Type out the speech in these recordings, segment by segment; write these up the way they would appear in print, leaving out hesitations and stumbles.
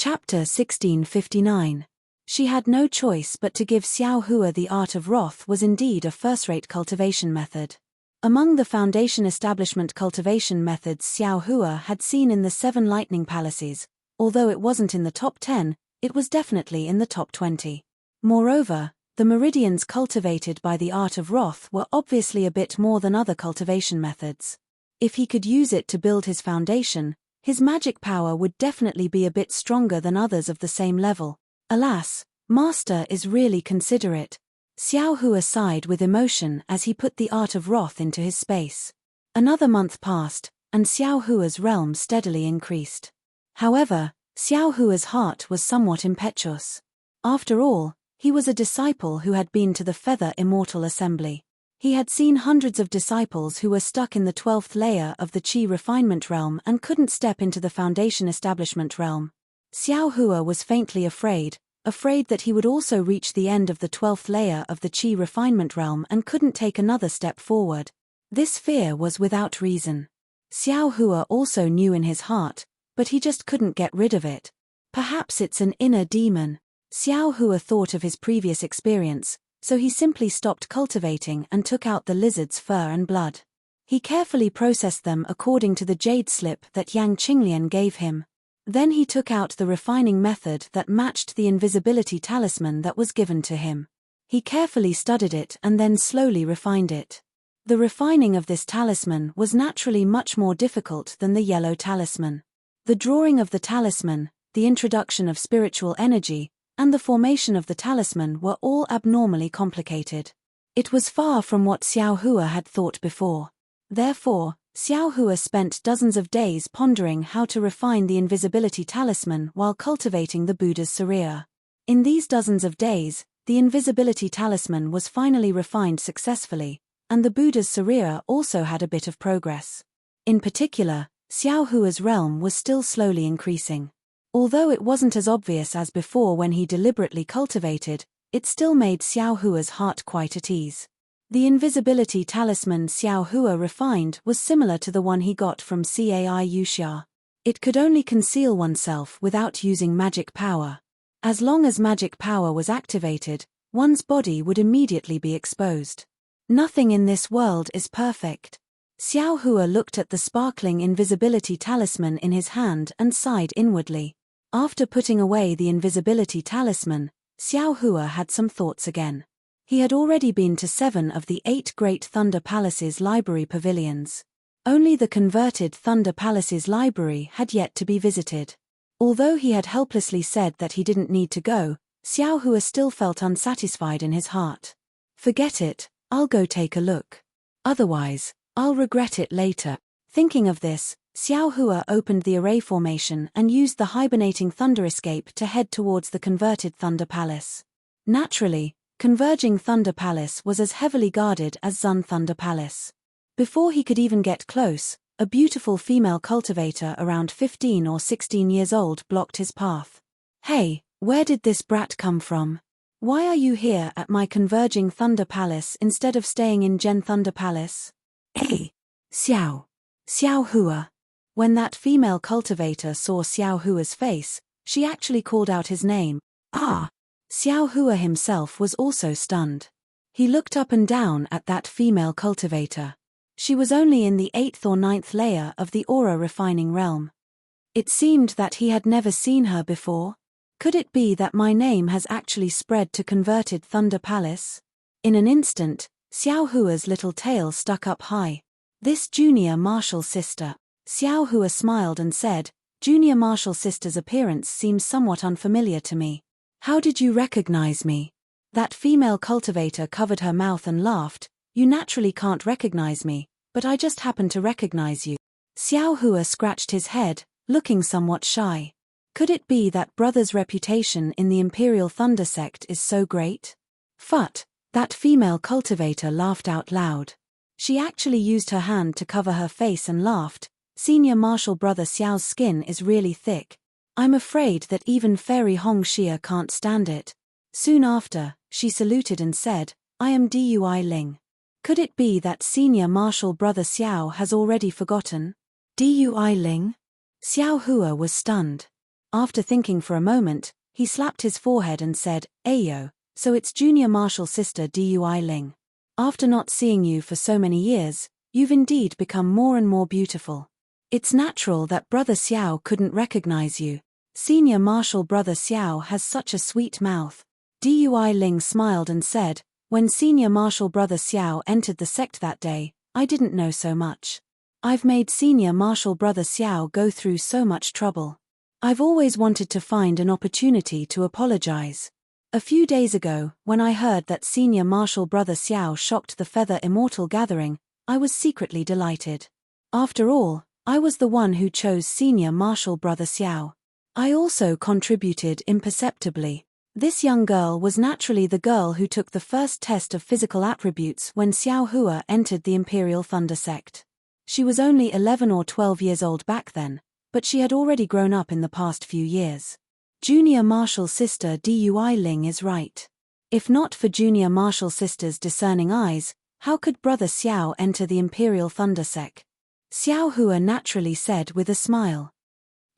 Chapter 1659. She had no choice but to give Xiao Hua the art of wrath was indeed a first-rate cultivation method. Among the foundation establishment cultivation methods Xiao Hua had seen in the 7 lightning palaces, although it wasn't in the top 10, it was definitely in the top 20. Moreover, the meridians cultivated by the art of wrath were obviously a bit more than other cultivation methods. If he could use it to build his foundation, his magic power would definitely be a bit stronger than others of the same level. Alas, Master is really considerate. Xiao Hua sighed with emotion as he put the art of wrath into his space. Another month passed, and Xiao Hua's realm steadily increased. However, Xiao Hua's heart was somewhat impetuous. After all, he was a disciple who had been to the Feather Immortal Assembly. He had seen hundreds of disciples who were stuck in the 12th layer of the Qi refinement realm and couldn't step into the foundation establishment realm. Xiao Hua was faintly afraid that he would also reach the end of the 12th layer of the Qi refinement realm and couldn't take another step forward. This fear was without reason. Xiao Hua also knew in his heart, but he just couldn't get rid of it. Perhaps it's an inner demon. Xiao Hua thought of his previous experience, so he simply stopped cultivating and took out the lizard's fur and blood. He carefully processed them according to the jade slip that Yang Qinglian gave him. Then he took out the refining method that matched the invisibility talisman that was given to him. He carefully studied it and then slowly refined it. The refining of this talisman was naturally much more difficult than the yellow talisman. The drawing of the talisman, the introduction of spiritual energy, and the formation of the talisman were all abnormally complicated. It was far from what Xiao Hua had thought before. Therefore, Xiao Hua spent dozens of days pondering how to refine the invisibility talisman while cultivating the Buddha's Sariya. In these dozens of days, the invisibility talisman was finally refined successfully, and the Buddha's Sariya also had a bit of progress. In particular, Xiao Hua's realm was still slowly increasing. Although it wasn't as obvious as before when he deliberately cultivated, it still made Xiao Hua's heart quite at ease. The invisibility talisman Xiao Hua refined was similar to the one he got from Cai Yuxia. It could only conceal oneself without using magic power. As long as magic power was activated, one's body would immediately be exposed. Nothing in this world is perfect. Xiao Hua looked at the sparkling invisibility talisman in his hand and sighed inwardly. After putting away the invisibility talisman, Xiao Hua had some thoughts again. He had already been to 7 of the 8 Great Thunder Palace's library pavilions. Only the converted Thunder Palace's library had yet to be visited. Although he had helplessly said that he didn't need to go, Xiao Hua still felt unsatisfied in his heart. Forget it, I'll go take a look. Otherwise, I'll regret it later. Thinking of this, Xiao Hua opened the array formation and used the hibernating thunder escape to head towards the converted Thunder Palace. Naturally, Converging Thunder Palace was as heavily guarded as Zun Thunder Palace. Before he could even get close, a beautiful female cultivator around 15 or 16 years old blocked his path. "Hey, where did this brat come from? Why are you here at my Converging Thunder Palace instead of staying in Gen Thunder Palace?" "Hey, Xiao Hua." When that female cultivator saw Xiao Hua's face, she actually called out his name. "Ah!" Xiao Hua himself was also stunned. He looked up and down at that female cultivator. She was only in the 8th or 9th layer of the aura refining realm. It seemed that he had never seen her before. Could it be that my name has actually spread to converted Thunder Palace? In an instant, Xiao Hua's little tail stuck up high. "This junior martial sister." Xiao Hua smiled and said, "Junior martial sister's appearance seems somewhat unfamiliar to me. How did you recognize me?" That female cultivator covered her mouth and laughed. "You naturally can't recognize me, but I just happen to recognize you." Xiao Hua scratched his head, looking somewhat shy. Could it be that brother's reputation in the Imperial Thunder sect is so great? "Phut!" That female cultivator laughed out loud. She actually used her hand to cover her face and laughed. "Senior martial brother Xiao's skin is really thick. I'm afraid that even Fairy Hong Xia can't stand it." Soon after, she saluted and said, "I am Dui Ling." Could it be that senior martial brother Xiao has already forgotten? Dui Ling? Xiao Hua was stunned. After thinking for a moment, he slapped his forehead and said, "Ayo, so it's junior martial sister Dui Ling. After not seeing you for so many years, you've indeed become more and more beautiful. It's natural that brother Xiao couldn't recognize you. Senior martial brother Xiao has such a sweet mouth." Dui Ling smiled and said, "When senior martial brother Xiao entered the sect that day, I didn't know so much. I've made senior martial brother Xiao go through so much trouble. I've always wanted to find an opportunity to apologize. A few days ago, when I heard that senior martial brother Xiao shocked the Feather Immortal Gathering, I was secretly delighted. After all, I was the one who chose senior martial brother Xiao. I also contributed imperceptibly. This young girl was naturally the girl who took the first test of physical attributes when Xiao Hua entered the Imperial Thunder sect. She was only 11 or 12 years old back then, but she had already grown up in the past few years. Junior martial sister Dui Ling is right. If not for junior martial sister's discerning eyes, how could brother Xiao enter the Imperial Thunder sect? Xiao Hua naturally said with a smile.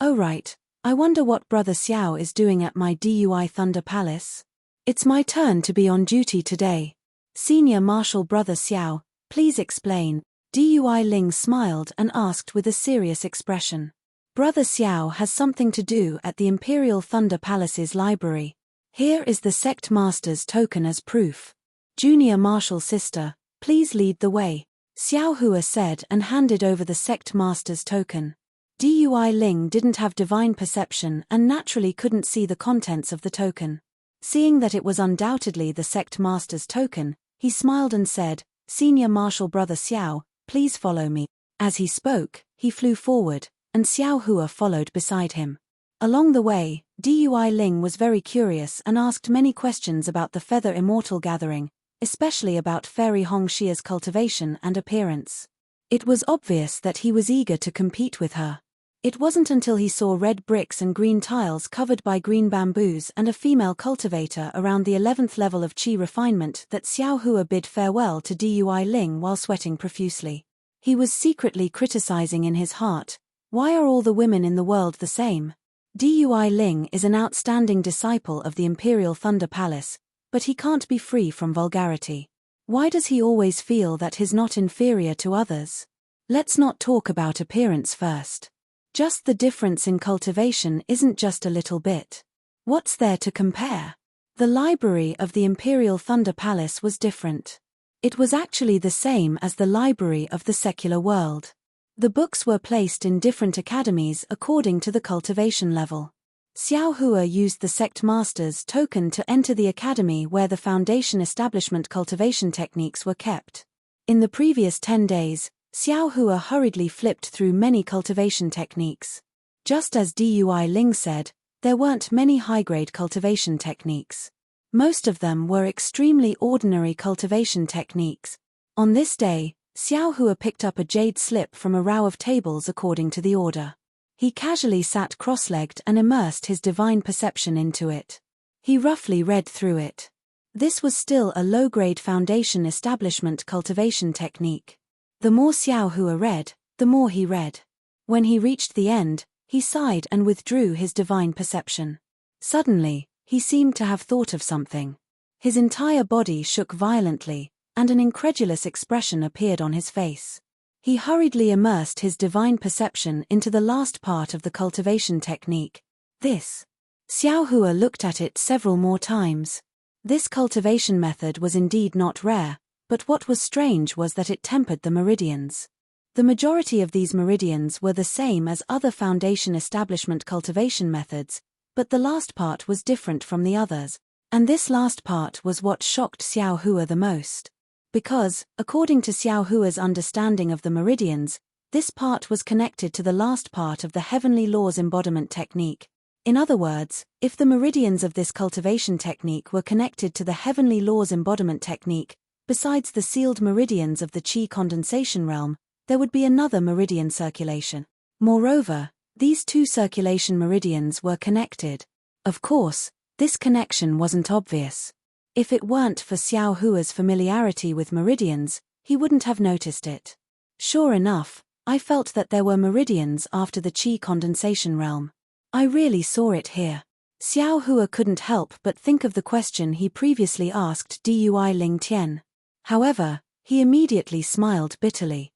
"Oh right, I wonder what brother Xiao is doing at my Dui Thunder Palace. It's my turn to be on duty today. Senior martial brother Xiao, please explain." Dui Ling smiled and asked with a serious expression. "Brother Xiao has something to do at the Imperial Thunder Palace's library. Here is the sect master's token as proof. Junior martial sister, please lead the way," Xiao Hua said and handed over the sect master's token. Dui Ling didn't have divine perception and naturally couldn't see the contents of the token. Seeing that it was undoubtedly the sect master's token, he smiled and said, "Senior martial brother Xiao, please follow me." As he spoke, he flew forward, and Xiao Hua followed beside him. Along the way, Dui Ling was very curious and asked many questions about the Feather Immortal Gathering, especially about Fairy Hongxia's cultivation and appearance. It was obvious that he was eager to compete with her. It wasn't until he saw red bricks and green tiles covered by green bamboos and a female cultivator around the 11th level of qi refinement that Xiao Hua bid farewell to Dui Ling while sweating profusely. He was secretly criticizing in his heart, "Why are all the women in the world the same? Dui Ling is an outstanding disciple of the Imperial Thunder Palace, but he can't be free from vulgarity. Why does he always feel that he's not inferior to others? Let's not talk about appearance first. Just the difference in cultivation isn't just a little bit. What's there to compare?" The library of the Imperial Thunder Palace was different. It was actually the same as the library of the secular world. The books were placed in different academies according to the cultivation level. Xiao Hua used the sect master's token to enter the academy where the foundation establishment cultivation techniques were kept. In the previous 10 days, Xiao Hua hurriedly flipped through many cultivation techniques. Just as Dui Ling said, there weren't many high-grade cultivation techniques. Most of them were extremely ordinary cultivation techniques. On this day, Xiao Hua picked up a jade slip from a row of tables according to the order. He casually sat cross-legged and immersed his divine perception into it. He roughly read through it. This was still a low-grade foundation establishment cultivation technique. The more Xiao Hua read, the more he read. When he reached the end, he sighed and withdrew his divine perception. Suddenly, he seemed to have thought of something. His entire body shook violently, and an incredulous expression appeared on his face. He hurriedly immersed his divine perception into the last part of the cultivation technique. This. Xiao Hua looked at it several more times. This cultivation method was indeed not rare, but what was strange was that it tempered the meridians. The majority of these meridians were the same as other foundation establishment cultivation methods, but the last part was different from the others, and this last part was what shocked Xiao Hua the most. Because, according to Xiao Hua's understanding of the meridians, this part was connected to the last part of the Heavenly Laws embodiment technique. In other words, if the meridians of this cultivation technique were connected to the Heavenly Laws embodiment technique, besides the sealed meridians of the qi condensation realm, there would be another meridian circulation. Moreover, these two circulation meridians were connected. Of course, this connection wasn't obvious. If it weren't for Xiao Hua's familiarity with meridians, he wouldn't have noticed it. Sure enough, I felt that there were meridians after the qi condensation realm. I really saw it here. Xiao Hua couldn't help but think of the question he previously asked Dui Ling Tian. However, he immediately smiled bitterly.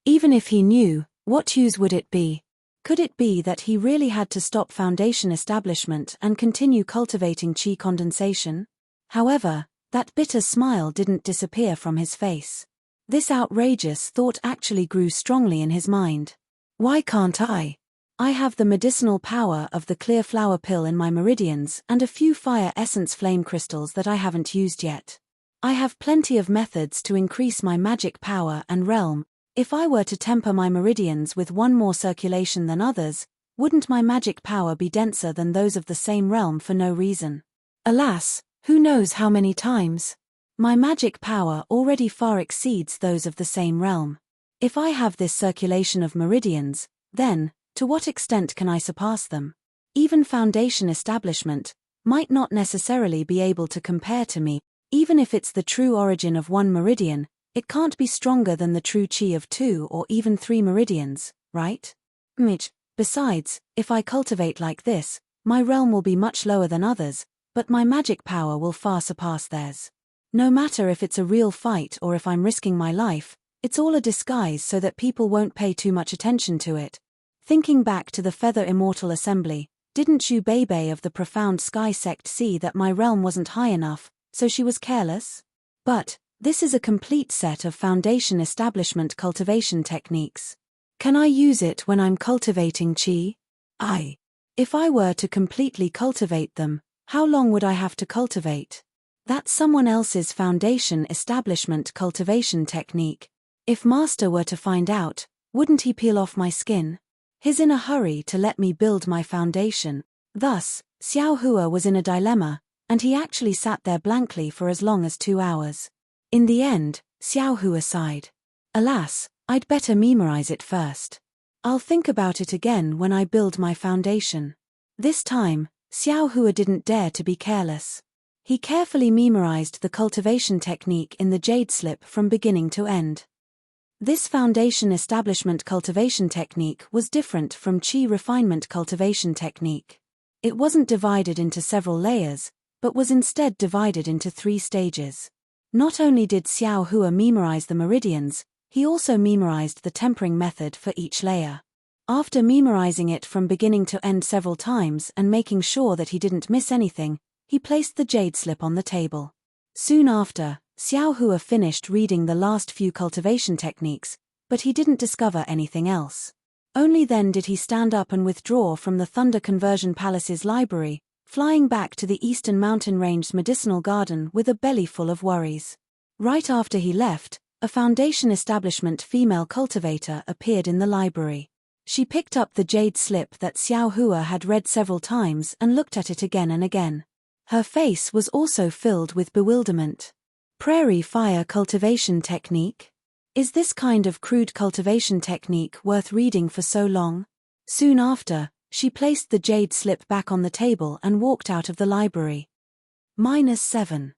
Even if he knew, what use would it be? Could it be that he really had to stop foundation establishment and continue cultivating qi condensation? However, that bitter smile didn't disappear from his face. This outrageous thought actually grew strongly in his mind. Why can't I? I have the medicinal power of the clear flower pill in my meridians and a few fire essence flame crystals that I haven't used yet. I have plenty of methods to increase my magic power and realm. If I were to temper my meridians with one more circulation than others, wouldn't my magic power be denser than those of the same realm for no reason? Alas, who knows how many times? My magic power already far exceeds those of the same realm. If I have this circulation of meridians, then, to what extent can I surpass them? Even foundation establishment might not necessarily be able to compare to me. Even if it's the true origin of one meridian, it can't be stronger than the true qi of 2 or even 3 meridians, right? Besides, if I cultivate like this, my realm will be much lower than others, but my magic power will far surpass theirs. No matter if it's a real fight or if I'm risking my life, it's all a disguise so that people won't pay too much attention to it. Thinking back to the Feather Immortal Assembly, didn't Xu Beibei of the Profound Sky Sect see that my realm wasn't high enough, so she was careless? But this is a complete set of foundation establishment cultivation techniques. Can I use it when I'm cultivating qi? If I were to completely cultivate them, how long would I have to cultivate? That's someone else's foundation establishment cultivation technique. If Master were to find out, wouldn't he peel off my skin? He's in a hurry to let me build my foundation. Thus, Xiao Hua was in a dilemma, and he actually sat there blankly for as long as 2 hours. In the end, Xiao Hua sighed. Alas, I'd better memorize it first. I'll think about it again when I build my foundation. This time, Xiao Hua didn't dare to be careless. He carefully memorized the cultivation technique in the jade slip from beginning to end. This foundation establishment cultivation technique was different from qi refinement cultivation technique. It wasn't divided into several layers, but was instead divided into 3 stages. Not only did Xiao Hua memorize the meridians, he also memorized the tempering method for each layer. After memorizing it from beginning to end several times and making sure that he didn't miss anything, he placed the jade slip on the table. Soon after, Xiao Hua finished reading the last few cultivation techniques, but he didn't discover anything else. Only then did he stand up and withdraw from the Thunder Conversion Palace's library, flying back to the Eastern Mountain Range's medicinal garden with a belly full of worries. Right after he left, a foundation establishment female cultivator appeared in the library. She picked up the jade slip that Xiao Hua had read several times and looked at it again and again. Her face was also filled with bewilderment. Prairie fire cultivation technique? Is this kind of crude cultivation technique worth reading for so long? Soon after, she placed the jade slip back on the table and walked out of the library. -7.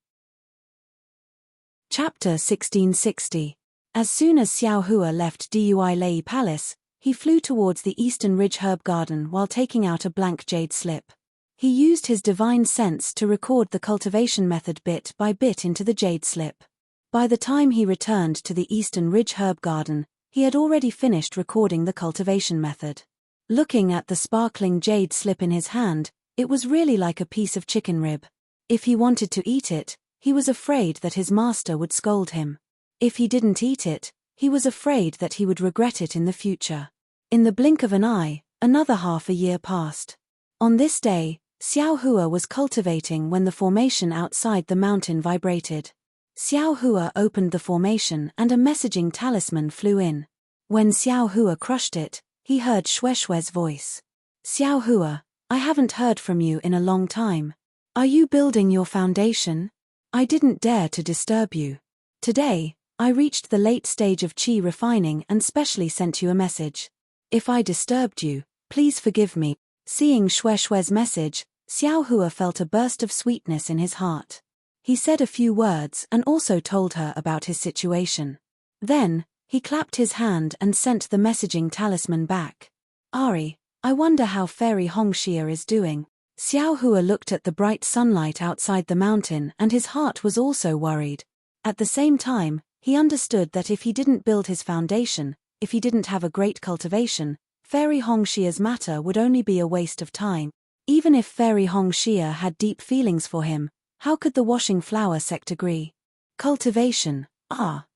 Chapter 1660. As soon as Xiao Hua left Dui Lei Palace, he flew towards the Eastern Ridge Herb Garden while taking out a blank jade slip. He used his divine sense to record the cultivation method bit by bit into the jade slip. By the time he returned to the Eastern Ridge Herb Garden, he had already finished recording the cultivation method. Looking at the sparkling jade slip in his hand, it was really like a piece of chicken rib. If he wanted to eat it, he was afraid that his master would scold him. If he didn't eat it, he was afraid that he would regret it in the future. In the blink of an eye, another half a year passed. On this day, Xiao Hua was cultivating when the formation outside the mountain vibrated. Xiao Hua opened the formation and a messaging talisman flew in. When Xiao Hua crushed it, he heard Shueshue's voice. Xiao Hua, I haven't heard from you in a long time. Are you building your foundation? I didn't dare to disturb you. Today, I reached the late stage of qi refining and specially sent you a message. If I disturbed you, please forgive me. Seeing Shueshue's message, Xiao Hua felt a burst of sweetness in his heart. He said a few words and also told her about his situation. Then, he clapped his hand and sent the messaging talisman back. Ari, I wonder how Fairy Hongxia is doing. Xiao Hua looked at the bright sunlight outside the mountain and his heart was also worried. At the same time, he understood that if he didn't build his foundation, if he didn't have a great cultivation, Fairy Hongxia's matter would only be a waste of time. Even if Fairy Hongxia had deep feelings for him, how could the washing flower sect agree? Cultivation.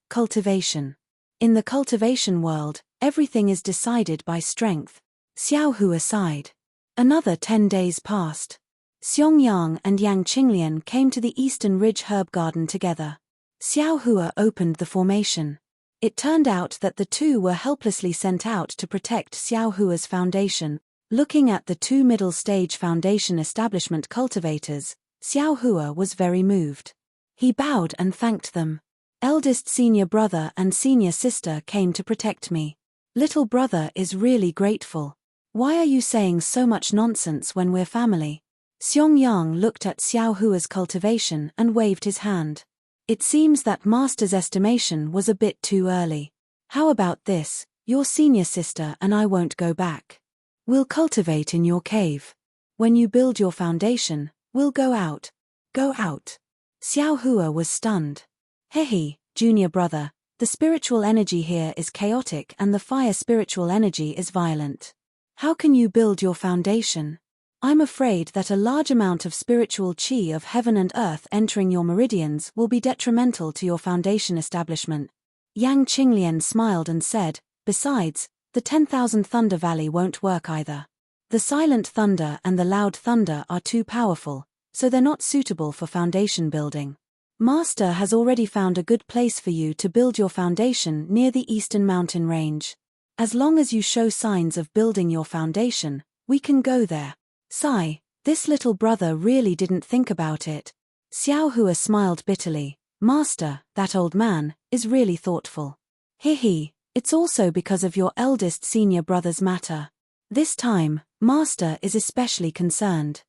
Cultivation. In the cultivation world, everything is decided by strength. Xiao Hua sighed. Another 10 days passed. Xiong Yang and Yang Qinglian came to the Eastern Ridge Herb Garden together. Xiao Hua opened the formation. It turned out that the two were helplessly sent out to protect Xiao Hua's foundation. Looking at the two middle-stage foundation establishment cultivators, Xiao Hua was very moved. He bowed and thanked them. Eldest senior brother and senior sister came to protect me. Little brother is really grateful. Why are you saying so much nonsense when we're family? Xiong Yang looked at Xiao Hua's cultivation and waved his hand. It seems that Master's estimation was a bit too early. How about this, your senior sister and I won't go back. We'll cultivate in your cave. When you build your foundation, we'll go out. Go out. Xiao Hua was stunned. Hehe, junior brother, the spiritual energy here is chaotic and the fire spiritual energy is violent. How can you build your foundation? I'm afraid that a large amount of spiritual chi of heaven and earth entering your meridians will be detrimental to your foundation establishment. Yang Qinglian smiled and said, besides, the 10,000 Thunder Valley won't work either. The silent thunder and the loud thunder are too powerful, so they're not suitable for foundation building. Master has already found a good place for you to build your foundation near the eastern mountain range. As long as you show signs of building your foundation, we can go there. Sigh, this little brother really didn't think about it. Xiao Hua smiled bitterly. Master, that old man, is really thoughtful. Hehe, it's also because of your eldest senior brother's matter. This time, Master is especially concerned.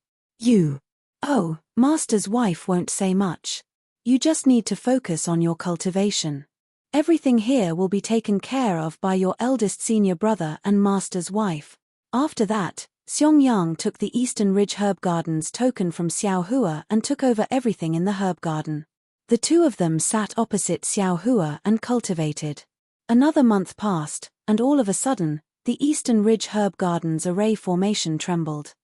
Oh, Master's wife won't say much. You just need to focus on your cultivation. Everything here will be taken care of by your eldest senior brother and Master's wife. After that, Xiong Yang took the Eastern Ridge Herb Garden's token from Xiao Hua and took over everything in the herb garden. The two of them sat opposite Xiao Hua and cultivated. Another month passed, and all of a sudden, the Eastern Ridge Herb Garden's array formation trembled.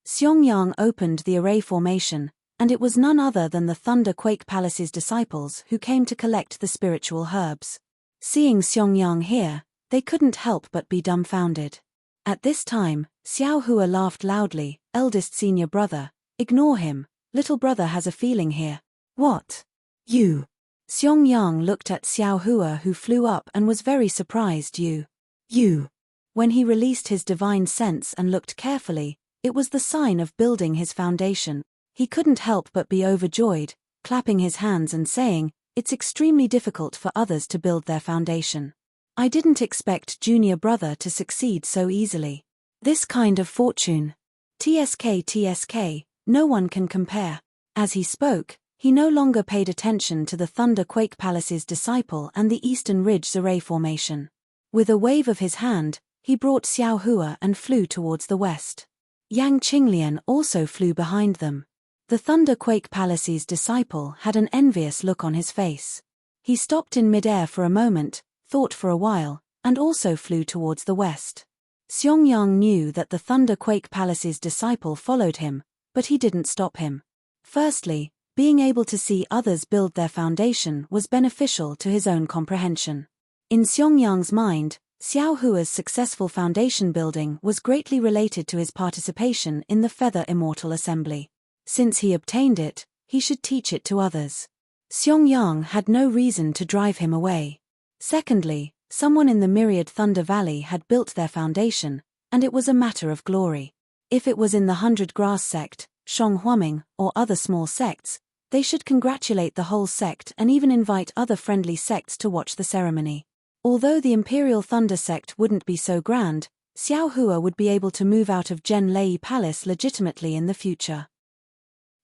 Xiong Yang opened the array formation, and it was none other than the Thunder Quake Palace's disciples who came to collect the spiritual herbs. Seeing Xiong Yang here, they couldn't help but be dumbfounded. At this time, Xiao Hua laughed loudly. Eldest senior brother, ignore him, little brother has a feeling here. What? You? Xiong Yang looked at Xiao Hua who flew up and was very surprised. You? When he released his divine sense and looked carefully, it was the sign of building his foundation. He couldn't help but be overjoyed, clapping his hands and saying, it's extremely difficult for others to build their foundation. I didn't expect junior brother to succeed so easily. This kind of fortune. TSK, no one can compare. As he spoke, he no longer paid attention to the Thunder Quake Palace's disciple and the Eastern Ridge's array formation. With a wave of his hand, he brought Xiao Hua and flew towards the west. Yang Qinglian also flew behind them. The Thunder Quake Palace's disciple had an envious look on his face. He stopped in midair for a moment, thought for a while, and also flew towards the west. Xiong Yang knew that the Thunder Quake Palace's disciple followed him, but he didn't stop him. Firstly, being able to see others build their foundation was beneficial to his own comprehension. In Xiong Yang's mind, Xiao Hua's successful foundation building was greatly related to his participation in the Feather Immortal Assembly. Since he obtained it, he should teach it to others. Xiong Yang had no reason to drive him away. Secondly, someone in the Myriad Thunder Valley had built their foundation, and it was a matter of glory. If it was in the 100 Grass sect, Shong Huaming, or other small sects, they should congratulate the whole sect and even invite other friendly sects to watch the ceremony. Although the Imperial Thunder sect wouldn't be so grand, Xiao Hua would be able to move out of Zhen Lei Palace legitimately in the future.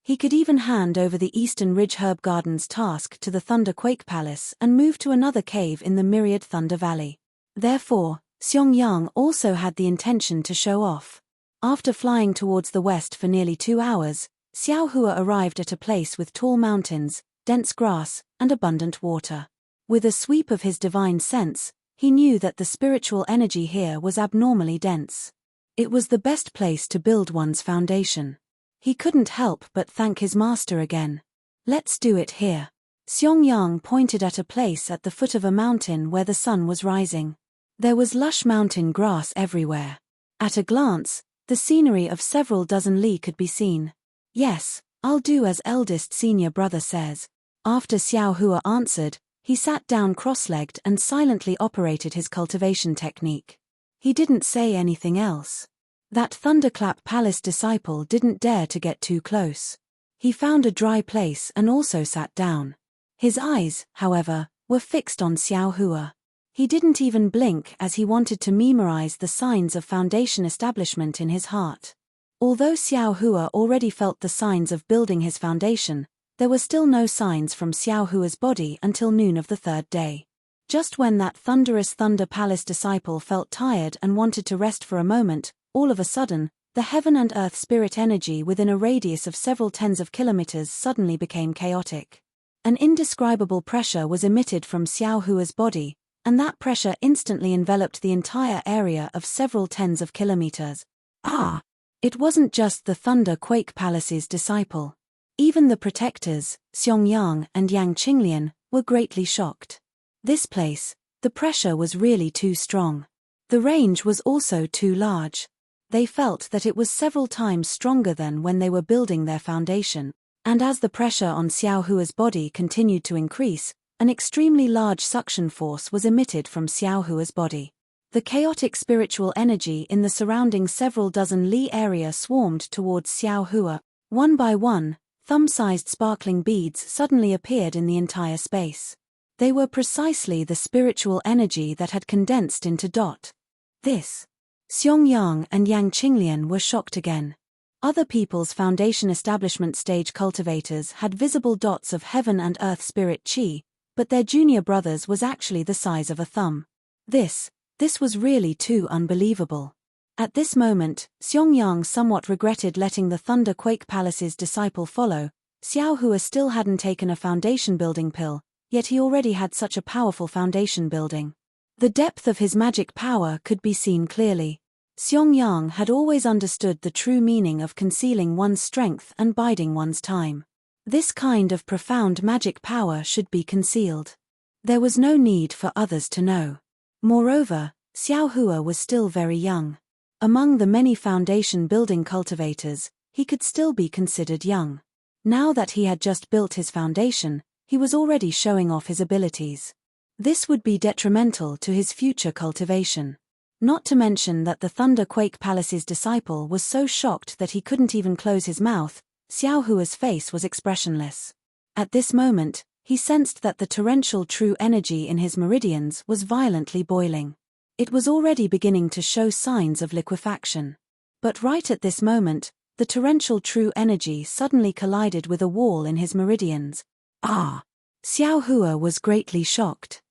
He could even hand over the Eastern Ridge Herb Garden's task to the Thunder Quake Palace and move to another cave in the Myriad Thunder Valley. Therefore, Xiong also had the intention to show off. After flying towards the west for nearly 2 hours, Xiao Hua arrived at a place with tall mountains, dense grass, and abundant water. With a sweep of his divine sense, he knew that the spiritual energy here was abnormally dense. It was the best place to build one's foundation. He couldn't help but thank his master again. Let's do it here. Xiong pointed at a place at the foot of a mountain where the sun was rising. There was lush mountain grass everywhere. At a glance, the scenery of several dozen li could be seen. Yes, I'll do as eldest senior brother says. After Xiao Hua answered, he sat down cross-legged and silently operated his cultivation technique. He didn't say anything else. That thunderclap palace disciple didn't dare to get too close. He found a dry place and also sat down. His eyes, however, were fixed on Xiao Hua. He didn't even blink as he wanted to memorize the signs of foundation establishment in his heart. Although Xiao Hua already felt the signs of building his foundation, there were still no signs from Xiao Hua's body until noon of the third day. Just when that thunderous Thunder Palace disciple felt tired and wanted to rest for a moment, all of a sudden, the heaven and earth spirit energy within a radius of several tens of kilometers suddenly became chaotic. An indescribable pressure was emitted from Xiao Hua's body, and that pressure instantly enveloped the entire area of several tens of kilometers. Ah! It wasn't just the Thunder Quake Palace's disciple. Even the protectors, Xiong and Yang Qinglian, were greatly shocked. This place, the pressure was really too strong. The range was also too large. They felt that it was several times stronger than when they were building their foundation, and as the pressure on Xiao Hua's body continued to increase, an extremely large suction force was emitted from Xiao Hua's body. The chaotic spiritual energy in the surrounding several dozen li area swarmed towards Xiao Hua. One by one, thumb-sized sparkling beads suddenly appeared in the entire space. They were precisely the spiritual energy that had condensed into dot. This. Xiong and Yang Qinglian were shocked again. Other people's foundation establishment stage cultivators had visible dots of heaven and earth spirit chi, but their junior brother's was actually the size of a thumb. This was really too unbelievable. At this moment, Xiong somewhat regretted letting the Thunder Quake Palace's disciple follow. Xiao Hua still hadn't taken a foundation building pill, yet he already had such a powerful foundation building. The depth of his magic power could be seen clearly. Xiong had always understood the true meaning of concealing one's strength and biding one's time. This kind of profound magic power should be concealed. There was no need for others to know. Moreover, Xiao Hua was still very young. Among the many foundation building cultivators, he could still be considered young. Now that he had just built his foundation, he was already showing off his abilities. This would be detrimental to his future cultivation. Not to mention that the Thunder Quake Palace's disciple was so shocked that he couldn't even close his mouth. Xiao Hua's face was expressionless. At this moment, he sensed that the torrential true energy in his meridians was violently boiling. It was already beginning to show signs of liquefaction. But right at this moment, the torrential true energy suddenly collided with a wall in his meridians. Ah! Xiao Hua was greatly shocked.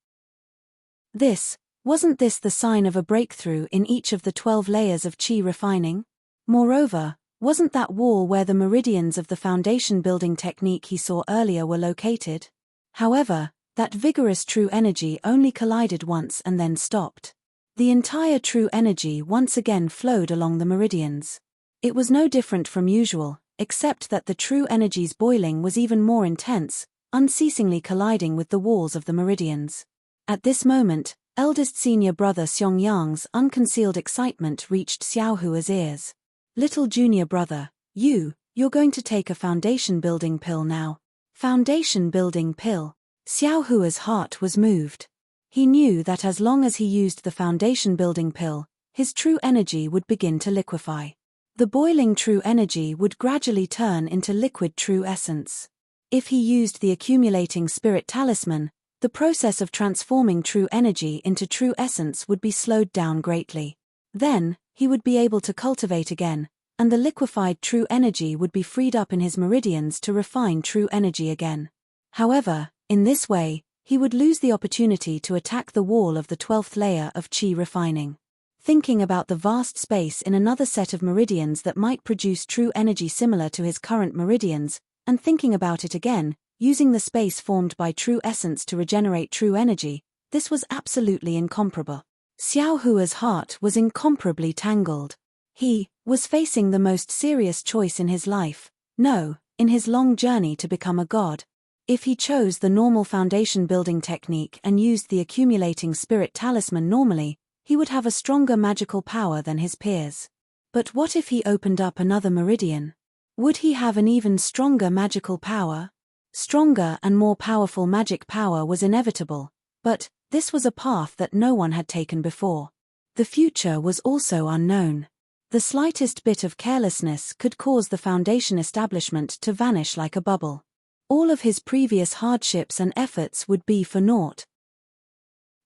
Wasn't this the sign of a breakthrough in each of the 12 layers of qi refining? Moreover, wasn't that wall where the meridians of the foundation building technique he saw earlier were located? However, that vigorous true energy only collided once and then stopped. The entire true energy once again flowed along the meridians. It was no different from usual, except that the true energy's boiling was even more intense, unceasingly colliding with the walls of the meridians. At this moment, eldest senior brother Xiong unconcealed excitement reached Xiao Hua's ears. Little junior brother, you're going to take a foundation building pill now. Foundation building pill. Xiao Hua's heart was moved. He knew that as long as he used the foundation building pill, his true energy would begin to liquefy. The boiling true energy would gradually turn into liquid true essence. If he used the accumulating spirit talisman, the process of transforming true energy into true essence would be slowed down greatly. Then, he would be able to cultivate again, and the liquefied true energy would be freed up in his meridians to refine true energy again. However, in this way, he would lose the opportunity to attack the wall of the 12th layer of qi refining. Thinking about the vast space in another set of meridians that might produce true energy similar to his current meridians, and thinking about it again, using the space formed by true essence to regenerate true energy, this was absolutely incomparable. Xiao Hua's heart was incomparably tangled. He was facing the most serious choice in his life, no, in his long journey to become a god. If he chose the normal foundation building technique and used the accumulating spirit talisman normally, he would have a stronger magical power than his peers. But what if he opened up another meridian? Would he have an even stronger magical power? Stronger and more powerful magic power was inevitable, but this was a path that no one had taken before. The future was also unknown. The slightest bit of carelessness could cause the foundation establishment to vanish like a bubble. All of his previous hardships and efforts would be for naught.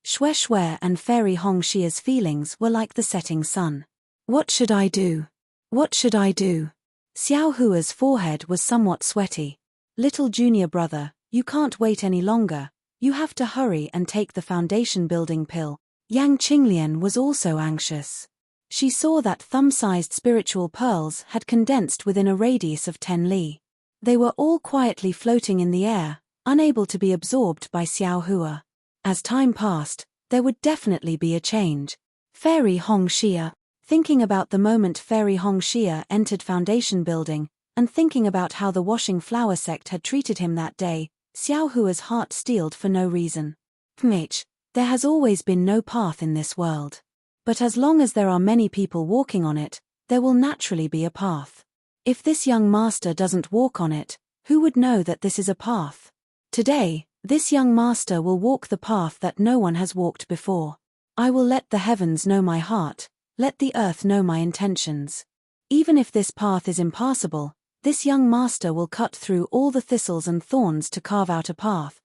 Xue Xue and Fairy Hongxia's feelings were like the setting sun. What should I do? What should I do? Xiao Hua's forehead was somewhat sweaty. Little junior brother, you can't wait any longer, you have to hurry and take the foundation building pill. Yang Qinglian was also anxious. She saw that thumb-sized spiritual pearls had condensed within a radius of 10 li. They were all quietly floating in the air, unable to be absorbed by Xiao Hua. As time passed, there would definitely be a change. Fairy Hongxia, thinking about the moment Fairy Hongxia entered foundation building, and thinking about how the washing flower sect had treated him that day, Xiao Hua's heart steeled for no reason. There has always been no path in this world. But as long as there are many people walking on it, there will naturally be a path. If this young master doesn't walk on it, who would know that this is a path? Today, this young master will walk the path that no one has walked before. I will let the heavens know my heart, let the earth know my intentions. Even if this path is impassable, this young master will cut through all the thistles and thorns to carve out a path.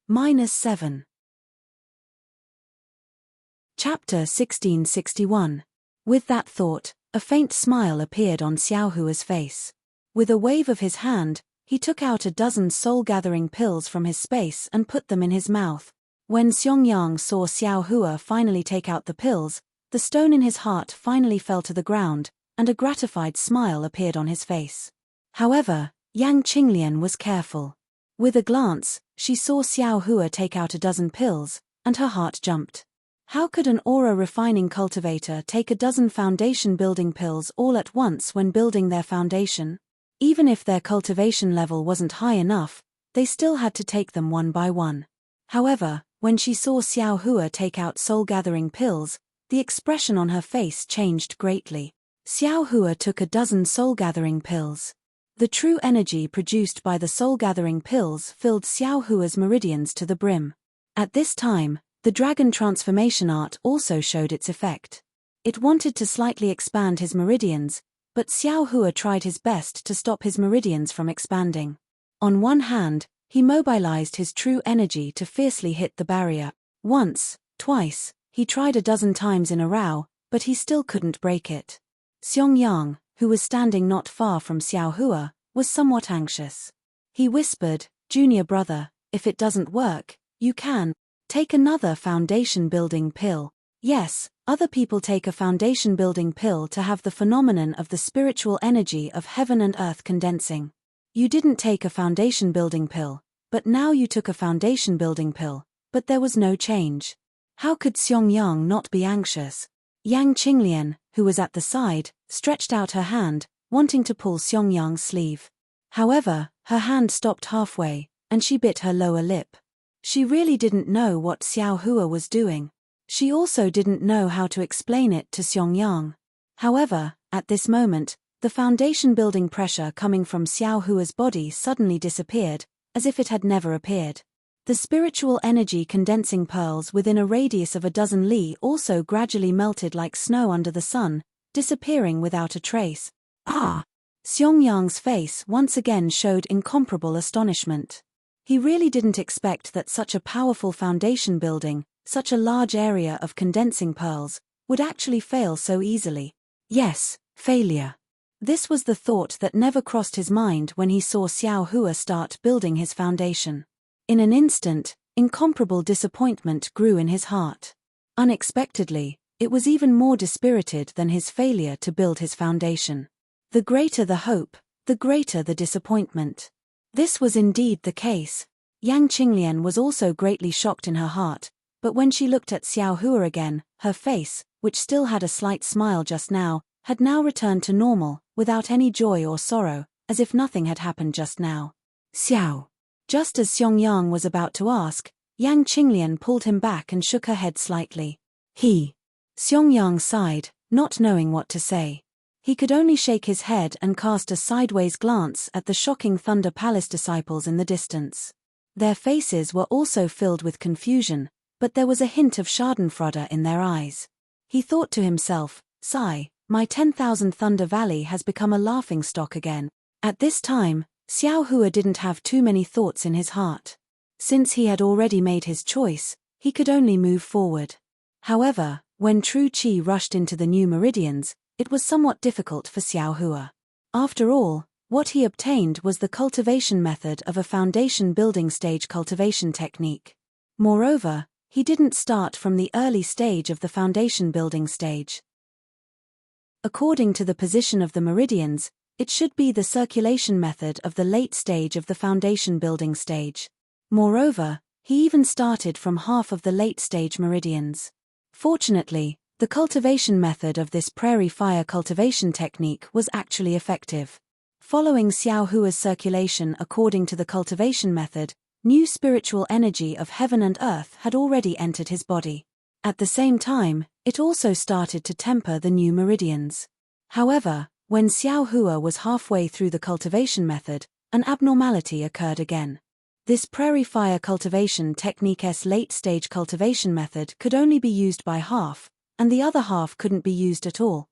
-7. Chapter 1661. With that thought, a faint smile appeared on Xiao Hua's face. With a wave of his hand, he took out a dozen soul-gathering pills from his space and put them in his mouth. When Xiongyang saw Xiao Hua finally take out the pills, the stone in his heart finally fell to the ground, and a gratified smile appeared on his face. However, Yang Qinglian was careful. With a glance, she saw Xiao Hua take out a dozen pills, and her heart jumped. How could an aura-refining cultivator take a dozen foundation-building pills all at once when building their foundation? Even if their cultivation level wasn't high enough, they still had to take them one by one. However, when she saw Xiao Hua take out soul-gathering pills, the expression on her face changed greatly. Xiao Hua took a dozen soul-gathering pills. The true energy produced by the soul-gathering pills filled Xiao Hua's meridians to the brim. At this time, the dragon transformation art also showed its effect. It wanted to slightly expand his meridians, but Xiao Hua tried his best to stop his meridians from expanding. On one hand, he mobilized his true energy to fiercely hit the barrier. Once, twice, he tried a dozen times in a row, but he still couldn't break it. Xiongyang, who was standing not far from Xiao Hua, was somewhat anxious. He whispered, "Junior brother, if it doesn't work, you can take another foundation-building pill." Yes, other people take a foundation-building pill to have the phenomenon of the spiritual energy of heaven and earth condensing. You didn't take a foundation-building pill, but now you took a foundation-building pill, but there was no change. How could Xiongyang not be anxious? Yang Qinglian, who was at the side, stretched out her hand, wanting to pull Xiongyang's sleeve. However, her hand stopped halfway, and she bit her lower lip. She really didn't know what Xiao Hua was doing. She also didn't know how to explain it to Xiongyang. However, at this moment, the foundation-building pressure coming from Xiao Hua's body suddenly disappeared, as if it had never appeared. The spiritual energy condensing pearls within a radius of a dozen li also gradually melted like snow under the sun, disappearing without a trace. Ah! Xiongyang's face once again showed incomparable astonishment. He really didn't expect that such a powerful foundation building, such a large area of condensing pearls, would actually fail so easily. Yes, failure. This was the thought that never crossed his mind when he saw Xiao Hua start building his foundation. In an instant, incomparable disappointment grew in his heart. Unexpectedly, it was even more dispirited than his failure to build his foundation. The greater the hope, the greater the disappointment. This was indeed the case. Yang Qinglian was also greatly shocked in her heart, but when she looked at Xiao Hua again, her face, which still had a slight smile just now, had now returned to normal, without any joy or sorrow, as if nothing had happened just now. Xiao. Just as Xiong was about to ask, Yang Qinglian pulled him back and shook her head slightly. Xiong sighed, not knowing what to say. He could only shake his head and cast a sideways glance at the shocking Thunder Palace disciples in the distance. Their faces were also filled with confusion, but there was a hint of schadenfreude in their eyes. He thought to himself, sigh, my 10,000 Thunder Valley has become a laughingstock again. At this time, Xiao Hua didn't have too many thoughts in his heart. Since he had already made his choice, he could only move forward. However, when true qi rushed into the new meridians, it was somewhat difficult for Xiao Hua. After all, what he obtained was the cultivation method of a foundation building stage cultivation technique. Moreover, he didn't start from the early stage of the foundation building stage. According to the position of the meridians, it should be the circulation method of the late stage of the foundation building stage. Moreover, he even started from half of the late stage meridians. Fortunately, the cultivation method of this prairie fire cultivation technique was actually effective. Following Xiao Hua's circulation according to the cultivation method, new spiritual energy of heaven and earth had already entered his body. At the same time, it also started to temper the new meridians. However, when Xiao Hua was halfway through the cultivation method, an abnormality occurred again. This prairie fire cultivation technique's late-stage cultivation method could only be used by half, and the other half couldn't be used at all.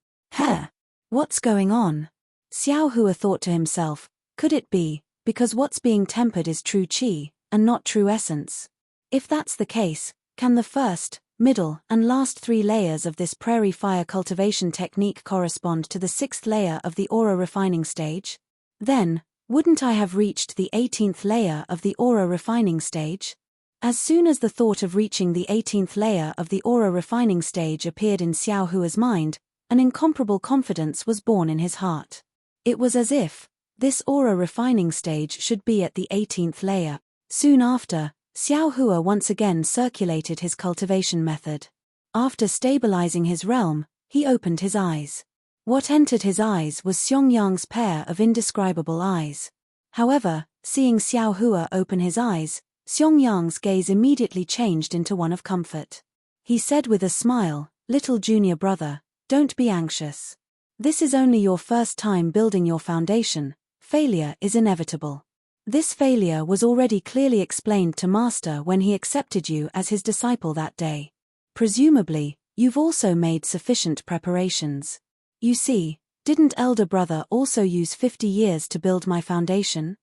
What's going on? Xiao Hua thought to himself, could it be, because what's being tempered is true qi, and not true essence? If that's the case, can the first, middle, and last 3 layers of this prairie fire cultivation technique correspond to the 6th layer of the aura refining stage? Then, wouldn't I have reached the 18th layer of the aura refining stage? As soon as the thought of reaching the 18th layer of the aura refining stage appeared in Xiao Hua's mind, an incomparable confidence was born in his heart. It was as if this aura refining stage should be at the 18th layer. Soon after, Xiao Hua once again circulated his cultivation method. After stabilizing his realm, he opened his eyes. What entered his eyes was Xiong pair of indescribable eyes. However, seeing Xiao Hua open his eyes, Xiong gaze immediately changed into one of comfort. He said with a smile, "Little junior brother, don't be anxious. This is only your first time building your foundation. Failure is inevitable. This failure was already clearly explained to Master when he accepted you as his disciple that day. Presumably, you've also made sufficient preparations. You see, didn't elder brother also use 50 years to build my foundation?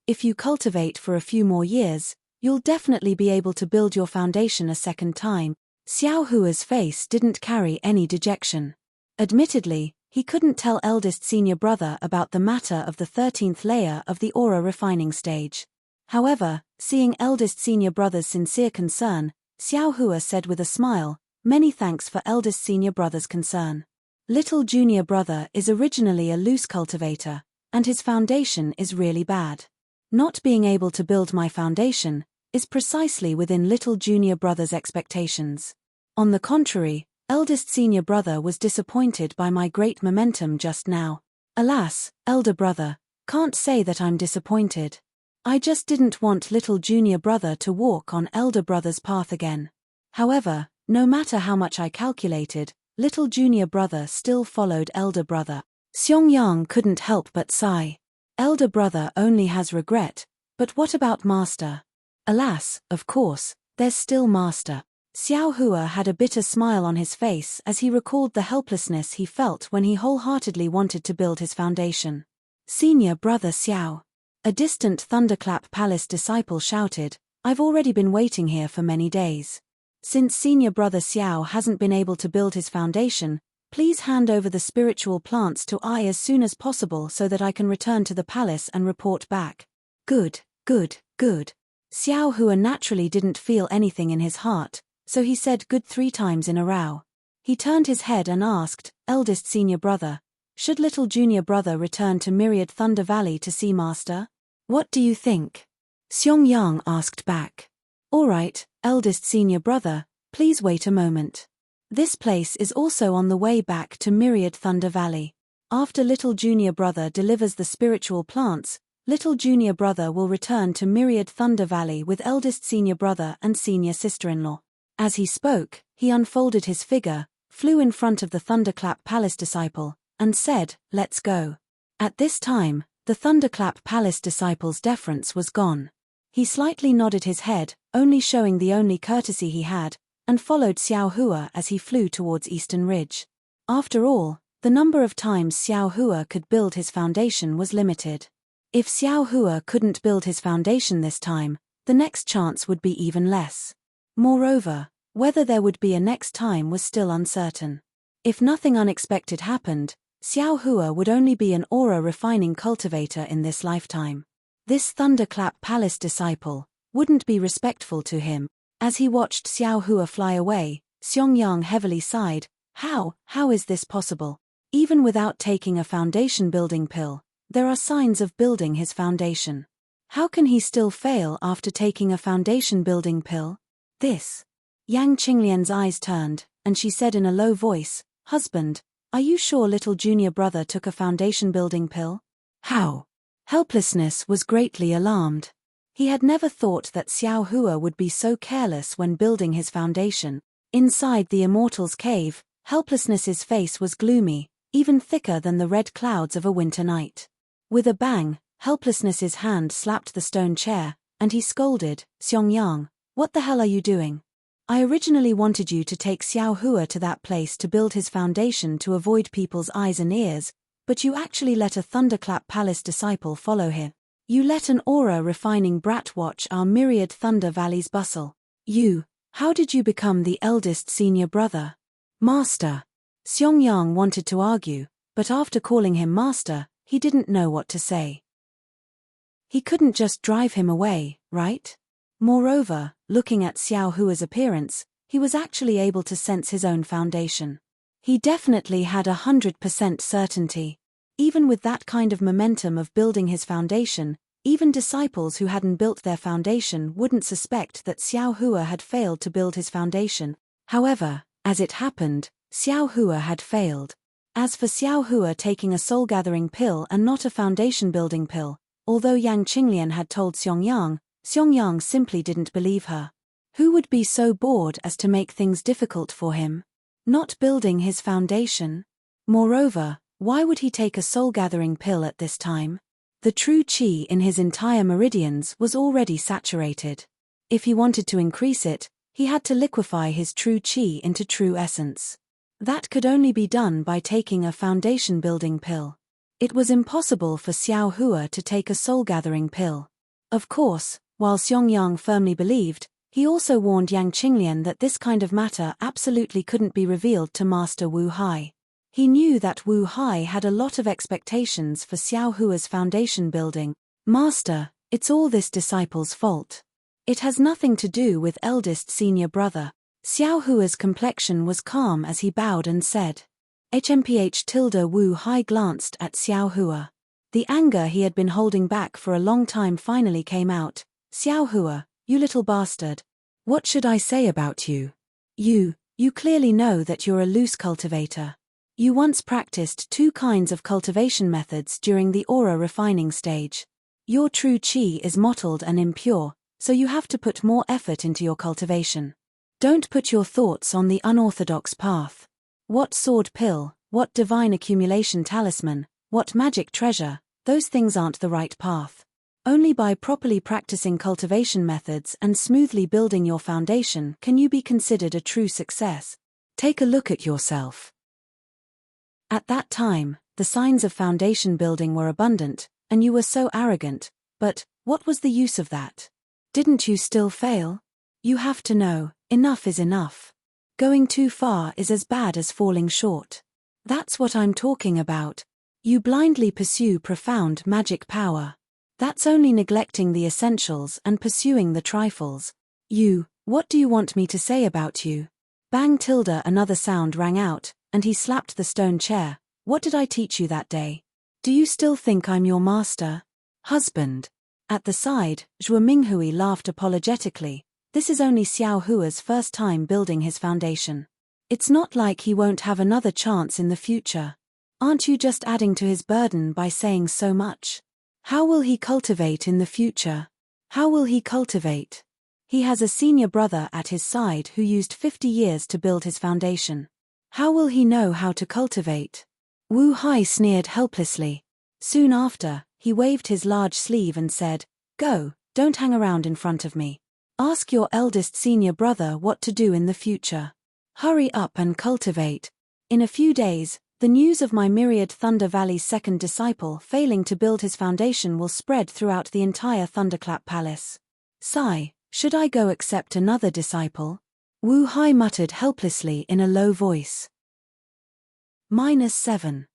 If you cultivate for a few more years, you'll definitely be able to build your foundation a second time." Xiao Hua's face didn't carry any dejection. Admittedly, he couldn't tell eldest senior brother about the matter of the 13th layer of the aura refining stage. However, seeing eldest senior brother's sincere concern, Xiao Hua said with a smile, "Many thanks for eldest senior brother's concern. Little junior brother is originally a loose cultivator, and his foundation is really bad. Not being able to build my foundation is precisely within little junior brother's expectations. On the contrary, eldest senior brother was disappointed by my great momentum just now. Alas, elder brother, can't say that I'm disappointed. I just didn't want little junior brother to walk on elder brother's path again. However, no matter how much I calculated, little junior brother still followed elder brother." Xiong couldn't help but sigh. Elder brother only has regret, but what about Master? Alas, of course, there's still Master. Xiao Hua had a bitter smile on his face as he recalled the helplessness he felt when he wholeheartedly wanted to build his foundation. "Senior brother Xiao." A distant Thunderclap Palace disciple shouted, "I've already been waiting here for many days. Since senior brother Xiao hasn't been able to build his foundation, please hand over the spiritual plants to I as soon as possible so that I can return to the palace and report back." Good, Good, good. Xiao Hua naturally didn't feel anything in his heart, so he said good 3 times in a row. He turned his head and asked, eldest senior brother, should little junior brother return to Myriad Thunder Valley to see master? What do you think? Xiong asked back. All right, eldest senior brother, please wait a moment. This place is also on the way back to Myriad Thunder Valley. After little junior brother delivers the spiritual plants, little junior brother will return to Myriad Thunder Valley with eldest senior brother and senior sister-in-law. As he spoke, he unfolded his figure, flew in front of the Thunderclap Palace disciple, and said, let's go. At this time, the Thunderclap Palace disciple's deference was gone. He slightly nodded his head, only showing the only courtesy he had, and followed Xiao Hua as he flew towards Eastern Ridge. After all, the number of times Xiao Hua could build his foundation was limited. If Xiao Hua couldn't build his foundation this time, the next chance would be even less. Moreover, whether there would be a next time was still uncertain. If nothing unexpected happened, Xiao Hua would only be an aura-refining cultivator in this lifetime. This Thunderclap Palace disciple wouldn't be respectful to him. As he watched Xiao Hua fly away, Xiong heavily sighed. How is this possible? Even without taking a foundation building pill, there are signs of building his foundation. How can he still fail after taking a foundation building pill? This. Yang Qinglian's eyes turned, and she said in a low voice, husband, are you sure little junior brother took a foundation building pill? How? Helplessness was greatly alarmed. He had never thought that Xiao Hua would be so careless when building his foundation. Inside the Immortal's cave, Helplessness's face was gloomy, even thicker than the red clouds of a winter night. With a bang, Helplessness's hand slapped the stone chair, and he scolded, Xiong, what the hell are you doing? I originally wanted you to take Xiao Hua to that place to build his foundation to avoid people's eyes and ears, but you actually let a Thunderclap Palace disciple follow him. You let an aura-refining brat watch our Myriad Thunder Valley's bustle. How did you become the eldest senior brother? Master. Xiong wanted to argue, but after calling him master, he didn't know what to say. He couldn't just drive him away, right? Moreover, looking at Xiao Hua's appearance, he was actually able to sense his own foundation. He definitely had 100% certainty. Even with that kind of momentum of building his foundation, even disciples who hadn't built their foundation wouldn't suspect that Xiao Hua had failed to build his foundation. However, as it happened, Xiao Hua had failed. As for Xiao Hua taking a soul-gathering pill and not a foundation-building pill, although Yang Qinglian had told Xiong simply didn't believe her. Who would be so bored as to make things difficult for him? Not building his foundation? Moreover, why would he take a soul-gathering pill at this time? The true qi in his entire meridians was already saturated. If he wanted to increase it, he had to liquefy his true qi into true essence. That could only be done by taking a foundation-building pill. It was impossible for Xiao Hua to take a soul-gathering pill. Of course, while Xiong firmly believed, he also warned Yang Qinglian that this kind of matter absolutely couldn't be revealed to Master Wu Hai. He knew that Wu Hai had a lot of expectations for Xiao Hua's foundation building. Master, it's all this disciple's fault. It has nothing to do with eldest senior brother. Xiao Hua's complexion was calm as he bowed and said. Wu Hai glanced at Xiao Hua. The anger he had been holding back for a long time finally came out. Xiao Hua, you little bastard. What should I say about you? You clearly know that you're a loose cultivator. You once practiced 2 kinds of cultivation methods during the aura refining stage. Your true qi is mottled and impure, so you have to put more effort into your cultivation. Don't put your thoughts on the unorthodox path. What sword pill, what divine accumulation talisman, what magic treasure, those things aren't the right path. Only by properly practicing cultivation methods and smoothly building your foundation can you be considered a true success. Take a look at yourself. At that time, the signs of foundation building were abundant, and you were so arrogant, but what was the use of that? Didn't you still fail? You have to know, enough is enough. Going too far is as bad as falling short. That's what I'm talking about. You blindly pursue profound magic power. That's only neglecting the essentials and pursuing the trifles. What do you want me to say about you? Bang tilde, another sound rang out, and he slapped the stone chair. What did I teach you that day? Do you still think I'm your master? Husband. At the side, Zhuo Minghui laughed apologetically. This is only Xiao Hua's first time building his foundation. It's not like he won't have another chance in the future. Aren't you just adding to his burden by saying so much? How will he cultivate in the future? How will he cultivate? He has a senior brother at his side who used 50 years to build his foundation. How will he know how to cultivate? Wu Hai sneered helplessly. Soon after, he waved his large sleeve and said, "Go, don't hang around in front of me. Ask your eldest senior brother what to do in the future. Hurry up and cultivate. In a few days, the news of my myriad Thunder Valley's second disciple failing to build his foundation will spread throughout the entire Thunderclap Palace. Sigh, should I go accept another disciple?" Wu Hai muttered helplessly in a low voice. -7.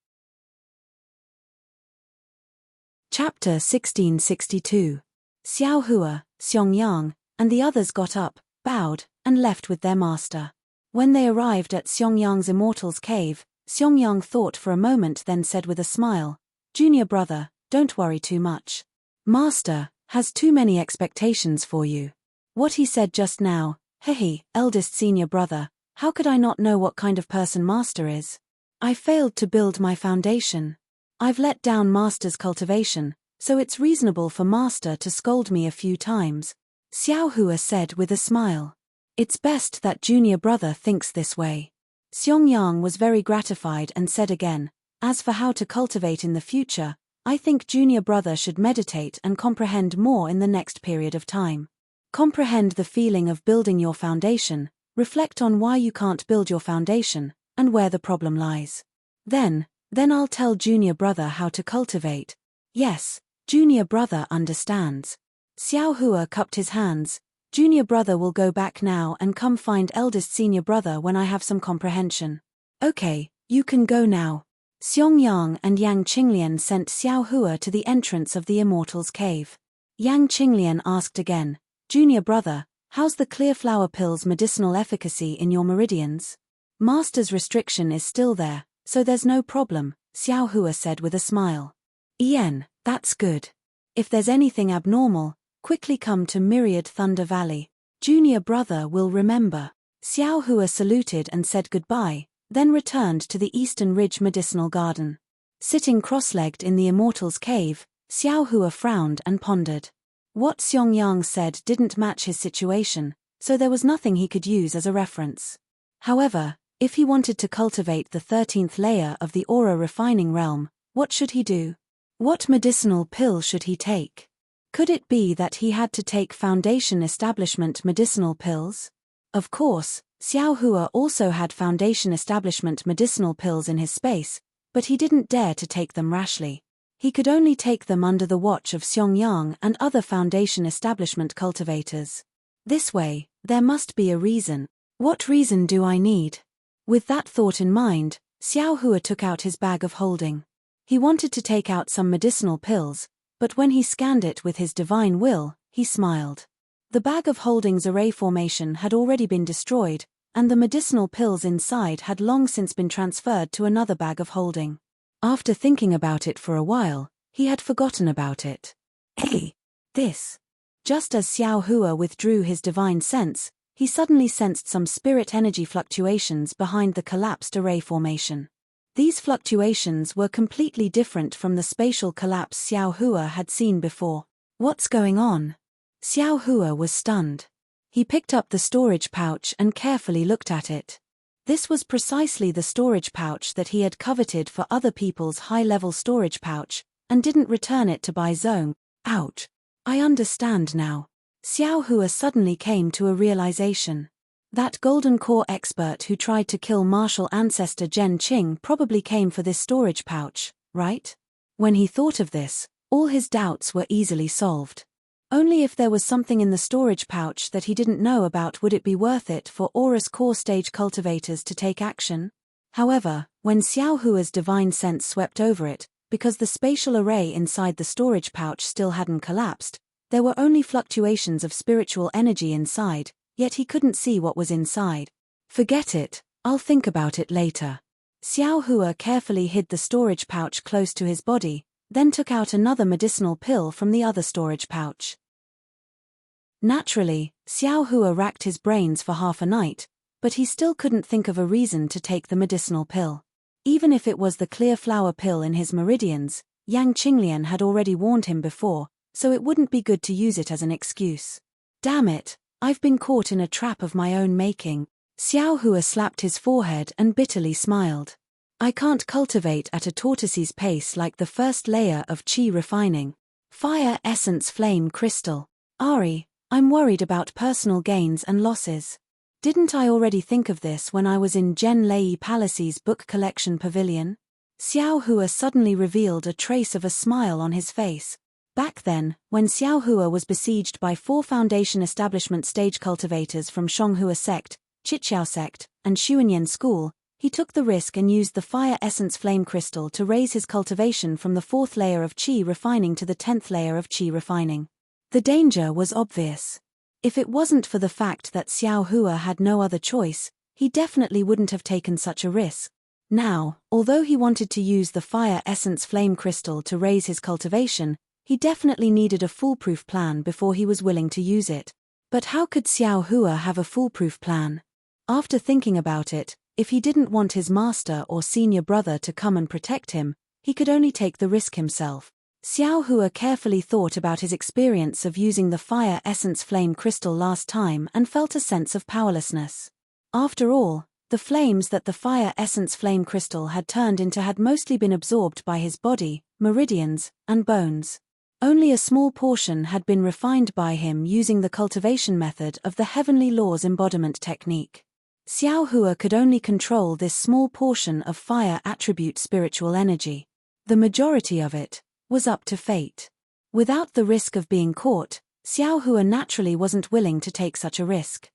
Chapter 1662. Xiao Hua, Xiongyang, and the others got up, bowed, and left with their master. When they arrived at Xiongyang's Immortal's Cave, Xiongyang thought for a moment, then said with a smile, "Junior brother, don't worry too much. Master has too many expectations for you." What he said just now, "Hehe, eldest senior brother, how could I not know what kind of person Master is? I failed to build my foundation. I've let down Master's cultivation, so it's reasonable for Master to scold me a few times," Xiao Hua said with a smile. "It's best that junior brother thinks this way." Xiongyang was very gratified and said again, "As for how to cultivate in the future, I think junior brother should meditate and comprehend more in the next period of time. Comprehend the feeling of building your foundation, reflect on why you can't build your foundation, and where the problem lies. Then I'll tell junior brother how to cultivate." "Yes, junior brother understands." Xiao Hua cupped his hands. "Junior brother will go back now and come find eldest senior brother when I have some comprehension." "Okay, you can go now." Xiongyang and Yang Qinglian sent Xiao Hua to the entrance of the Immortal's Cave. Yang Qinglian asked again, "Junior brother, how's the clear flower pill's medicinal efficacy in your meridians?" "Master's restriction is still there, so there's no problem," Xiao Hua said with a smile. "Yen, that's good. If there's anything abnormal, quickly come to Myriad Thunder Valley. Junior brother will remember." Xiao Hua saluted and said goodbye, then returned to the Eastern Ridge Medicinal Garden. Sitting cross-legged in the Immortal's Cave, Xiao Hua frowned and pondered. What Xiongyang said didn't match his situation, so there was nothing he could use as a reference. However, if he wanted to cultivate the 13th layer of the aura refining realm, what should he do? What medicinal pill should he take? Could it be that he had to take Foundation Establishment medicinal pills? Of course, Xiao Hua also had Foundation Establishment medicinal pills in his space, but he didn't dare to take them rashly. He could only take them under the watch of Xiongyang and other Foundation Establishment cultivators. This way, there must be a reason. What reason do I need? With that thought in mind, Xiao Hua took out his bag of holding. He wanted to take out some medicinal pills, but when he scanned it with his divine will, he smiled. The bag of holding's array formation had already been destroyed, and the medicinal pills inside had long since been transferred to another bag of holding. After thinking about it for a while, he had forgotten about it. Hey! This! Just as Xiao Hua withdrew his divine sense, he suddenly sensed some spirit energy fluctuations behind the collapsed array formation. These fluctuations were completely different from the spatial collapse Xiao Hua had seen before. What's going on? Xiao Hua was stunned. He picked up the storage pouch and carefully looked at it. This was precisely the storage pouch that he had coveted for other people's high-level storage pouch, and didn't return it to Bai Zong. Ouch! I understand now. Xiao Hua suddenly came to a realization. That Golden Core expert who tried to kill martial ancestor Zhen Qing probably came for this storage pouch, right? When he thought of this, all his doubts were easily solved. Only if there was something in the storage pouch that he didn't know about would it be worth it for Aura's core stage cultivators to take action. However, when Xiao Hua's divine sense swept over it, Because the spatial array inside the storage pouch still hadn't collapsed, there were only fluctuations of spiritual energy inside, yet he couldn't see what was inside. Forget it, I'll think about it later. Xiao Hua carefully hid the storage pouch close to his body, then took out another medicinal pill from the other storage pouch. Naturally, Xiao Hua racked his brains for half a night, but he still couldn't think of a reason to take the medicinal pill. Even if it was the clear flower pill in his meridians, Yang Qinglian had already warned him before, so it wouldn't be good to use it as an excuse. Damn it, I've been caught in a trap of my own making. Xiao Hua slapped his forehead and bitterly smiled. I can't cultivate at a tortoise's pace like the first layer of qi refining. Fire essence flame crystal. Ari, I'm worried about personal gains and losses. Didn't I already think of this when I was in Zhen Lei Palace's book collection pavilion? Xiao Hua suddenly revealed a trace of a smile on his face. Back then, when Xiao Hua was besieged by 4 Foundation Establishment stage cultivators from Shonghua sect, Chiqiao sect, and Xuanyan school, he took the risk and used the fire essence flame crystal to raise his cultivation from the 4th layer of qi refining to the 10th layer of qi refining. The danger was obvious. If it wasn't for the fact that Xiao Hua had no other choice, he definitely wouldn't have taken such a risk. Now, although he wanted to use the fire essence flame crystal to raise his cultivation, he definitely needed a foolproof plan before he was willing to use it. But how could Xiao Hua have a foolproof plan? After thinking about it, if he didn't want his master or senior brother to come and protect him, he could only take the risk himself. Xiao Hua carefully thought about his experience of using the fire essence flame crystal last time and felt a sense of powerlessness. After all, the flames that the fire essence flame crystal had turned into had mostly been absorbed by his body, meridians, and bones. Only a small portion had been refined by him using the cultivation method of the heavenly laws embodiment technique. Xiao Hua could only control this small portion of fire attribute spiritual energy. The majority of it was up to fate. Without the risk of being caught, Xiao Hua naturally wasn't willing to take such a risk.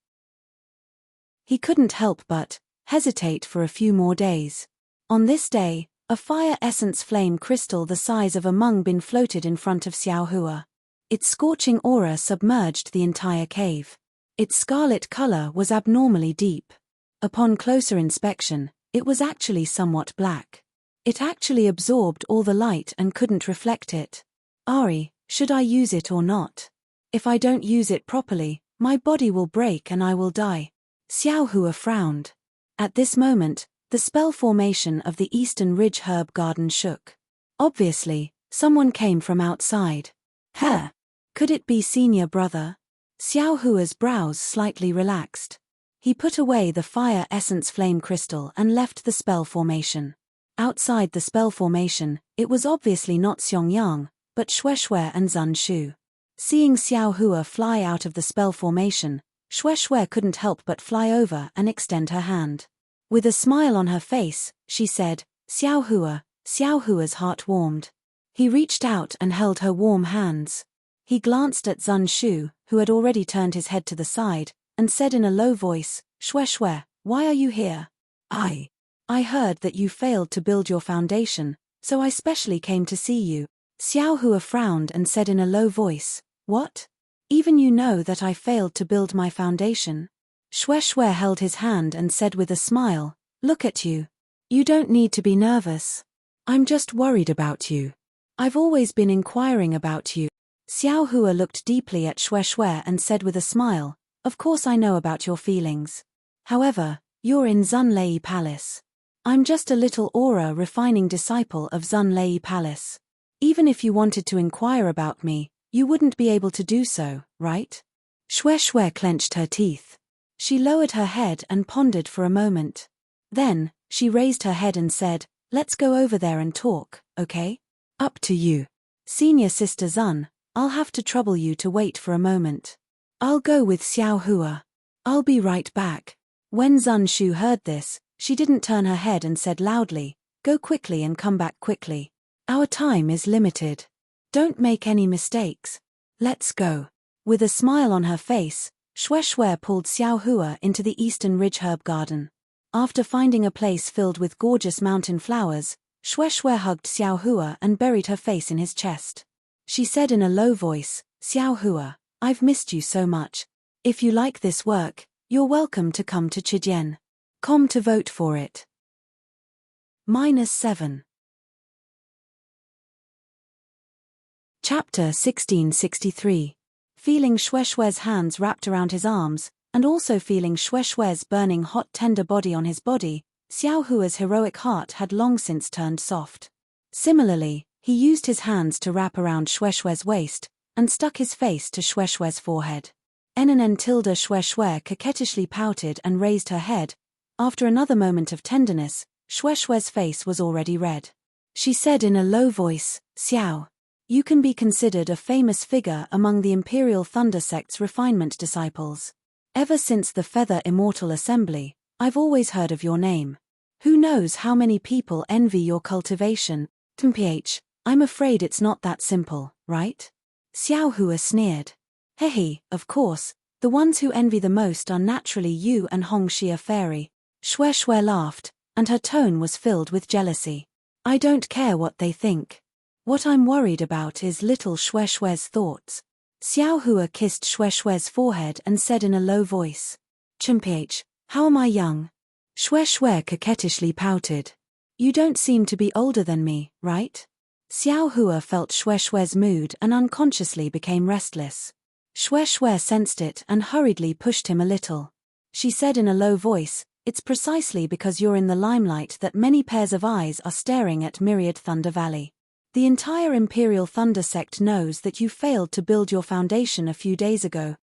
He couldn't help but hesitate for a few more days. On this day, a fire essence flame crystal the size of a mung bean floated in front of Xiao Hua. Its scorching aura submerged the entire cave. Its scarlet color was abnormally deep. Upon closer inspection, it was actually somewhat black. It actually absorbed all the light and couldn't reflect it. Ari, should I use it or not? If I don't use it properly, my body will break and I will die. Xiao Hua frowned. At this moment, the spell formation of the Eastern Ridge Herb Garden shook. Obviously, someone came from outside. Huh? Could it be senior brother? Xiao Hua's brows slightly relaxed. He put away the fire essence flame crystal and left the spell formation. Outside the spell formation, it was obviously not Xiongyang, but Shueshue and Zun Shu. Seeing Xiao Hua fly out of the spell formation, Shueshue couldn't help but fly over and extend her hand. With a smile on her face, she said, Xiao Hua. Xiao Hua's heart warmed. He reached out and held her warm hands. He glanced at Zun Shu, who had already turned his head to the side, and said in a low voice, Shueshue, why are you here? I heard that you failed to build your foundation, so I specially came to see you. Xiao Hua frowned and said in a low voice, What? Even you know that I failed to build my foundation? Shueshue held his hand and said with a smile, Look at you. You don't need to be nervous. I'm just worried about you. I've always been inquiring about you. Xiao Hua looked deeply at Shueshue and said with a smile, Of course I know about your feelings. However, you're in Zunlei Palace. I'm just a little aura refining disciple of Zunlei Palace. Even if you wanted to inquire about me, you wouldn't be able to do so, right? Shueshue clenched her teeth. She lowered her head and pondered for a moment. Then, she raised her head and said, Let's go over there and talk, okay? Up to you. Senior Sister Zun, I'll have to trouble you to wait for a moment. I'll go with Xiao Hua. I'll be right back. When Zun Shu heard this, she didn't turn her head and said loudly, Go quickly and come back quickly. Our time is limited. Don't make any mistakes. Let's go. With a smile on her face, Shueshue pulled Xiao Hua into the Eastern Ridge Herb Garden. After finding a place filled with gorgeous mountain flowers, Shue hugged Xiao Hua and buried her face in his chest. She said in a low voice, Xiao Hua, I've missed you so much. If you like this work, you're welcome to come to Chijian.com to vote for it. -7. Chapter 1663. Feeling Shue's hands wrapped around his arms, and also feeling Shue's burning hot tender body on his body, Xiao Hua's heroic heart had long since turned soft. Similarly, he used his hands to wrap around Shue's waist, and stuck his face to Shue's forehead. Shue coquettishly pouted and raised her head. After another moment of tenderness, Shue's face was already red. She said in a low voice, Xiao, you can be considered a famous figure among the Imperial Thunder Sect's refinement disciples. Ever since the Feather Immortal Assembly, I've always heard of your name. Who knows how many people envy your cultivation? I'm afraid it's not that simple, right? Xiao Hua sneered. Hehe, of course, the ones who envy the most are naturally you and Hongxia Fairy. Shue laughed, and her tone was filled with jealousy. I don't care what they think. What I'm worried about is little Shue's thoughts. Xiao Hua kissed Shue's forehead and said in a low voice. How am I young? Shue coquettishly pouted. You don't seem to be older than me, right? Xiao Hua felt Shue's mood and unconsciously became restless. Shue sensed it and hurriedly pushed him a little. She said in a low voice, it's precisely because you're in the limelight that many pairs of eyes are staring at Myriad Thunder Valley. The entire Imperial Thunder Sect knows that you failed to build your foundation a few days ago.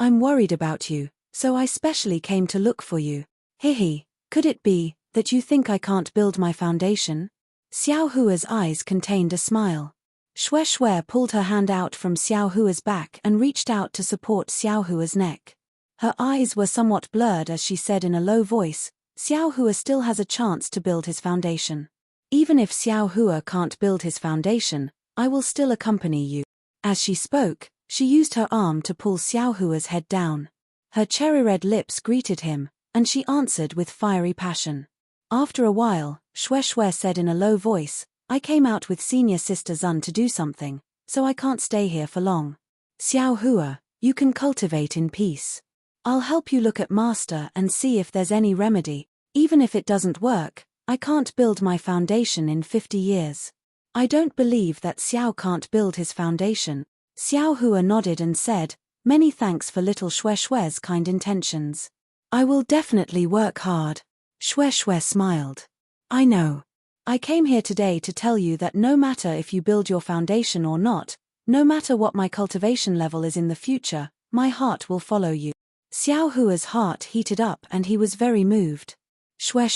I'm worried about you, so I specially came to look for you. Hehe, could it be that you think I can't build my foundation? Xiao Hua's eyes contained a smile. Shue pulled her hand out from Xiao Hua's back and reached out to support Xiao Hua's neck. Her eyes were somewhat blurred as she said in a low voice, Xiao Hua still has a chance to build his foundation. Even if Xiao Hua can't build his foundation, I will still accompany you. As she spoke, she used her arm to pull Xiao Hua's head down. Her cherry-red lips greeted him, and she answered with fiery passion. After a while, Shue said in a low voice, I came out with Senior Sister Zun to do something, so I can't stay here for long. Xiao Hua, you can cultivate in peace. I'll help you look at Master and see if there's any remedy. Even if it doesn't work, I can't build my foundation in 50 years. I don't believe that Xiao can't build his foundation. Xiao Hua nodded and said, many thanks for little Shue's kind intentions. I will definitely work hard. Shue smiled. I know. I came here today to tell you that no matter if you build your foundation or not, no matter what my cultivation level is in the future, my heart will follow you. Xiao Hua's heart heated up and he was very moved. Shue,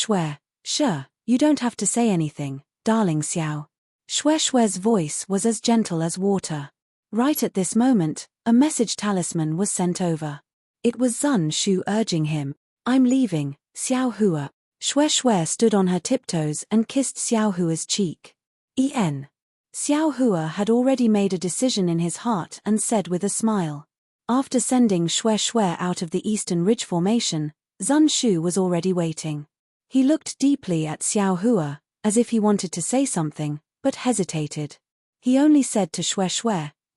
sure, you don't have to say anything, darling Xiao. Shue's voice was as gentle as water. Right at this moment, a message talisman was sent over. It was Zun Shu urging him. I'm leaving, Xiao Hua. Shue stood on her tiptoes and kissed Xiao Hua's cheek. Xiao Hua had already made a decision in his heart and said with a smile. After sending Shue out of the Eastern Ridge Formation, Zun Shu was already waiting. He looked deeply at Xiao Hua, as if he wanted to say something, but hesitated. He only said to Shue,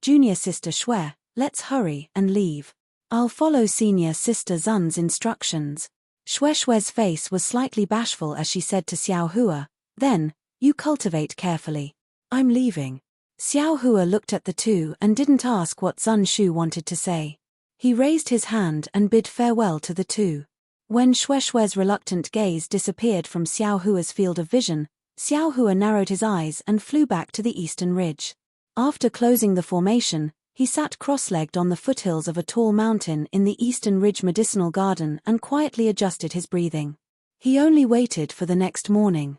Junior Sister Shue, let's hurry and leave. I'll follow Senior Sister Zun's instructions. Shue's face was slightly bashful as she said to Xiao Hua, then, you cultivate carefully. I'm leaving. Xiao Hua looked at the two and didn't ask what Zun Shu wanted to say. He raised his hand and bid farewell to the two. When Shue's reluctant gaze disappeared from Xiao Hua's field of vision, Xiao Hua narrowed his eyes and flew back to the eastern ridge. After closing the formation, he sat cross-legged on the foothills of a tall mountain in the Eastern Ridge Medicinal Garden and quietly adjusted his breathing. He only waited for the next morning.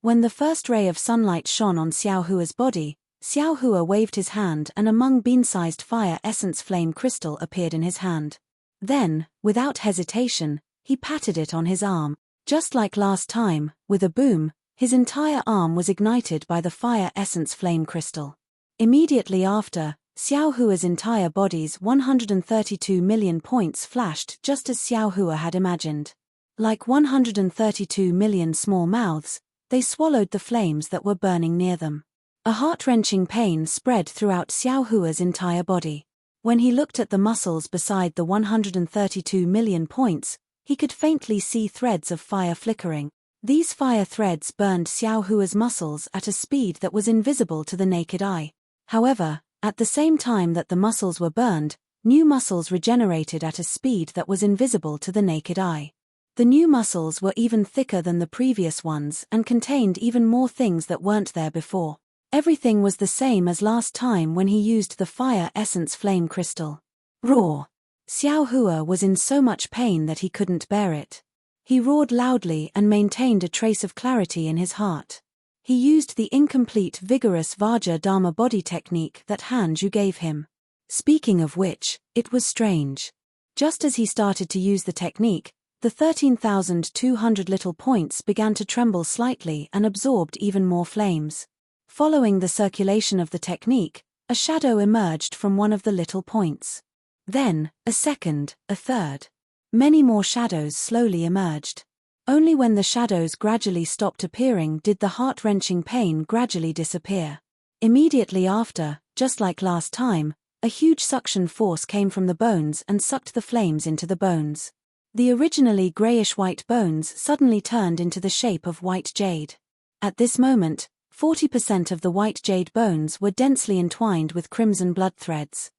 When the first ray of sunlight shone on Xiao Hua's body, Xiao Hua waved his hand and a mung bean-sized fire essence flame crystal appeared in his hand. Then, without hesitation, he patted it on his arm. Just like last time, with a boom, his entire arm was ignited by the fire essence flame crystal. Immediately after, Xiao Hua's entire body's 132 million points flashed just as Xiao Hua had imagined. Like 132 million small mouths, they swallowed the flames that were burning near them. A heart-wrenching pain spread throughout Xiao Hua's entire body. When he looked at the muscles beside the 132 million points, he could faintly see threads of fire flickering. These fire threads burned Xiao Hua's muscles at a speed that was invisible to the naked eye. However, at the same time that the muscles were burned, new muscles regenerated at a speed that was invisible to the naked eye. The new muscles were even thicker than the previous ones and contained even more things that weren't there before. Everything was the same as last time when he used the fire essence flame crystal. Roar! Xiao Hua was in so much pain that he couldn't bear it. He roared loudly and maintained a trace of clarity in his heart. He used the incomplete vigorous Vajra Dharma body technique that Hanju gave him. Speaking of which, it was strange. Just as he started to use the technique, the 13,200 little points began to tremble slightly and absorbed even more flames. Following the circulation of the technique, a shadow emerged from one of the little points. Then, a second, a third. Many more shadows slowly emerged. Only when the shadows gradually stopped appearing did the heart-wrenching pain gradually disappear. Immediately after, just like last time, a huge suction force came from the bones and sucked the flames into the bones. The originally grayish-white bones suddenly turned into the shape of white jade. At this moment, 40% of the white jade bones were densely entwined with crimson blood threads.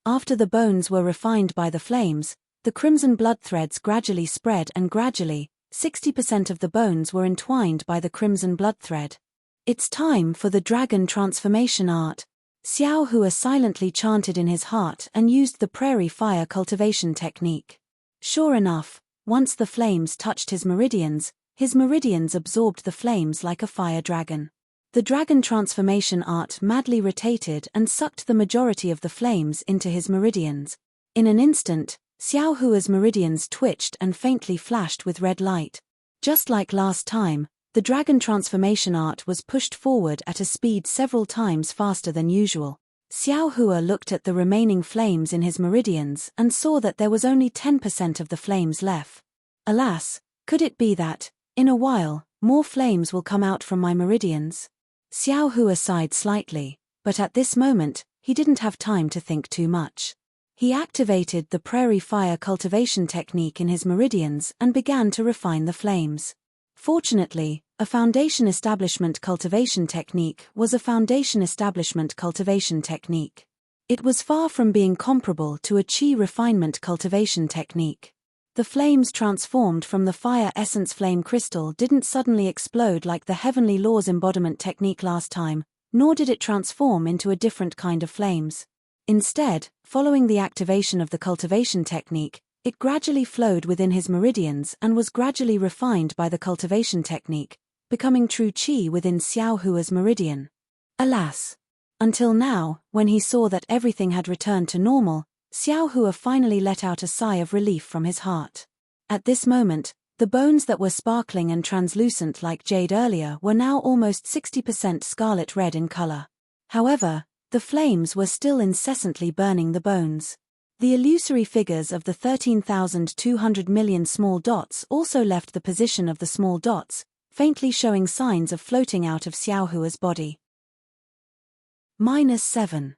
After the bones were refined by the flames, the crimson blood threads gradually spread and gradually, 60% of the bones were entwined by the crimson blood thread. It's time for the dragon transformation art. Xiao Hua silently chanted in his heart and used the prairie fire cultivation technique. Sure enough, once the flames touched his meridians absorbed the flames like a fire dragon. The dragon transformation art madly rotated and sucked the majority of the flames into his meridians. In an instant, Xiao Hua's meridians twitched and faintly flashed with red light. Just like last time, the dragon transformation art was pushed forward at a speed several times faster than usual. Xiao Hua looked at the remaining flames in his meridians and saw that there was only 10% of the flames left. Alas, could it be that, in a while, more flames will come out from my meridians? Xiao Hua sighed slightly, but at this moment, he didn't have time to think too much. He activated the prairie fire cultivation technique in his meridians and began to refine the flames. Fortunately, a foundation establishment cultivation technique was a foundation establishment cultivation technique. It was far from being comparable to a chi refinement cultivation technique. The flames transformed from the fire essence flame crystal didn't suddenly explode like the heavenly laws embodiment technique last time, nor did it transform into a different kind of flames. Instead, following the activation of the cultivation technique, it gradually flowed within his meridians and was gradually refined by the cultivation technique, becoming true chi within Xiao Hua's meridian. Alas! Until now, when he saw that everything had returned to normal, Xiao Hua finally let out a sigh of relief from his heart. At this moment, the bones that were sparkling and translucent like jade earlier were now almost 60% scarlet red in color. However, the flames were still incessantly burning the bones. The illusory figures of the 13,200 million small dots also left the position of the small dots, faintly showing signs of floating out of Xiao Hua's body. -7.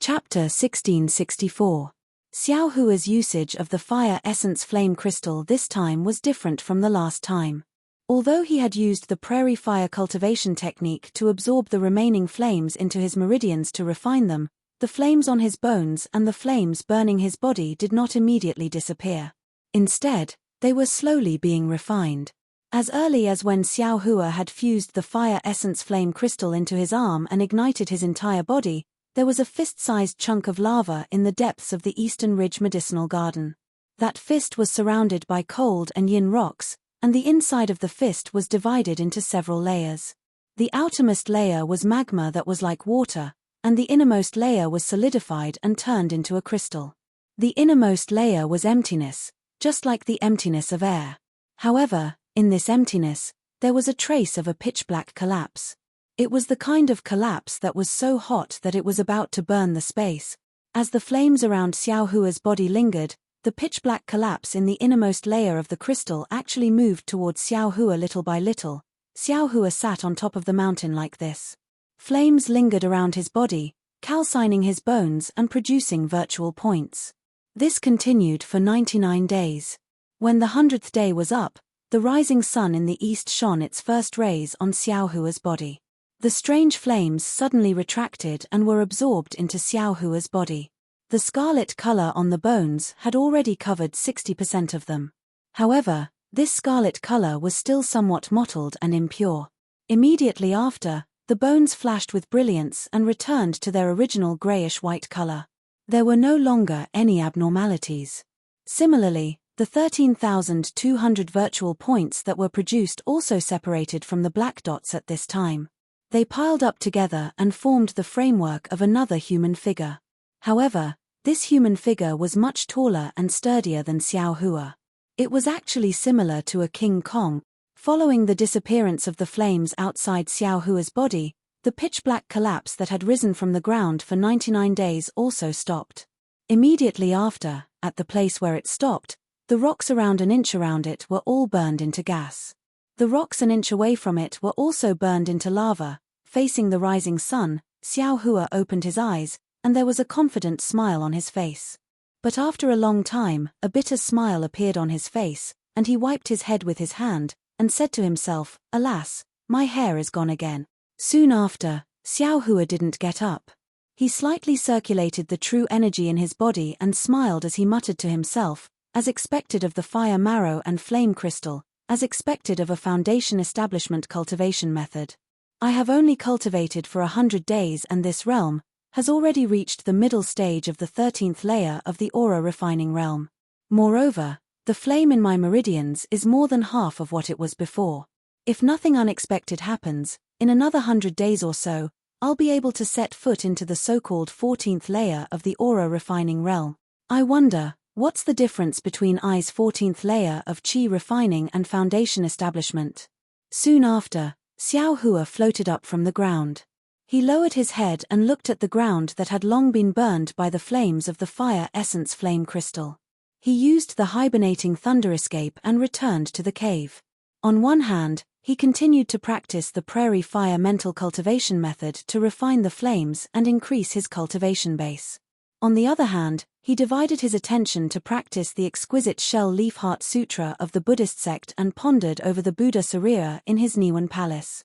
Chapter 1664. Xiao Hua's usage of the fire essence flame crystal this time was different from the last time. Although he had used the prairie fire cultivation technique to absorb the remaining flames into his meridians to refine them, the flames on his bones and the flames burning his body did not immediately disappear. Instead, they were slowly being refined. As early as when Xiao Hua had fused the fire essence flame crystal into his arm and ignited his entire body, there was a fist-sized chunk of lava in the depths of the Eastern Ridge Medicinal Garden. That fist was surrounded by cold and yin rocks, and the inside of the fist was divided into several layers. The outermost layer was magma that was like water, and the innermost layer was solidified and turned into a crystal. The innermost layer was emptiness, just like the emptiness of air. However, in this emptiness, there was a trace of a pitch-black collapse. It was the kind of collapse that was so hot that it was about to burn the space. As the flames around Xiao Hua's body lingered, The pitch-black collapse in the innermost layer of the crystal actually moved towards Xiao Hua little by little. Xiao Hua sat on top of the mountain like this. Flames lingered around his body, calcining his bones and producing virtual points. This continued for 99 days. When the 100th day was up, the rising sun in the east shone its first rays on Xiao Hua's body. The strange flames suddenly retracted and were absorbed into Xiao Hua's body. The scarlet color on the bones had already covered 60% of them. However, this scarlet color was still somewhat mottled and impure. Immediately after, the bones flashed with brilliance and returned to their original grayish-white color. There were no longer any abnormalities. Similarly, the 13,200 virtual points that were produced also separated from the black dots at this time. They piled up together and formed the framework of another human figure. However, this human figure was much taller and sturdier than Xiao Hua. It was actually similar to a King Kong. Following the disappearance of the flames outside Xiao Hua's body, the pitch-black collapse that had risen from the ground for 99 days also stopped. Immediately after, at the place where it stopped, the rocks around an inch around it were all burned into gas. The rocks an inch away from it were also burned into lava. Facing the rising sun, Xiao Hua opened his eyes, and there was a confident smile on his face. But after a long time, a bitter smile appeared on his face, and he wiped his head with his hand, and said to himself, "Alas, my hair is gone again." Soon after, Xiao Hua didn't get up. He slightly circulated the true energy in his body and smiled as he muttered to himself, as expected of the fire marrow and flame crystal, as expected of a foundation establishment cultivation method. I have only cultivated for 100 days, and this realm has already reached the middle stage of the 13th layer of the aura refining realm. Moreover, the flame in my meridians is more than half of what it was before. If nothing unexpected happens, in another 100 days or so, I'll be able to set foot into the so-called 14th layer of the aura refining realm. I wonder, what's the difference between I's 14th layer of qi refining and foundation establishment? Soon after, Xiao Hua floated up from the ground. He lowered his head and looked at the ground that had long been burned by the flames of the fire essence flame crystal. He used the hibernating thunder escape and returned to the cave. On one hand, he continued to practice the prairie fire mental cultivation method to refine the flames and increase his cultivation base. On the other hand, he divided his attention to practice the exquisite shell leaf heart sutra of the Buddhist sect and pondered over the Buddha Sarira in his Niwan palace.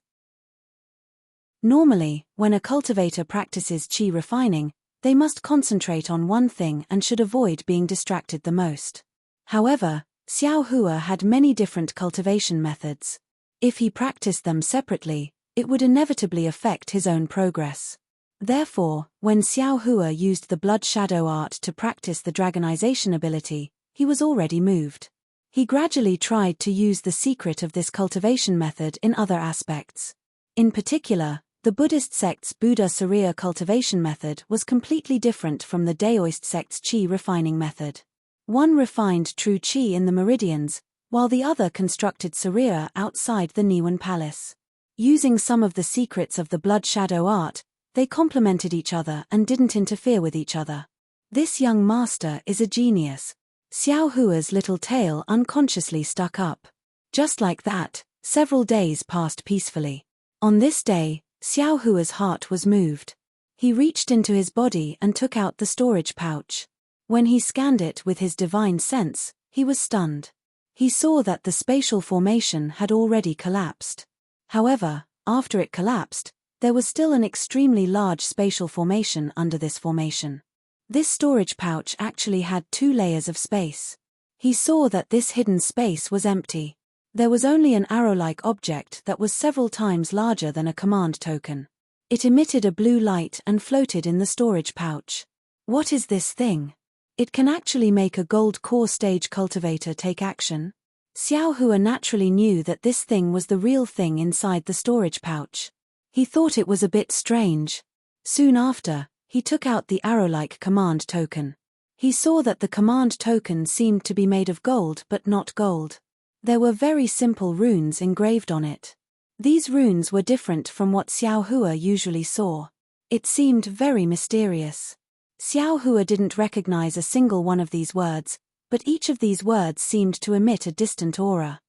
Normally, when a cultivator practices qi refining, they must concentrate on one thing and should avoid being distracted the most. However, Xiao Hua had many different cultivation methods. If he practiced them separately, it would inevitably affect his own progress. Therefore, when Xiao Hua used the blood shadow art to practice the dragonization ability, he was already moved. He gradually tried to use the secret of this cultivation method in other aspects. In particular, the Buddhist sect's Buddha Sarira cultivation method was completely different from the Daoist sect's qi refining method. One refined true qi in the meridians, while the other constructed Sarira outside the Niwan palace. Using some of the secrets of the blood shadow art, they complemented each other and didn't interfere with each other. This young master is a genius. Xiao Hua's little tail unconsciously stuck up. Just like that, several days passed peacefully. On this day, Xiao Hua's heart was moved. He reached into his body and took out the storage pouch. When he scanned it with his divine sense, he was stunned. He saw that the spatial formation had already collapsed. However, after it collapsed, there was still an extremely large spatial formation under this formation. This storage pouch actually had 2 layers of space. He saw that this hidden space was empty. There was only an arrow-like object that was several times larger than a command token. It emitted a blue light and floated in the storage pouch. What is this thing? It can actually make a gold core stage cultivator take action. Xiao Hua naturally knew that this thing was the real thing inside the storage pouch. He thought it was a bit strange. Soon after, he took out the arrow-like command token. He saw that the command token seemed to be made of gold but not gold. There were very simple runes engraved on it. These runes were different from what Xiao Hua usually saw. It seemed very mysterious. Xiao Hua didn't recognize a single one of these words, but each of these words seemed to emit a distant aura.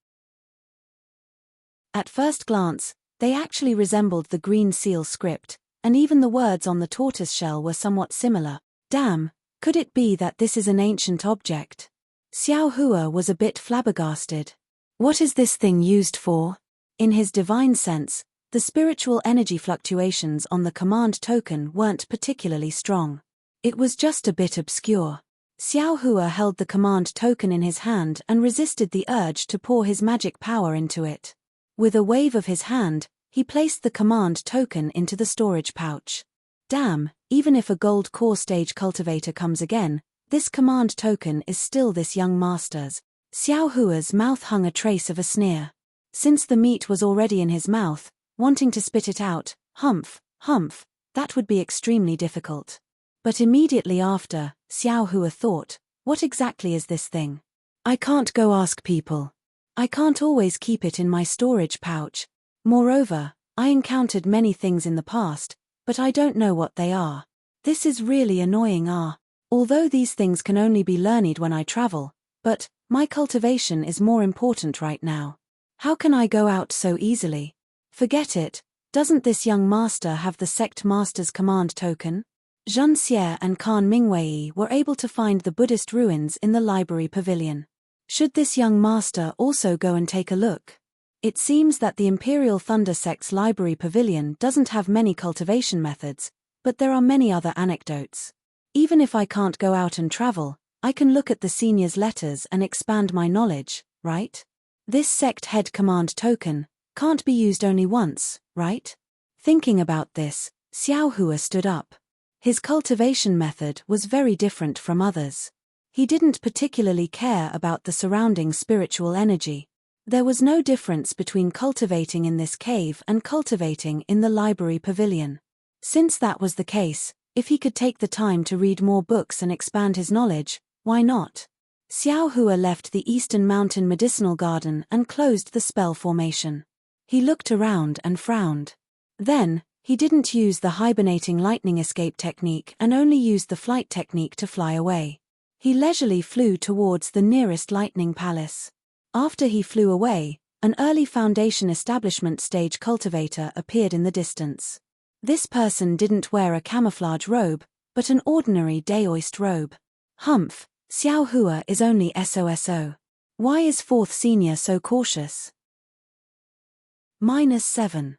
At first glance, they actually resembled the green seal script, and even the words on the tortoiseshell were somewhat similar. Damn, could it be that this is an ancient object? Xiao Hua was a bit flabbergasted. What is this thing used for? In his divine sense, the spiritual energy fluctuations on the command token weren't particularly strong. It was just a bit obscure. Xiao Hua held the command token in his hand and resisted the urge to pour his magic power into it. With a wave of his hand, he placed the command token into the storage pouch. Damn, even if a gold core stage cultivator comes again, this command token is still this young master's. Xiao Hua's mouth hung a trace of a sneer. Since the meat was already in his mouth, wanting to spit it out, humph, that would be extremely difficult. But immediately after, Xiao Hua thought, what exactly is this thing? I can't go ask people. I can't always keep it in my storage pouch. Moreover, I encountered many things in the past, but I don't know what they are. This is really annoying. Although these things can only be learned when I travel, but my cultivation is more important right now. How can I go out so easily? Forget it, doesn't this young master have the sect master's command token? Zhen Xie and Khan Mingwei were able to find the Buddhist ruins in the library pavilion. Should this young master also go and take a look? It seems that the Imperial Thunder Sect's library pavilion doesn't have many cultivation methods, but there are many other anecdotes. Even if I can't go out and travel, I can look at the senior's letters and expand my knowledge, right? This sect head command token can't be used only once, right? Thinking about this, Xiao Hua stood up. His cultivation method was very different from others. He didn't particularly care about the surrounding spiritual energy. There was no difference between cultivating in this cave and cultivating in the library pavilion. Since that was the case, if he could take the time to read more books and expand his knowledge, why not? Xiao Hua left the Eastern Mountain Medicinal Garden and closed the spell formation. He looked around and frowned. Then, he didn't use the hibernating lightning escape technique and only used the flight technique to fly away. He leisurely flew towards the nearest lightning palace. After he flew away, an early Foundation establishment stage cultivator appeared in the distance. This person didn't wear a camouflage robe, but an ordinary daoist robe. Humph, Xiao Hua is only SOSO. Why is 4th senior so cautious? -7.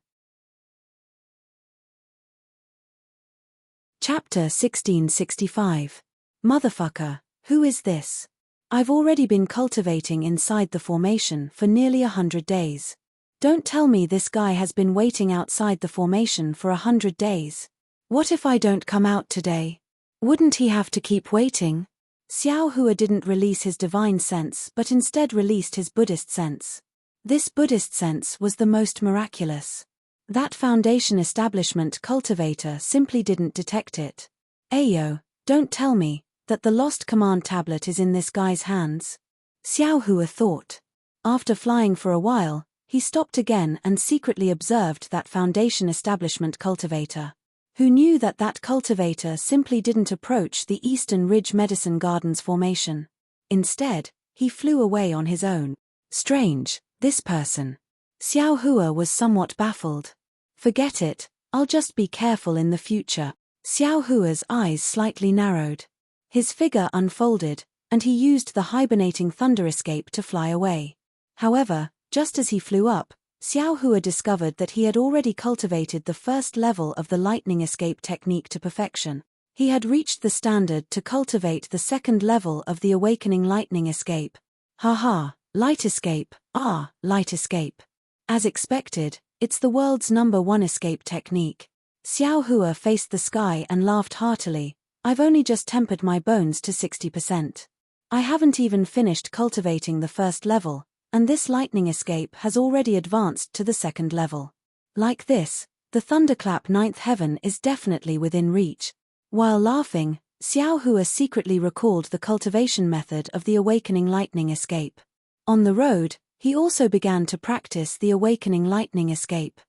Chapter 1665. Motherfucker, who is this? I've already been cultivating inside the formation for nearly 100 days. Don't tell me this guy has been waiting outside the formation for 100 days. What if I don't come out today? Wouldn't he have to keep waiting? Xiao Hua didn't release his divine sense but instead released his Buddhist sense. This Buddhist sense was the most miraculous. That Foundation establishment cultivator simply didn't detect it. Ayo, don't tell me that the lost command tablet is in this guy's hands. Xiao Hua thought. After flying for a while, he stopped again and secretly observed that Foundation establishment cultivator. Who knew that that cultivator simply didn't approach the Eastern Ridge Medicine Gardens formation. Instead, he flew away on his own. Strange, this person. Xiao Hua was somewhat baffled. Forget it, I'll just be careful in the future. Xiao Hua's eyes slightly narrowed. His figure unfolded, and he used the hibernating thunder escape to fly away. However, just as he flew up, Xiao Hua discovered that he had already cultivated the first level of the lightning escape technique to perfection. He had reached the standard to cultivate the second level of the awakening lightning escape. Haha, light escape, light escape. As expected, it's the world's #1 escape technique. Xiao Hua faced the sky and laughed heartily. I've only just tempered my bones to 60%. I haven't even finished cultivating the first level, and this lightning escape has already advanced to the second level. Like this, the thunderclap 9th heaven is definitely within reach. While laughing, Xiao Hua secretly recalled the cultivation method of the awakening lightning escape. On the road, he also began to practice the awakening lightning escape.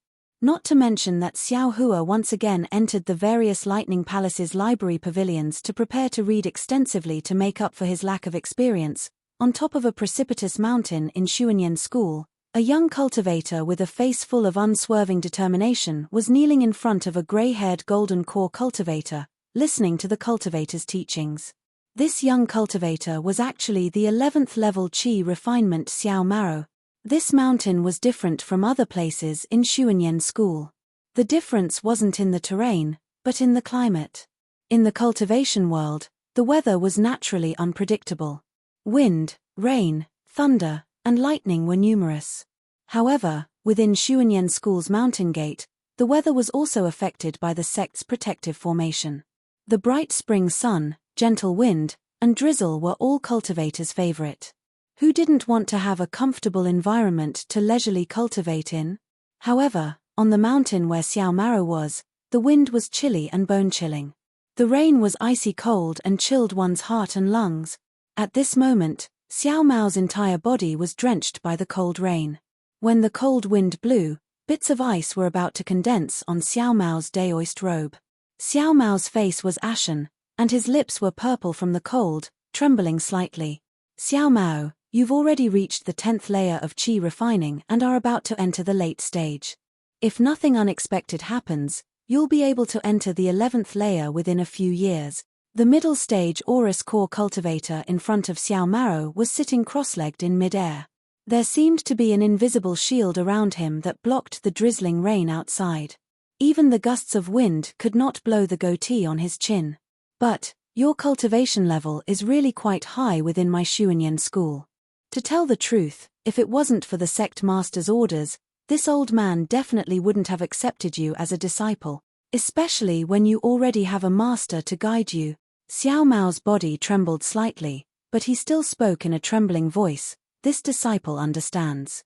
Not to mention that Xiao Hua once again entered the various Lightning Palace's library pavilions to prepare to read extensively to make up for his lack of experience, On top of a precipitous mountain in Xuanyan School, a young cultivator with a face full of unswerving determination was kneeling in front of a gray-haired golden core cultivator, listening to the cultivator's teachings. This young cultivator was actually the 11th level Qi refinement Xiao Maro. This mountain was different from other places in Xuanyan School. The difference wasn't in the terrain, but in the climate. In the cultivation world, the weather was naturally unpredictable. Wind, rain, thunder, and lightning were numerous. However, within Xuanyan School's mountain gate, the weather was also affected by the sect's protective formation. The bright spring sun, gentle wind, and drizzle were all cultivators' favorite. Who didn't want to have a comfortable environment to leisurely cultivate in? However, on the mountain where Xiao Maro was, the wind was chilly and bone-chilling. The rain was icy cold and chilled one's heart and lungs. At this moment, Xiao Mao's entire body was drenched by the cold rain. When the cold wind blew, bits of ice were about to condense on Xiao Mao's daoist robe. Xiao Mao's face was ashen, and his lips were purple from the cold, trembling slightly. Xiao Mao, you've already reached the 10th layer of Qi refining and are about to enter the late stage. If nothing unexpected happens, you'll be able to enter the 11th layer within a few years. The middle stage Aurus core cultivator in front of Xiao Maro was sitting cross-legged in mid-air. There seemed to be an invisible shield around him that blocked the drizzling rain outside. Even the gusts of wind could not blow the goatee on his chin. But, your cultivation level is really quite high within my Xuanyan School. To tell the truth, if it wasn't for the sect master's orders, this old man definitely wouldn't have accepted you as a disciple, especially when you already have a master to guide you. Xiao Mao's body trembled slightly, but he still spoke in a trembling voice. This disciple understands.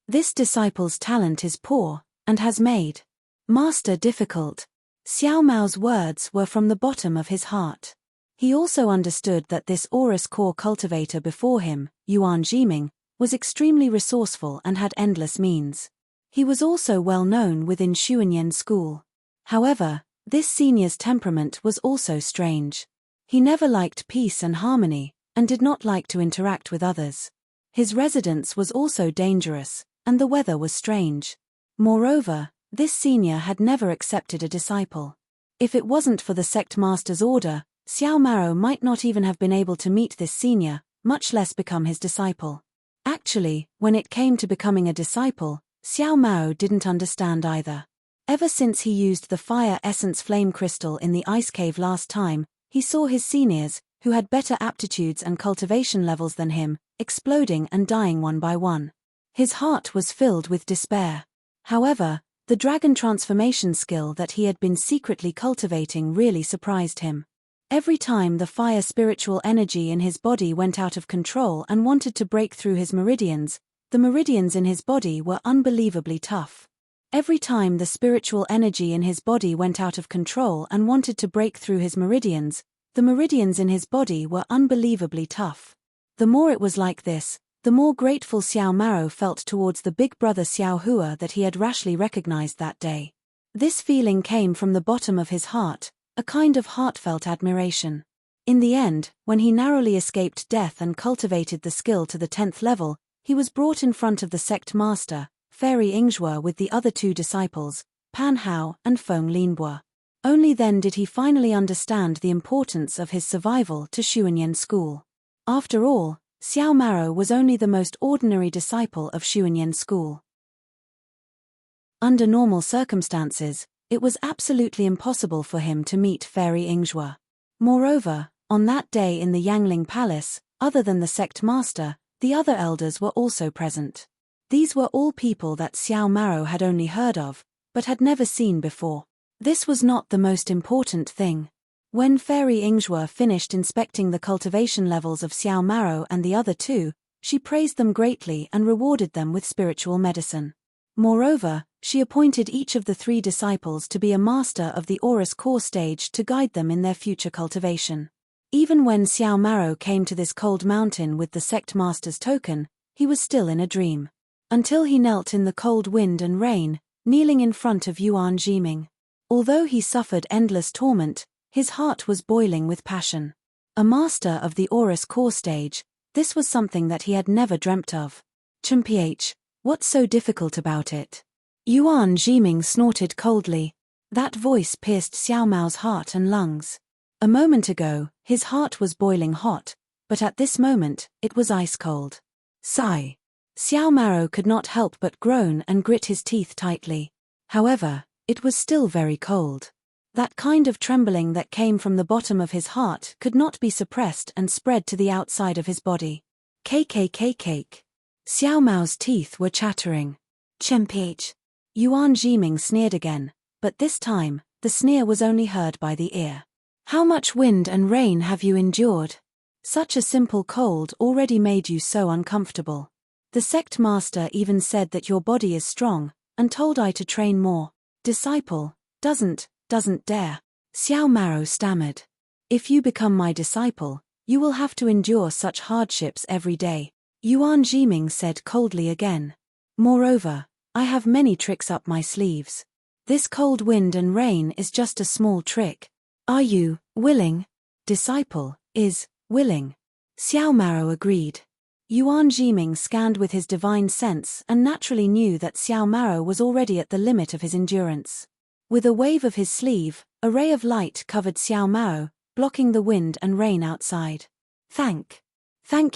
This disciple's talent is poor, and has made master difficult. Xiao Mao's words were from the bottom of his heart. He also understood that this Aurus core cultivator before him, Yuan Jiming, was extremely resourceful and had endless means. He was also well known within Xuanyan School. However, this senior's temperament was also strange. He never liked peace and harmony, and did not like to interact with others. His residence was also dangerous, and the weather was strange. Moreover, this senior had never accepted a disciple. If it wasn't for the sect master's order, Xiao Maro might not even have been able to meet this senior, much less become his disciple. Actually, when it came to becoming a disciple, Xiao Mao didn't understand either. Ever since he used the fire essence flame crystal in the ice cave last time, he saw his seniors, who had better aptitudes and cultivation levels than him, exploding and dying one by one. His heart was filled with despair. However, the dragon transformation skill that he had been secretly cultivating really surprised him. Every time the fire spiritual energy in his body went out of control and wanted to break through his meridians, the meridians in his body were unbelievably tough. Every time the spiritual energy in his body went out of control and wanted to break through his meridians, the meridians in his body were unbelievably tough. The more it was like this, the more grateful Xiao Maro felt towards the big brother Xiao Hua that he had rashly recognized that day. This feeling came from the bottom of his heart, a kind of heartfelt admiration. In the end, when he narrowly escaped death and cultivated the skill to the 10th level, he was brought in front of the sect master, Fairy Ingzhua, with the other two disciples, Pan Hao and Feng Linbua. Only then did he finally understand the importance of his survival to Xuanyan School. After all, Xiao Maro was only the most ordinary disciple of Xuanyan School. Under normal circumstances, it was absolutely impossible for him to meet Fairy Ingzhua. Moreover, on that day in the Yangling Palace, other than the sect master, the other elders were also present. These were all people that Xiao Maro had only heard of, but had never seen before. This was not the most important thing. When Fairy Ingzhua finished inspecting the cultivation levels of Xiao Maro and the other two, she praised them greatly and rewarded them with spiritual medicine. Moreover, she appointed each of the three disciples to be a master of the Aurus core stage to guide them in their future cultivation. Even when Xiao Maro came to this cold mountain with the sect master's token, he was still in a dream. Until he knelt in the cold wind and rain, kneeling in front of Yuan Jiming. Although he suffered endless torment, his heart was boiling with passion. A master of the Aurus core stage, this was something that he had never dreamt of. Chumph, what's so difficult about it? Yuan Jiming snorted coldly. That voice pierced Xiao Mao's heart and lungs. A moment ago, his heart was boiling hot, but at this moment, it was ice cold. Sigh. Xiao Mao could not help but groan and grit his teeth tightly. However, it was still very cold. That kind of trembling that came from the bottom of his heart could not be suppressed and spread to the outside of his body. Cake. Xiao Mao's teeth were chattering. Chumph. Yuan Jiming sneered again, but this time, the sneer was only heard by the ear. How much wind and rain have you endured? Such a simple cold already made you so uncomfortable. The sect master even said that your body is strong, and told I to train more. Disciple, doesn't dare. Xiao Mao stammered. If you become my disciple, you will have to endure such hardships every day. Yuan Jiming said coldly again. Moreover, I have many tricks up my sleeves. This cold wind and rain is just a small trick. Are you willing? Disciple is willing. Xiao Mao agreed. Yuan Jiming scanned with his divine sense and naturally knew that Xiao Mao was already at the limit of his endurance. With a wave of his sleeve, a ray of light covered Xiao Mao, blocking the wind and rain outside. Thank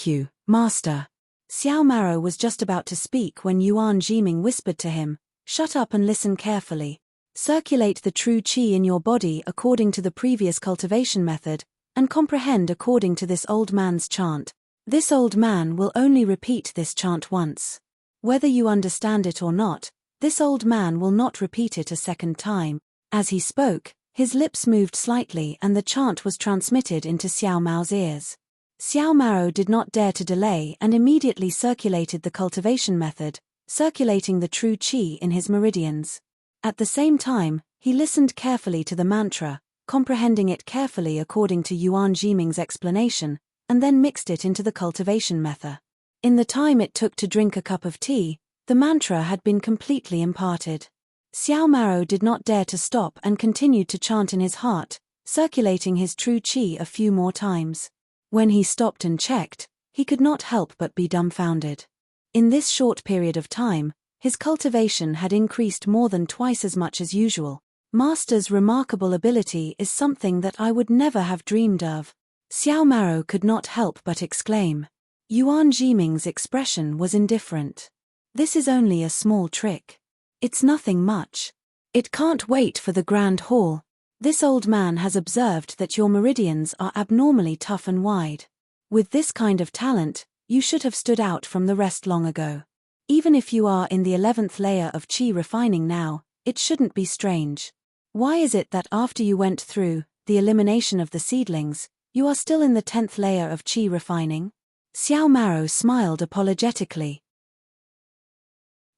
you, master. Xiao Mao was just about to speak when Yuan Jiming whispered to him, shut up and listen carefully. Circulate the true qi in your body according to the previous cultivation method, and comprehend according to this old man's chant. This old man will only repeat this chant once. Whether you understand it or not, this old man will not repeat it a second time. As he spoke, his lips moved slightly and the chant was transmitted into Xiao Mao's ears. Xiao Mao did not dare to delay and immediately circulated the cultivation method, circulating the true qi in his meridians. At the same time, he listened carefully to the mantra, comprehending it carefully according to Yuan Jiming's explanation, and then mixed it into the cultivation method. In the time it took to drink a cup of tea, the mantra had been completely imparted. Xiao Mao did not dare to stop and continued to chant in his heart, circulating his true qi a few more times. When he stopped and checked, he could not help but be dumbfounded. In this short period of time, his cultivation had increased more than twice as much as usual. Master's remarkable ability is something that I would never have dreamed of. Xiao Mao could not help but exclaim. Yuan Jiming's expression was indifferent. This is only a small trick. It's nothing much. It can't wait for the grand hall. This old man has observed that your meridians are abnormally tough and wide. With this kind of talent, you should have stood out from the rest long ago. Even if you are in the 11th layer of qi refining now, it shouldn't be strange. Why is it that after you went through the elimination of the seedlings, you are still in the 10th layer of qi refining? Xiao Mao smiled apologetically.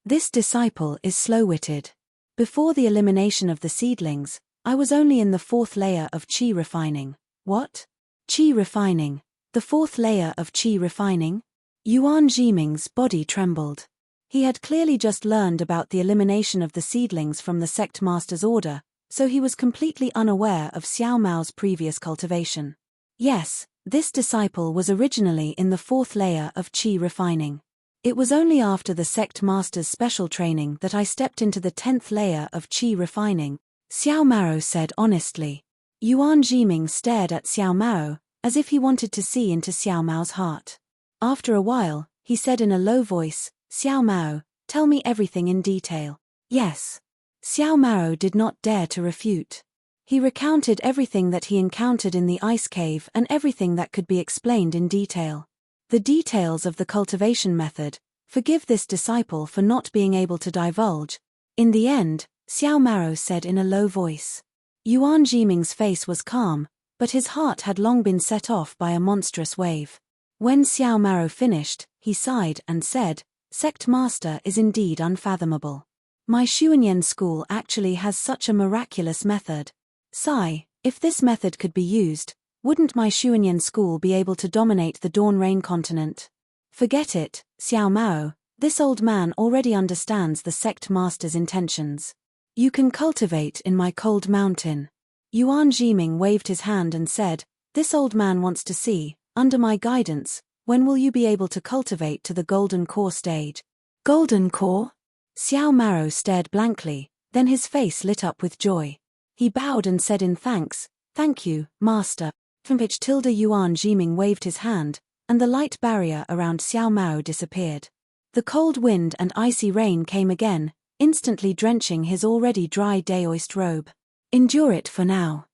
This disciple is slow-witted. Before the elimination of the seedlings, I was only in the 4th layer of qi refining. What? Qi refining. The 4th layer of qi refining? Yuan Jiming's body trembled. He had clearly just learned about the elimination of the seedlings from the sect master's order, so he was completely unaware of Xiao Mao's previous cultivation. Yes, this disciple was originally in the 4th layer of qi refining. It was only after the sect master's special training that I stepped into the 10th layer of qi refining, Xiao Mao said honestly. Yuan Jiming stared at Xiao Mao, as if he wanted to see into Xiao Mao's heart. After a while, he said in a low voice, Xiao Mao, tell me everything in detail. Yes. Xiao Mao did not dare to refute. He recounted everything that he encountered in the ice cave and everything that could be explained in detail. The details of the cultivation method, forgive this disciple for not being able to divulge. In the end, Xiao Mao said in a low voice. Yuan Jiming's face was calm, but his heart had long been set off by a monstrous wave. When Xiao Mao finished, he sighed and said, Sect Master is indeed unfathomable. My Xuanyan school actually has such a miraculous method. Sigh, if this method could be used, wouldn't my Xuanyan school be able to dominate the Dawn Rain continent? Forget it, Xiao Mao, this old man already understands the sect master's intentions. You can cultivate in my cold mountain. Yuan Jiming waved his hand and said, This old man wants to see, under my guidance, when will you be able to cultivate to the golden core stage? Golden core? Xiao Maro stared blankly, then his face lit up with joy. He bowed and said in thanks, "Thank you, master." Fimpich Yuan Jiming waved his hand, and the light barrier around Xiao Mao disappeared. The cold wind and icy rain came again, instantly drenching his already dry daoist robe. Endure it for now.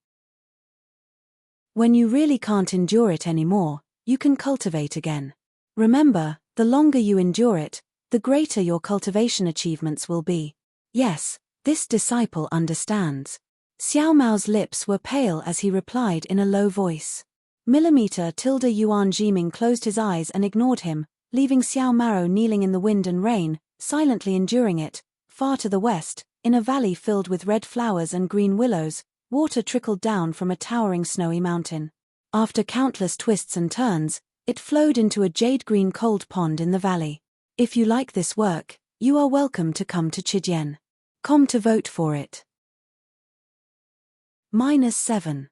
When you really can't endure it anymore, you can cultivate again. Remember, the longer you endure it, the greater your cultivation achievements will be. Yes, this disciple understands. Xiao Mao's lips were pale as he replied in a low voice. Yuan Jiming closed his eyes and ignored him, leaving Xiao Mao kneeling in the wind and rain, silently enduring it. Far to the west, in a valley filled with red flowers and green willows, water trickled down from a towering snowy mountain. After countless twists and turns, it flowed into a jade-green cold pond in the valley. If you like this work, you are welcome to come to Chidian. Come to vote for it. -7.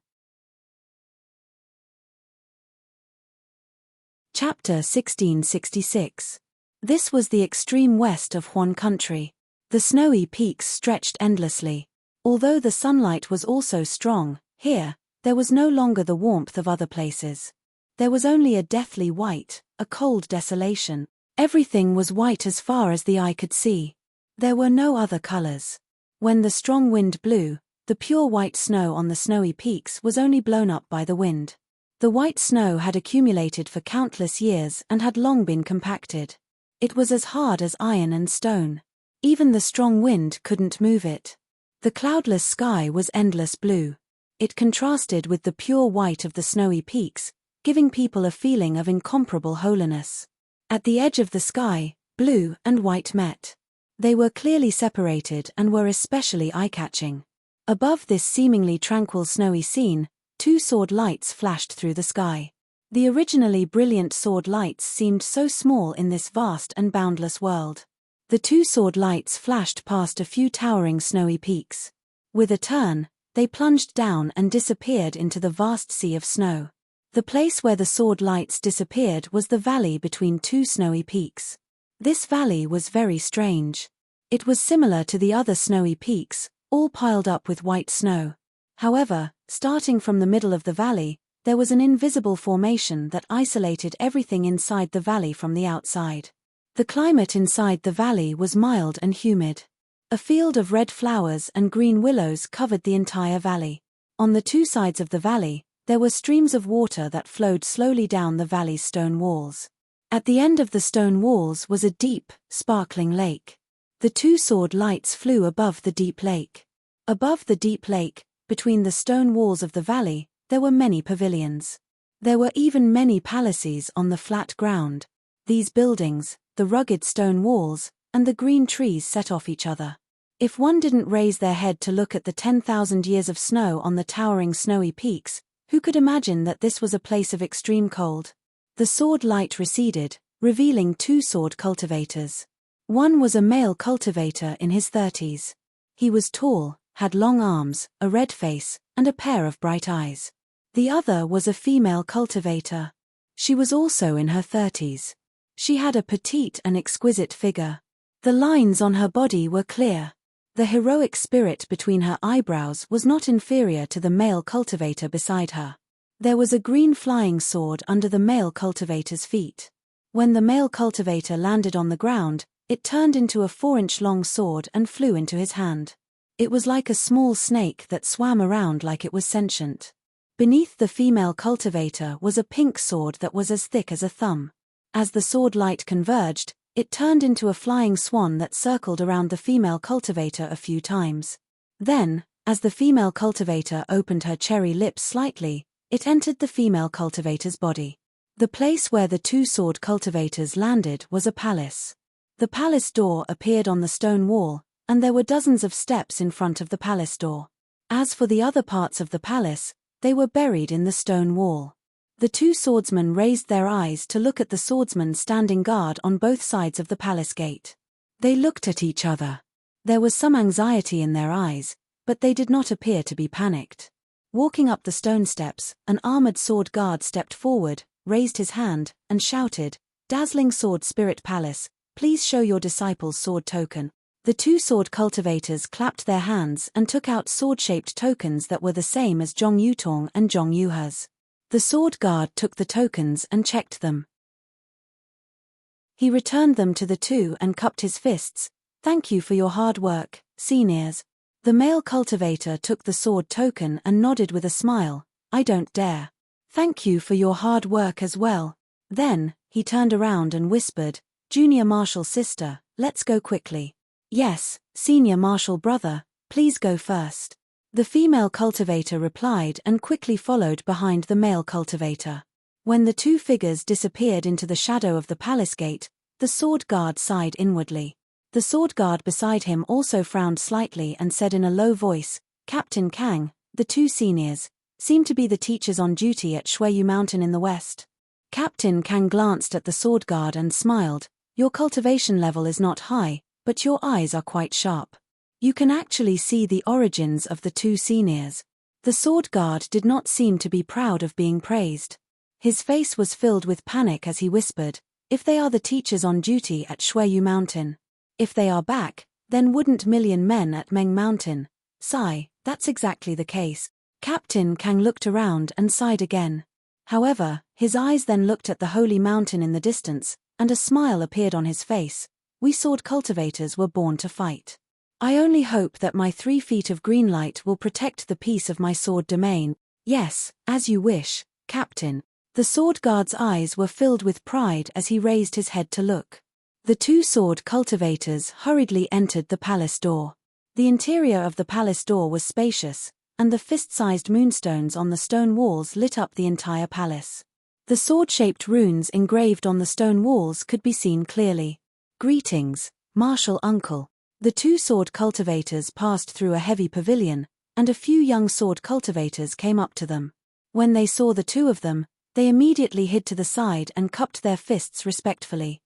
Chapter 1666. This was the extreme west of Huan country. The snowy peaks stretched endlessly. Although the sunlight was also strong, here, there was no longer the warmth of other places. There was only a deathly white, a cold desolation. Everything was white as far as the eye could see. There were no other colors. When the strong wind blew, the pure white snow on the snowy peaks was only blown up by the wind. The white snow had accumulated for countless years and had long been compacted. It was as hard as iron and stone. Even the strong wind couldn't move it. The cloudless sky was endless blue. It contrasted with the pure white of the snowy peaks, giving people a feeling of incomparable holiness. At the edge of the sky, blue and white met. They were clearly separated and were especially eye-catching. Above this seemingly tranquil snowy scene, two sword lights flashed through the sky. The originally brilliant sword lights seemed so small in this vast and boundless world. The two sword lights flashed past a few towering snowy peaks. With a turn, they plunged down and disappeared into the vast sea of snow. The place where the sword lights disappeared was the valley between two snowy peaks. This valley was very strange. It was similar to the other snowy peaks, all piled up with white snow. However, starting from the middle of the valley, there was an invisible formation that isolated everything inside the valley from the outside. The climate inside the valley was mild and humid. A field of red flowers and green willows covered the entire valley. On the two sides of the valley, there were streams of water that flowed slowly down the valley's stone walls. At the end of the stone walls was a deep, sparkling lake. The two sword lights flew above the deep lake. Above the deep lake, between the stone walls of the valley, there were many pavilions. There were even many palaces on the flat ground. These buildings, the rugged stone walls, and the green trees set off each other. If one didn't raise their head to look at the 10,000 years of snow on the towering snowy peaks, who could imagine that this was a place of extreme cold? The sword light receded, revealing two sword cultivators. One was a male cultivator in his 30s. He was tall, had long arms, a red face, and a pair of bright eyes. The other was a female cultivator. She was also in her 30s. She had a petite and exquisite figure. The lines on her body were clear. The heroic spirit between her eyebrows was not inferior to the male cultivator beside her. There was a green flying sword under the male cultivator's feet. When the male cultivator landed on the ground, it turned into a 4-inch-long sword and flew into his hand. It was like a small snake that swam around like it was sentient. Beneath the female cultivator was a pink sword that was as thick as a thumb. As the sword light converged, it turned into a flying swan that circled around the female cultivator a few times. Then, as the female cultivator opened her cherry lips slightly, it entered the female cultivator's body. The place where the two sword cultivators landed was a palace. The palace door appeared on the stone wall, and there were dozens of steps in front of the palace door. As for the other parts of the palace, they were buried in the stone wall. The two swordsmen raised their eyes to look at the swordsman standing guard on both sides of the palace gate. They looked at each other. There was some anxiety in their eyes, but they did not appear to be panicked. Walking up the stone steps, an armored sword guard stepped forward, raised his hand, and shouted, "Dazzling Sword Spirit Palace, please show your disciples sword token." The two sword cultivators clapped their hands and took out sword-shaped tokens that were the same as Zhong Yutong and Zhong Yuha's. The sword guard took the tokens and checked them. He returned them to the two and cupped his fists. "Thank you for your hard work, seniors." The male cultivator took the sword token and nodded with a smile. "I don't dare. Thank you for your hard work as well." Then, he turned around and whispered, "Junior Marshal Sister, let's go quickly." "Yes, Senior Marshal Brother, please go first." The female cultivator replied and quickly followed behind the male cultivator. When the two figures disappeared into the shadow of the palace gate, the sword guard sighed inwardly. The sword guard beside him also frowned slightly and said in a low voice, "Captain Kang, the two seniors, seem to be the teachers on duty at Shuiyu Mountain in the west." Captain Kang glanced at the sword guard and smiled. "Your cultivation level is not high, but your eyes are quite sharp. You can actually see the origins of the two seniors." The sword guard did not seem to be proud of being praised. His face was filled with panic as he whispered, "If they are the teachers on duty at Shuiyu Mountain. If they are back, then wouldn't million men at Meng Mountain?" "Sigh, that's exactly the case." Captain Kang looked around and sighed again. However, his eyes then looked at the holy mountain in the distance, and a smile appeared on his face. "We sword cultivators were born to fight. I only hope that my 3 feet of green light will protect the peace of my sword domain." "Yes, as you wish, Captain." The sword guard's eyes were filled with pride as he raised his head to look. The two sword cultivators hurriedly entered the palace door. The interior of the palace door was spacious, and the fist-sized moonstones on the stone walls lit up the entire palace. The sword-shaped runes engraved on the stone walls could be seen clearly. "Greetings, Marshal Uncle." The two sword cultivators passed through a heavy pavilion, and a few young sword cultivators came up to them. When they saw the two of them, they immediately hid to the side and cupped their fists respectfully.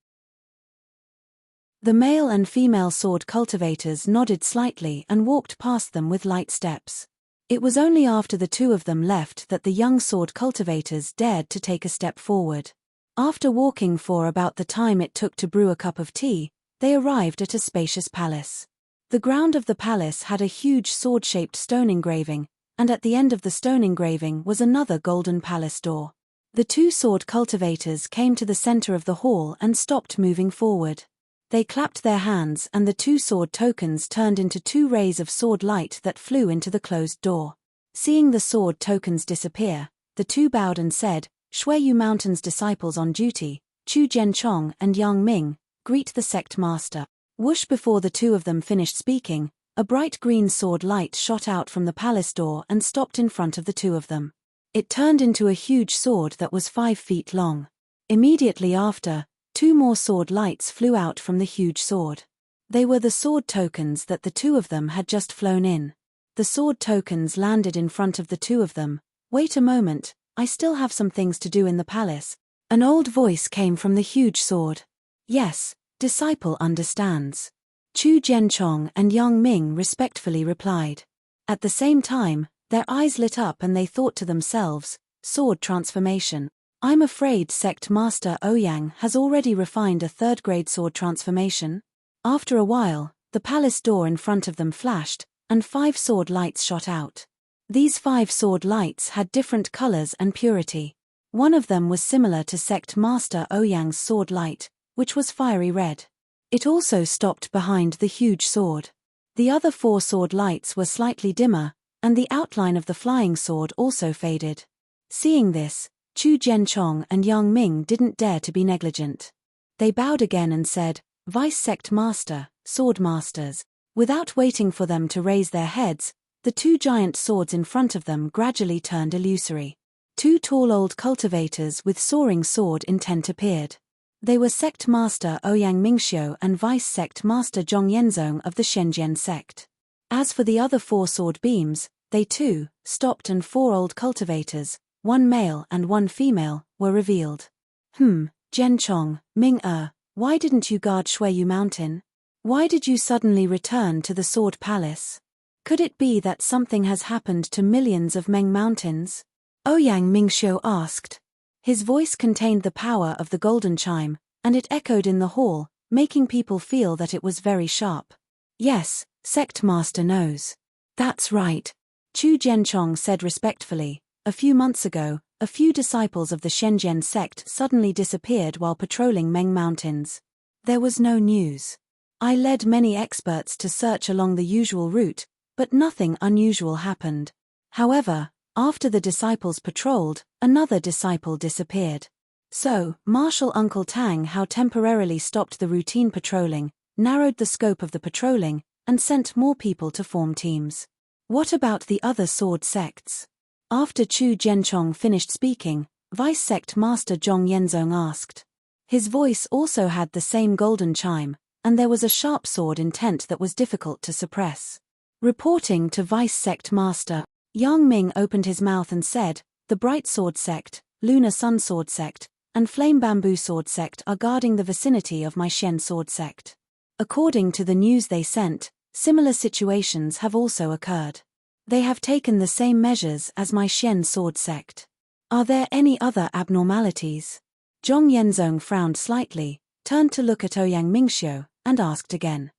The male and female sword cultivators nodded slightly and walked past them with light steps. It was only after the two of them left that the young sword cultivators dared to take a step forward. After walking for about the time it took to brew a cup of tea, they arrived at a spacious palace. The ground of the palace had a huge sword-shaped stone engraving, and at the end of the stone engraving was another golden palace door. The two sword cultivators came to the center of the hall and stopped moving forward. They clapped their hands and the two sword tokens turned into 2 rays of sword light that flew into the closed door. Seeing the sword tokens disappear, the two bowed and said, "Shuiyu Mountain's disciples on duty, Chu Jianchong and Yang Ming, greet the sect master." Whoosh! Before the two of them finished speaking, a bright green sword light shot out from the palace door and stopped in front of the two of them. It turned into a huge sword that was 5 feet long. Immediately after, 2 more sword lights flew out from the huge sword. They were the sword tokens that the two of them had just flown in. The sword tokens landed in front of the two of them. "Wait a moment, I still have some things to do in the palace." An old voice came from the huge sword. "Yes, disciple understands." Chu Jianchong and Yang Ming respectfully replied. At the same time, their eyes lit up and they thought to themselves, "Sword transformation. I'm afraid Sect Master Ouyang has already refined a 3rd-grade sword transformation." After a while, the palace door in front of them flashed, and 5 sword lights shot out. These 5 sword lights had different colors and purity. One of them was similar to Sect Master Ouyang's sword light, which was fiery red. It also stopped behind the huge sword. The other 4 sword lights were slightly dimmer, and the outline of the flying sword also faded. Seeing this, Chu Jianchong and Yang Ming didn't dare to be negligent. They bowed again and said, "Vice Sect Master, Sword Masters." Without waiting for them to raise their heads, the 2 giant swords in front of them gradually turned illusory. 2 tall old cultivators with soaring sword intent appeared. They were Sect Master Ouyang Mingxiu and Vice Sect Master Zhong Yenzong of the Shenzhen sect. As for the other 4 sword beams, they too stopped and 4 old cultivators, 1 male and 1 female, were revealed. Jianchong, Ming-er, why didn't you guard Shuiyu Mountain? Why did you suddenly return to the Sword Palace?" Could it be that something has happened to millions of Meng mountains? Ouyang Mingxiu asked. His voice contained the power of the golden chime, and it echoed in the hall, making people feel that it was very sharp. Yes, Sect Master knows. That's right. Chu Jianchong said respectfully. A few months ago, a few disciples of the Shenzhen sect suddenly disappeared while patrolling Meng mountains. There was no news. I led many experts to search along the usual route, but nothing unusual happened. However, after the disciples patrolled, another disciple disappeared. So, Marshal Uncle Tang Hao temporarily stopped the routine patrolling, narrowed the scope of the patrolling, and sent more people to form teams. What about the other sword sects? After Chu Jianchong finished speaking, Vice Sect Master Zhong Yenzong asked. His voice also had the same golden chime, and there was a sharp sword intent that was difficult to suppress. Reporting to Vice Sect Master, Yang Ming opened his mouth and said, "The Bright Sword Sect, Lunar Sun Sword Sect, and Flame Bamboo Sword Sect are guarding the vicinity of my Shen Sword Sect. According to the news they sent, similar situations have also occurred. They have taken the same measures as my Shen Sword Sect. Are there any other abnormalities?" Zhong Yenzong frowned slightly, turned to look at Ouyang Mingxiu, and asked again.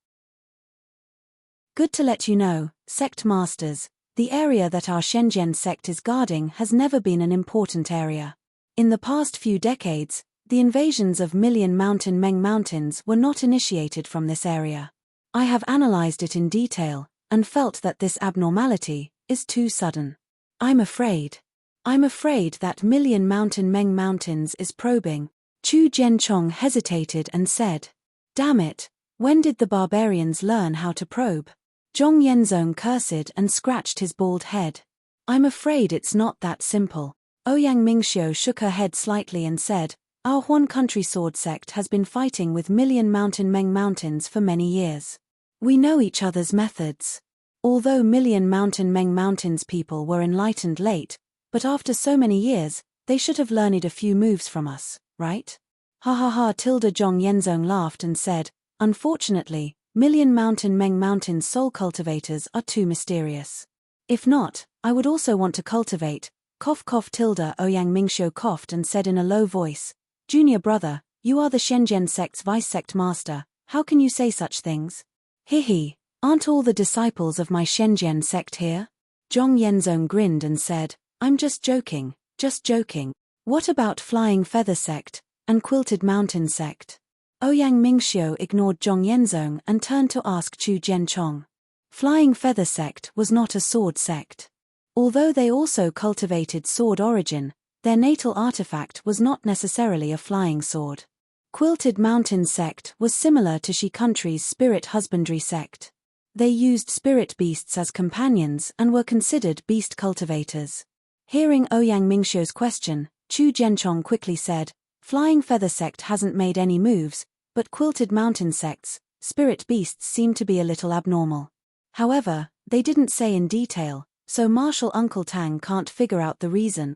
"Good to let you know, Sect Masters, the area that our Shenzhen sect is guarding has never been an important area. In the past few decades, the invasions of Million Mountain Meng mountains were not initiated from this area. I have analyzed it in detail, and felt that this abnormality is too sudden. I'm afraid that Million Mountain Meng mountains is probing." Chu Jianchong hesitated and said, "Damn it, when did the barbarians learn how to probe?" Zhong Yenzong cursed and scratched his bald head. "I'm afraid it's not that simple." Ouyang Mingxiu shook her head slightly and said, "Our Huan Country Sword Sect has been fighting with Million Mountain Meng mountains for many years. We know each other's methods. Although Million Mountain Meng mountains people were enlightened late, but after so many years, they should have learned a few moves from us, right?" "Ha ha ha." Zhong Yenzong laughed and said, "Unfortunately, Million Mountain Meng mountains soul cultivators are too mysterious. If not, I would also want to cultivate." Ouyang Mingxiu coughed and said in a low voice, "Junior brother, you are the Shenzhen sect's vice sect master, how can you say such things?" "Hihi, aren't all the disciples of my Shenzhen sect here?" Zhong Yenzong grinned and said, "I'm just joking, just joking. What about Flying Feather Sect, and Quilted Mountain Sect?" Ouyang Mingxiu ignored Zhong Yenzong and turned to ask Chu Jianchong. Flying Feather Sect was not a sword sect. Although they also cultivated sword origin, their natal artifact was not necessarily a flying sword. Quilted Mountain Sect was similar to Shi Country's Spirit Husbandry Sect. They used spirit beasts as companions and were considered beast cultivators. Hearing Ouyang Mingxiu's question, Chu Jianchong quickly said, "Flying Feather Sect hasn't made any moves, but Quilted Mountain Sect's spirit beasts seem to be a little abnormal. However, they didn't say in detail, so Marshal Uncle Tang can't figure out the reason."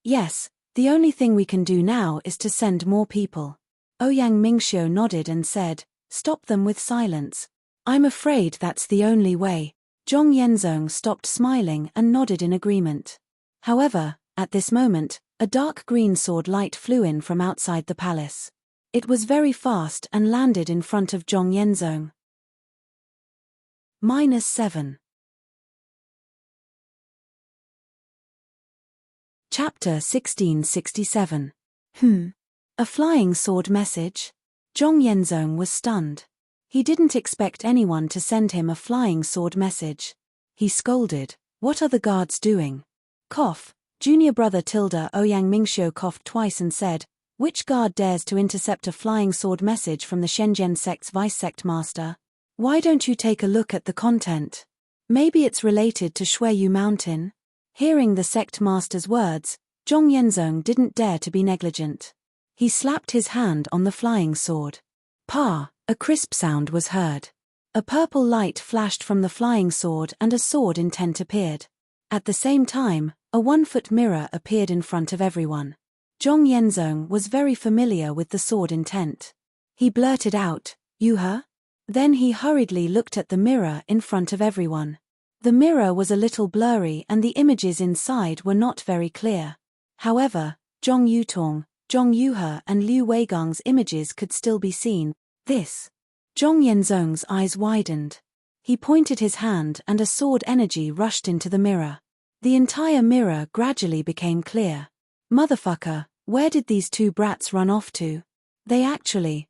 "Yes, the only thing we can do now is to send more people." Ouyang Mingxiu nodded and said, "Stop them with silence. I'm afraid that's the only way." Zhong Yenzong stopped smiling and nodded in agreement. However, at this moment, a dark green sword light flew in from outside the palace. It was very fast and landed in front of Zhong Yenzong. -7. Chapter 1667. A flying sword message? Zhong Yenzong was stunned. He didn't expect anyone to send him a flying sword message. He scolded, "What are the guards doing?" Junior brother Ouyang Mingxiu coughed twice and said, "Which guard dares to intercept a flying sword message from the Shenzhen sect's vice sect master? Why don't you take a look at the content? Maybe it's related to Shuiyu Mountain?" Hearing the sect master's words, Zhong Yenzong didn't dare to be negligent. He slapped his hand on the flying sword. "Pa!" A crisp sound was heard. A purple light flashed from the flying sword and a sword intent appeared. At the same time, a 1-foot mirror appeared in front of everyone. Zhong Yenzong was very familiar with the sword intent. He blurted out, "You her?" Then he hurriedly looked at the mirror in front of everyone. The mirror was a little blurry and the images inside were not very clear. However, Zhong Yutong, Zhong Yuhe and Liu Weigang's images could still be seen. This. Zhong Yenzong's eyes widened. He pointed his hand and a sword energy rushed into the mirror. The entire mirror gradually became clear. Motherfucker, where did these two brats run off to? They actually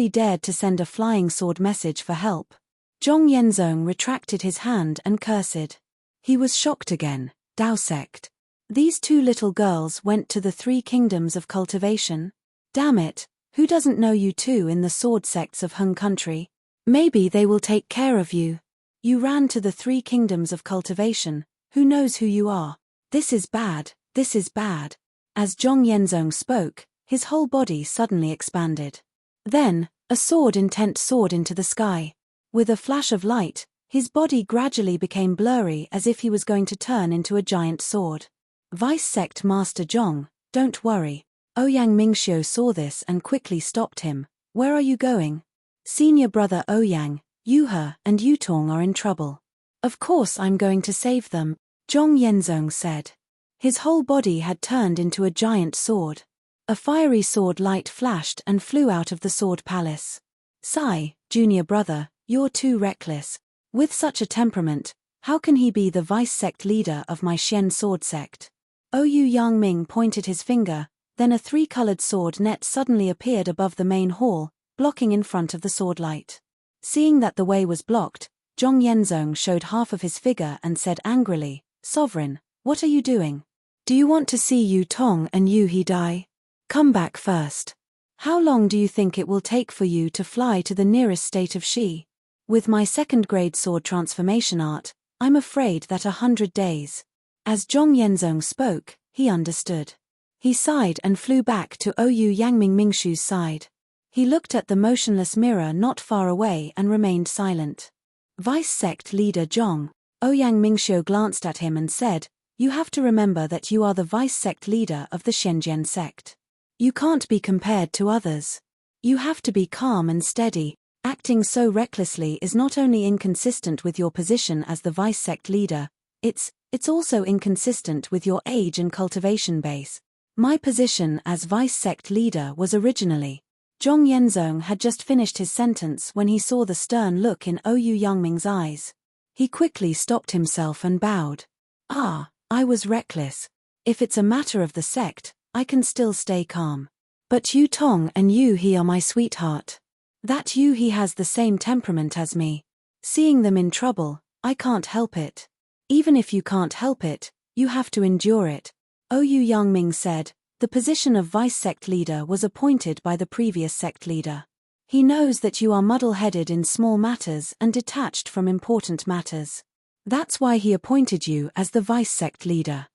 dared to send a flying sword message for help. Zhong Yenzong retracted his hand and cursed. He was shocked again. Dao sect. These two little girls went to the 3 kingdoms of cultivation? Damn it, who doesn't know you two in the sword sects of Hung country? Maybe they will take care of you. You ran to the 3 kingdoms of cultivation, who knows who you are? This is bad, this is bad. As Zhong Yenzong spoke, his whole body suddenly expanded. Then, a sword intent soared into the sky. With a flash of light, his body gradually became blurry as if he was going to turn into a giant sword. Vice Sect Master Zhong, don't worry. Ouyang Mingxiu saw this and quickly stopped him. Where are you going? Senior brother Ouyang, Yuhe and Yutong are in trouble. Of course I'm going to save them, Zhong Yenzong said. His whole body had turned into a giant sword. A fiery sword light flashed and flew out of the sword palace. Sigh, junior brother, you're too reckless. With such a temperament, how can he be the vice sect leader of my Xian sword sect? Oyu Yangming pointed his finger, then a 3-colored sword net suddenly appeared above the main hall, blocking in front of the sword light. Seeing that the way was blocked, Zhong Yenzong showed half of his figure and said angrily, Sovereign, what are you doing? Do you want to see Yu Tong and Yu He die? Come back first. How long do you think it will take for you to fly to the nearest state of Shi? With my 2nd-grade sword transformation art, I'm afraid that 100 days. As Zhong Yenzong spoke, he understood. He sighed and flew back to Oyu Yangming Mingxiu's side. He looked at the motionless mirror not far away and remained silent. Vice Sect Leader Zhong, Ouyang Mingxiu glanced at him and said, You have to remember that you are the Vice Sect Leader of the Shenzhen sect. You can't be compared to others. You have to be calm and steady. Acting so recklessly is not only inconsistent with your position as the Vice Sect Leader, it's also inconsistent with your age and cultivation base. My position as Vice Sect Leader was originally. Zhong Yenzong had just finished his sentence when he saw the stern look in Oyu Yangming's eyes. He quickly stopped himself and bowed. I was reckless. If it's a matter of the sect, I can still stay calm. But Yu Tong and Yu He are my sweetheart. That Yu He has the same temperament as me. Seeing them in trouble, I can't help it. Even if you can't help it, you have to endure it. Oyu Yangming said, the position of Vice Sect Leader was appointed by the previous sect leader. He knows that you are muddle-headed in small matters and detached from important matters. That's why he appointed you as the Vice Sect Leader.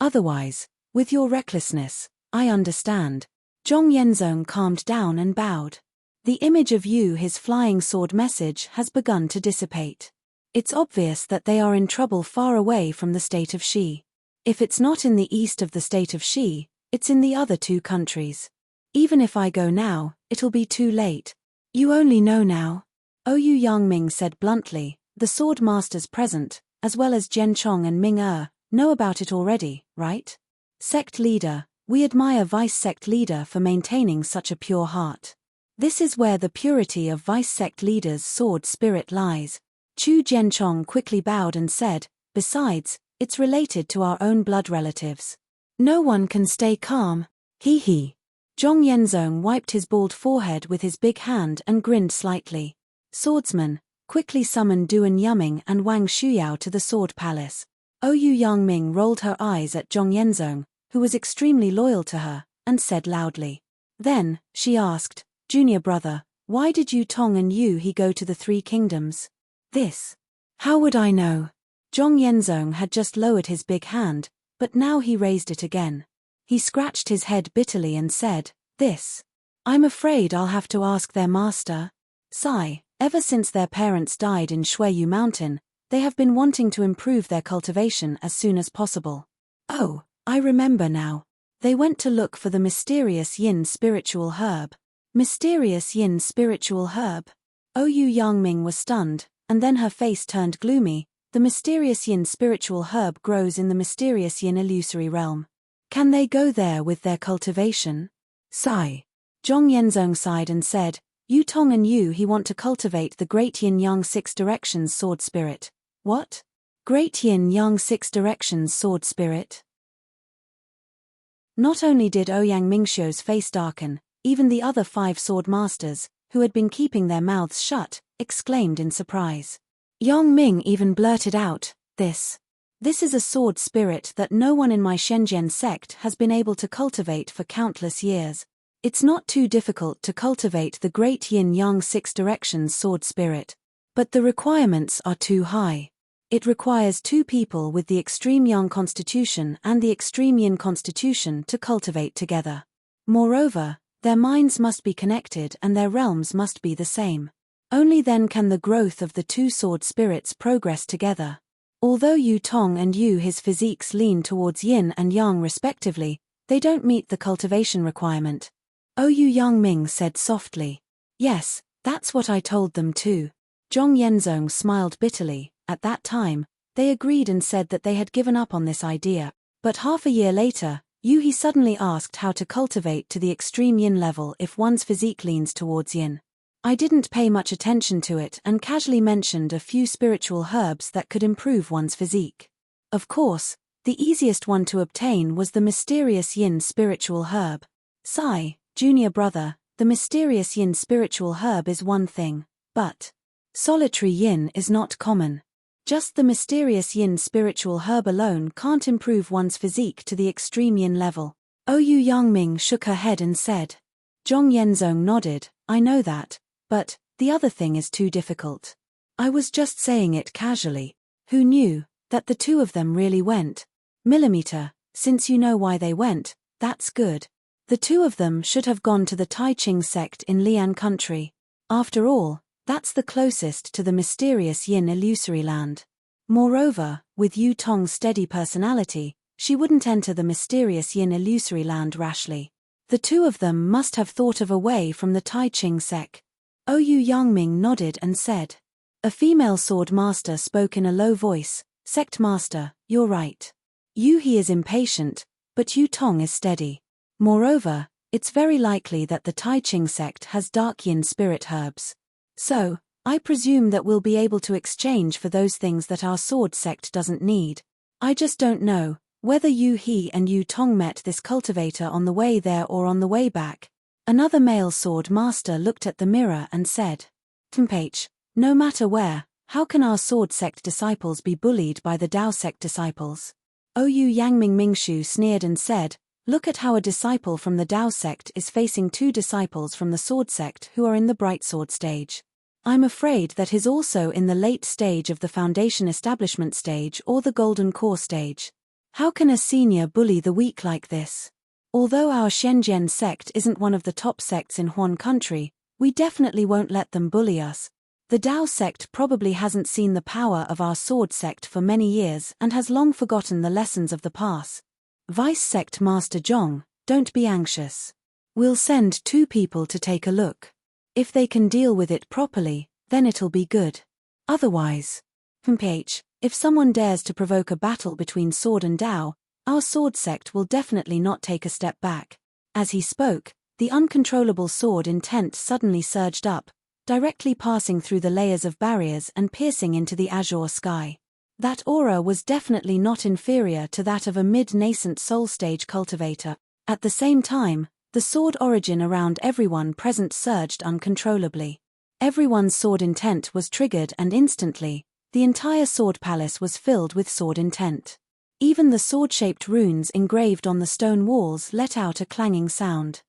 Otherwise, with your recklessness, I understand. Zhong Yenzong calmed down and bowed. The image of you, his flying sword message, has begun to dissipate. It's obvious that they are in trouble far away from the state of Shi. If it's not in the east of the state of Shi, it's in the other 2 countries. Even if I go now, it'll be too late. You only know now. Oyu Yangming said bluntly, the sword masters present, as well as Jian Chong and Ming know about it already, right? Sect Leader, we admire Vice Sect Leader for maintaining such a pure heart. This is where the purity of Vice Sect Leader's sword spirit lies. Chu Jianchong quickly bowed and said, besides, it's related to our own blood relatives. No one can stay calm. Hee hee. Zhong Yenzong wiped his bald forehead with his big hand and grinned slightly. Swordsman, quickly summon Duan Yuming and Wang Shuyao to the Sword Palace. Oyu Yangming rolled her eyes at Zhong Yenzong, who was extremely loyal to her, and said loudly. Then, she asked, Junior brother, why did Yu Tong and Yu He go to the 3 kingdoms? This. How would I know? Zhong Yenzong had just lowered his big hand, but now he raised it again. He scratched his head bitterly and said, this. I'm afraid I'll have to ask their master. Sigh, ever since their parents died in Shuiyu Mountain, they have been wanting to improve their cultivation as soon as possible. Oh, I remember now. They went to look for the mysterious yin spiritual herb. Mysterious yin spiritual herb. Ouyang Yangming was stunned, and then her face turned gloomy. The mysterious yin spiritual herb grows in the mysterious yin illusory realm. Can they go there with their cultivation? Sigh. Zhong Yenzong sighed and said, Yu Tong and Yu He want to cultivate the great yin-yang 6 directions sword spirit. What? Great yin-yang 6 directions sword spirit? Not only did Ouyang Mingxiu's face darken, even the other 5 sword masters, who had been keeping their mouths shut, exclaimed in surprise. Yang Ming even blurted out, This is a sword spirit that no one in my Shenzhen sect has been able to cultivate for countless years. It's not too difficult to cultivate the great yin-yang 6 directions sword spirit. But the requirements are too high. It requires 2 people with the extreme yang constitution and the extreme yin constitution to cultivate together. Moreover, their minds must be connected and their realms must be the same. Only then can the growth of the 2 sword spirits progress together. Although Yu Tong and Yu His physiques lean towards yin and yang respectively, they don't meet the cultivation requirement. Ouyang Yangming said softly. Yes, that's what I told them too. Zhong Yenzong smiled bitterly. At that time, they agreed and said that they had given up on this idea. But half a year later, Yu He suddenly asked how to cultivate to the extreme yin level if one's physique leans towards yin. I didn't pay much attention to it and casually mentioned a few spiritual herbs that could improve one's physique. Of course, the easiest one to obtain was the mysterious yin spiritual herb. Sigh, junior brother, the mysterious yin spiritual herb is one thing, but solitary yin is not common. Just the mysterious yin spiritual herb alone can't improve one's physique to the extreme yin level. Ouyang Yangming shook her head and said. Zhong Yenzong nodded, I know that. But, the other thing is too difficult. I was just saying it casually. Who knew that the 2 of them really went? Millimeter, since you know why they went, that's good. The 2 of them should have gone to the Tai Ching sect in Lian country. After all, that's the closest to the mysterious yin illusory land. Moreover, with Yu Tong's steady personality, she wouldn't enter the mysterious yin illusory land rashly. The 2 of them must have thought of a way from the Tai Ching sect. Ouyang Yangming nodded and said. A female sword master spoke in a low voice, Sect master, you're right. Yu He is impatient, but Yu Tong is steady. Moreover, it's very likely that the Tai Ching sect has dark yin spirit herbs. So, I presume that we'll be able to exchange for those things that our sword sect doesn't need. I just don't know whether Yu He and Yu Tong met this cultivator on the way there or on the way back. Another male sword master looked at the mirror and said, Tempage, no matter where, how can our sword sect disciples be bullied by the Dao sect disciples? Ouyang Yangming Mingxiu sneered and said, Look at how a disciple from the Dao sect is facing 2 disciples from the sword sect who are in the bright sword stage. I'm afraid that he's also in the late stage of the foundation establishment stage or the golden core stage. How can a senior bully the weak like this? Although our Shenzhen sect isn't one of the top sects in Huan country, we definitely won't let them bully us. The Dao sect probably hasn't seen the power of our sword sect for many years and has long forgotten the lessons of the past. Vice Sect Master Zhong, don't be anxious. We'll send 2 people to take a look. If they can deal with it properly, then it'll be good. Otherwise, if someone dares to provoke a battle between sword and Dao, our sword sect will definitely not take a step back. As he spoke, the uncontrollable sword intent suddenly surged up, directly passing through the layers of barriers and piercing into the azure sky. That aura was definitely not inferior to that of a mid-nascent soul stage cultivator. At the same time, the sword origin around everyone present surged uncontrollably. Everyone's sword intent was triggered and instantly, the entire sword palace was filled with sword intent. Even the sword-shaped runes engraved on the stone walls let out a clanging sound.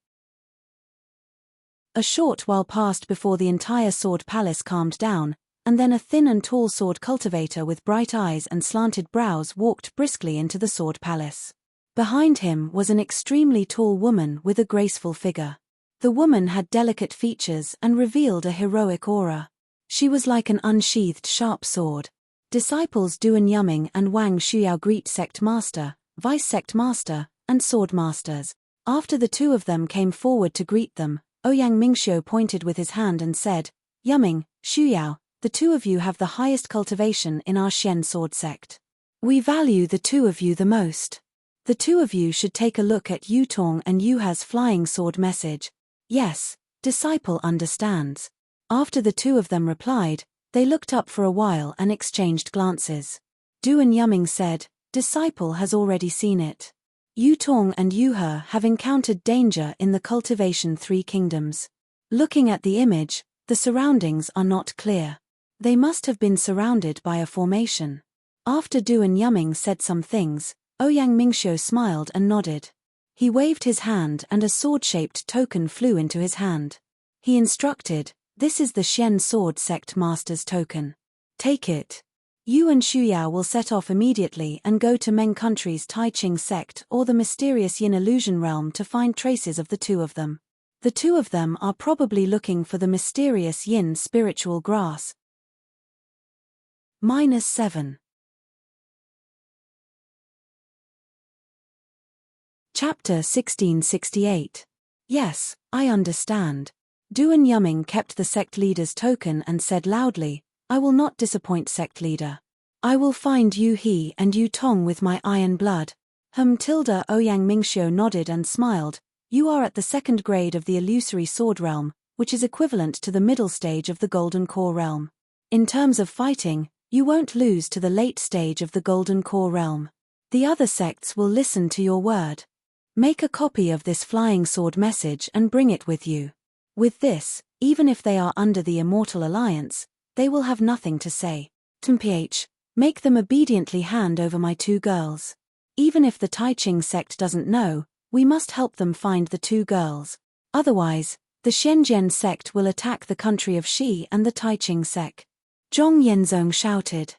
A short while passed before the entire sword palace calmed down, and then a thin and tall sword cultivator with bright eyes and slanted brows walked briskly into the sword palace. Behind him was an extremely tall woman with a graceful figure. The woman had delicate features and revealed a heroic aura. She was like an unsheathed sharp sword. Disciples Duan Yuming and Wang Shuyao greet sect master, vice sect master, and sword masters. After the 2 of them came forward to greet them, Ouyang Mingxiu pointed with his hand and said, Yuming, Shuyao, the two of you have the highest cultivation in our Xian sword sect. We value the two of you the most. The two of you should take a look at Yutong and Yuha's flying sword message. Yes, disciple understands. After the two of them replied, they looked up for a while and exchanged glances. Duan Yuming said, disciple has already seen it. Yutong and Yuhe have encountered danger in the Cultivation Three Kingdoms. Looking at the image, the surroundings are not clear. They must have been surrounded by a formation. After Duan Yuming said some things, Ouyang Mingxiu smiled and nodded. He waved his hand and a sword-shaped token flew into his hand. He instructed, this is the Xian Sword Sect Master's token. Take it. You and Shuyao will set off immediately and go to Meng Country's Taiqing sect or the mysterious Yin illusion realm to find traces of the two of them. The two of them are probably looking for the mysterious Yin spiritual grass. -7. Chapter 1668. Yes, I understand. Duan Yuming kept the sect leader's token and said loudly, I will not disappoint sect leader. I will find Yu He and Yu Tong with my iron blood. Ouyang Mingxiu nodded and smiled. You are at the second grade of the illusory sword realm, which is equivalent to the middle stage of the golden core realm. In terms of fighting, you won't lose to the late stage of the golden core realm. The other sects will listen to your word. Make a copy of this flying sword message and bring it with you. With this, even if they are under the Immortal Alliance, they will have nothing to say. Mph, make them obediently hand over my two girls. Even if the Taiqing sect doesn't know, we must help them find the two girls. Otherwise, the Shenzhen sect will attack the country of Shi and the Taiqing sect. Zhong Yenzong shouted.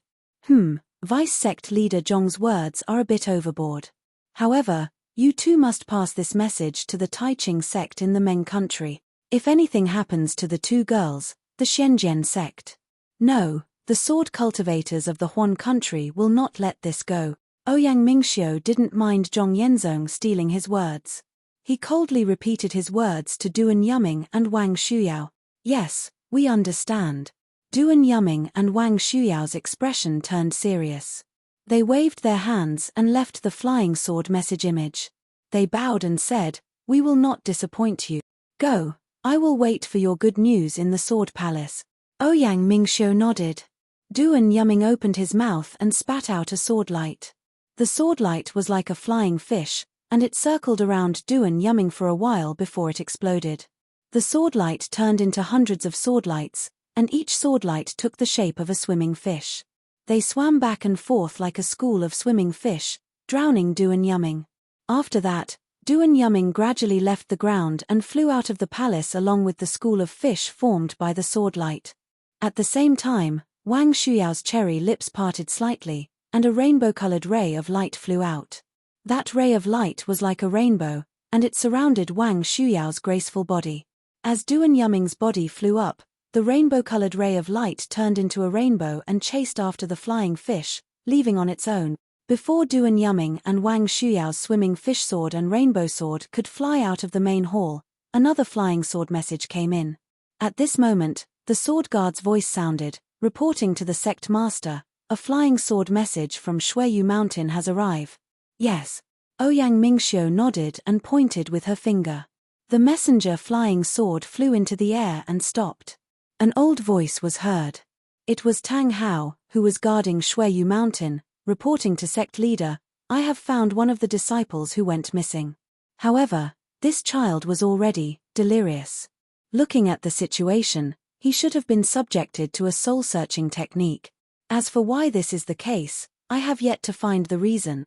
Vice sect leader Zhong's words are a bit overboard. However, you too must pass this message to the Taiqing sect in the Meng country. If anything happens to the two girls, the Shenzhen sect. No, the sword cultivators of the Huan country will not let this go. Ouyang Mingxiu didn't mind Zhong Yenzong stealing his words. He coldly repeated his words to Duan Yuming and Wang Shuyao. Yes, we understand. Duan Yuming and Wang Shuyao's expression turned serious. They waved their hands and left the flying sword message image. They bowed and said, we will not disappoint you. Go, I will wait for your good news in the sword palace. Ouyang Mingxiu nodded. Duan Yuming opened his mouth and spat out a sword light. The sword light was like a flying fish, and it circled around Duan Yuming for a while before it exploded. The sword light turned into hundreds of sword lights, and each sword light took the shape of a swimming fish. They swam back and forth like a school of swimming fish, drowning Duan Yuming. After that, Duan Yuming gradually left the ground and flew out of the palace along with the school of fish formed by the sword light. At the same time, Wang Shuyao's cherry lips parted slightly, and a rainbow-colored ray of light flew out. That ray of light was like a rainbow, and it surrounded Wang Shuyao's graceful body. As Duan Yuming's body flew up, the rainbow-colored ray of light turned into a rainbow and chased after the flying fish, leaving on its own. Before Duan Yuming and Wang Shuyao's swimming fish sword and rainbow sword could fly out of the main hall, another flying sword message came in. At this moment, the sword guard's voice sounded, reporting to the sect master, a flying sword message from Shuiyu Mountain has arrived. Yes. Ouyang Mingxiu nodded and pointed with her finger. The messenger flying sword flew into the air and stopped. An old voice was heard. It was Tang Hao, who was guarding Shuiyu Mountain, reporting to sect leader, I have found one of the disciples who went missing. However, this child was already delirious. Looking at the situation, he should have been subjected to a soul-searching technique. As for why this is the case, I have yet to find the reason.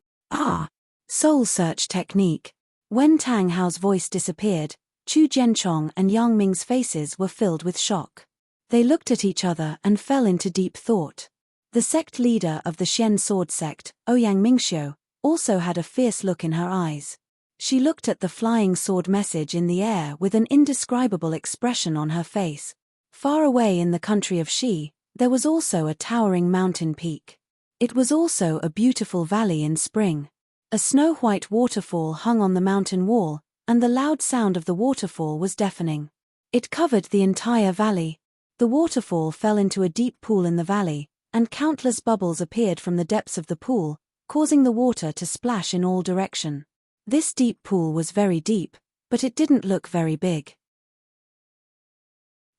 Soul search technique. When Tang Hao's voice disappeared, Chu Jianchong and Yang Ming's faces were filled with shock. They looked at each other and fell into deep thought. The sect leader of the Xian sword sect, Ouyang Mingxiu, also had a fierce look in her eyes. She looked at the flying sword message in the air with an indescribable expression on her face. Far away in the country of Shi, there was also a towering mountain peak. It was also a beautiful valley in spring. A snow-white waterfall hung on the mountain wall, and the loud sound of the waterfall was deafening. It covered the entire valley. The waterfall fell into a deep pool in the valley, and countless bubbles appeared from the depths of the pool, causing the water to splash in all directions. This deep pool was very deep, but it didn't look very big.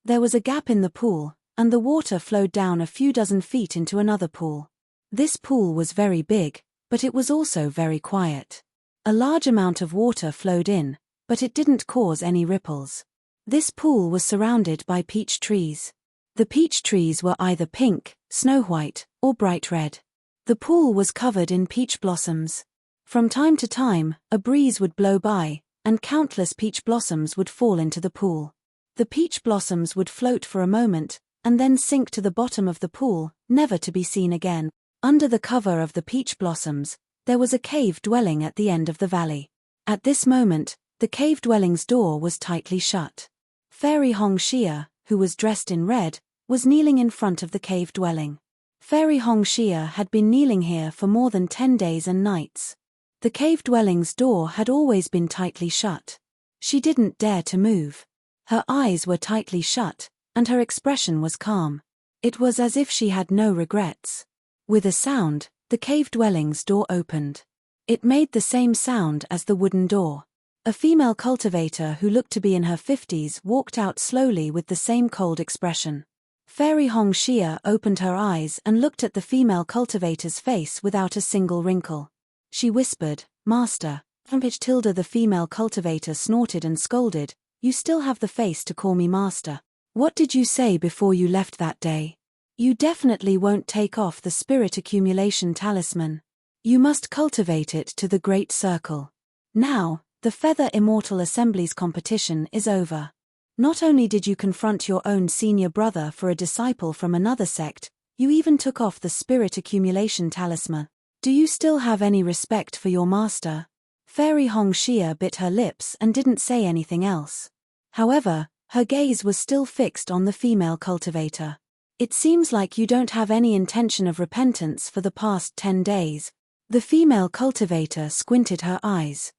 There was a gap in the pool, and the water flowed down a few dozen feet into another pool. This pool was very big, but it was also very quiet. A large amount of water flowed in, but it didn't cause any ripples. This pool was surrounded by peach trees. The peach trees were either pink, snow white, or bright red. The pool was covered in peach blossoms. From time to time, a breeze would blow by, and countless peach blossoms would fall into the pool. The peach blossoms would float for a moment, and then sink to the bottom of the pool, never to be seen again. Under the cover of the peach blossoms, there was a cave dwelling at the end of the valley. At this moment, the cave dwelling's door was tightly shut. Fairy Hong Xia, who was dressed in red, was kneeling in front of the cave dwelling. Fairy Hong Xia had been kneeling here for more than 10 days and nights. The cave dwelling's door had always been tightly shut. She didn't dare to move. Her eyes were tightly shut, and her expression was calm. It was as if she had no regrets. With a sound, the cave dwelling's door opened. It made the same sound as the wooden door. A female cultivator who looked to be in her 50s walked out slowly with the same cold expression. Fairy Hong Xia opened her eyes and looked at the female cultivator's face without a single wrinkle. She whispered, "Master." The female cultivator snorted and scolded, "You still have the face to call me master. What did you say before you left that day? You definitely won't take off the spirit accumulation talisman. You must cultivate it to the great circle. Now, the Feather Immortal Assemblies competition is over. Not only did you confront your own senior brother for a disciple from another sect, you even took off the spirit accumulation talisman. Do you still have any respect for your master?" Fairy Hong Xia bit her lips and didn't say anything else. However, her gaze was still fixed on the female cultivator. "It seems like you don't have any intention of repentance for the past 10 days. The female cultivator squinted her eyes.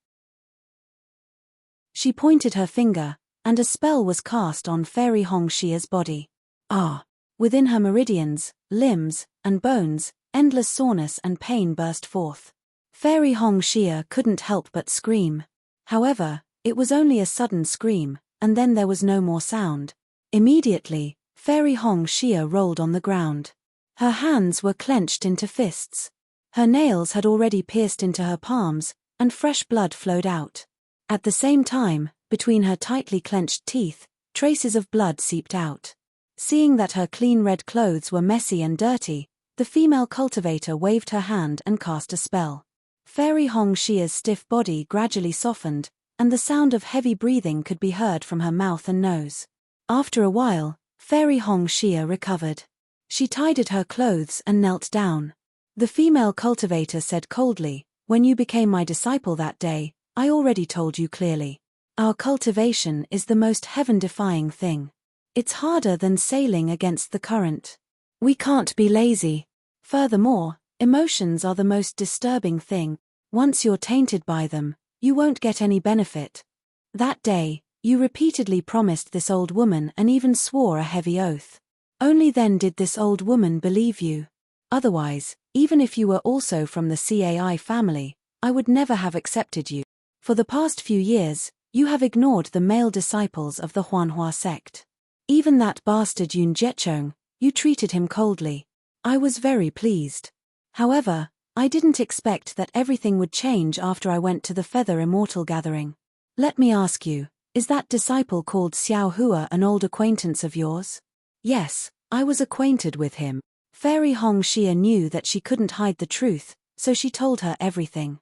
She pointed her finger, and a spell was cast on Fairy Hong Xia's body. Within her meridians, limbs, and bones, endless soreness and pain burst forth. Fairy Hong Xia couldn't help but scream. However, it was only a sudden scream, and then there was no more sound. Immediately, Fairy Hong Xia rolled on the ground. Her hands were clenched into fists. Her nails had already pierced into her palms, and fresh blood flowed out. At the same time, between her tightly clenched teeth, traces of blood seeped out. Seeing that her clean red clothes were messy and dirty, the female cultivator waved her hand and cast a spell. Fairy Hong Xia's stiff body gradually softened, and the sound of heavy breathing could be heard from her mouth and nose. After a while, Fairy Hong Xia recovered. She tidied her clothes and knelt down. The female cultivator said coldly, "When you became my disciple that day, I already told you clearly. Our cultivation is the most heaven-defying thing. It's harder than sailing against the current. We can't be lazy. Furthermore, emotions are the most disturbing thing. Once you're tainted by them, you won't get any benefit. That day, you repeatedly promised this old woman and even swore a heavy oath. Only then did this old woman believe you. Otherwise, even if you were also from the CAI family, I would never have accepted you. For the past few years, you have ignored the male disciples of the Huanhua sect. Even that bastard Yun Jiechong, you treated him coldly. I was very pleased. However, I didn't expect that everything would change after I went to the Feather Immortal gathering. Let me ask you, is that disciple called Xiao Hua an old acquaintance of yours?" "Yes, I was acquainted with him." Fairy Hong Xia knew that she couldn't hide the truth, so she told her everything.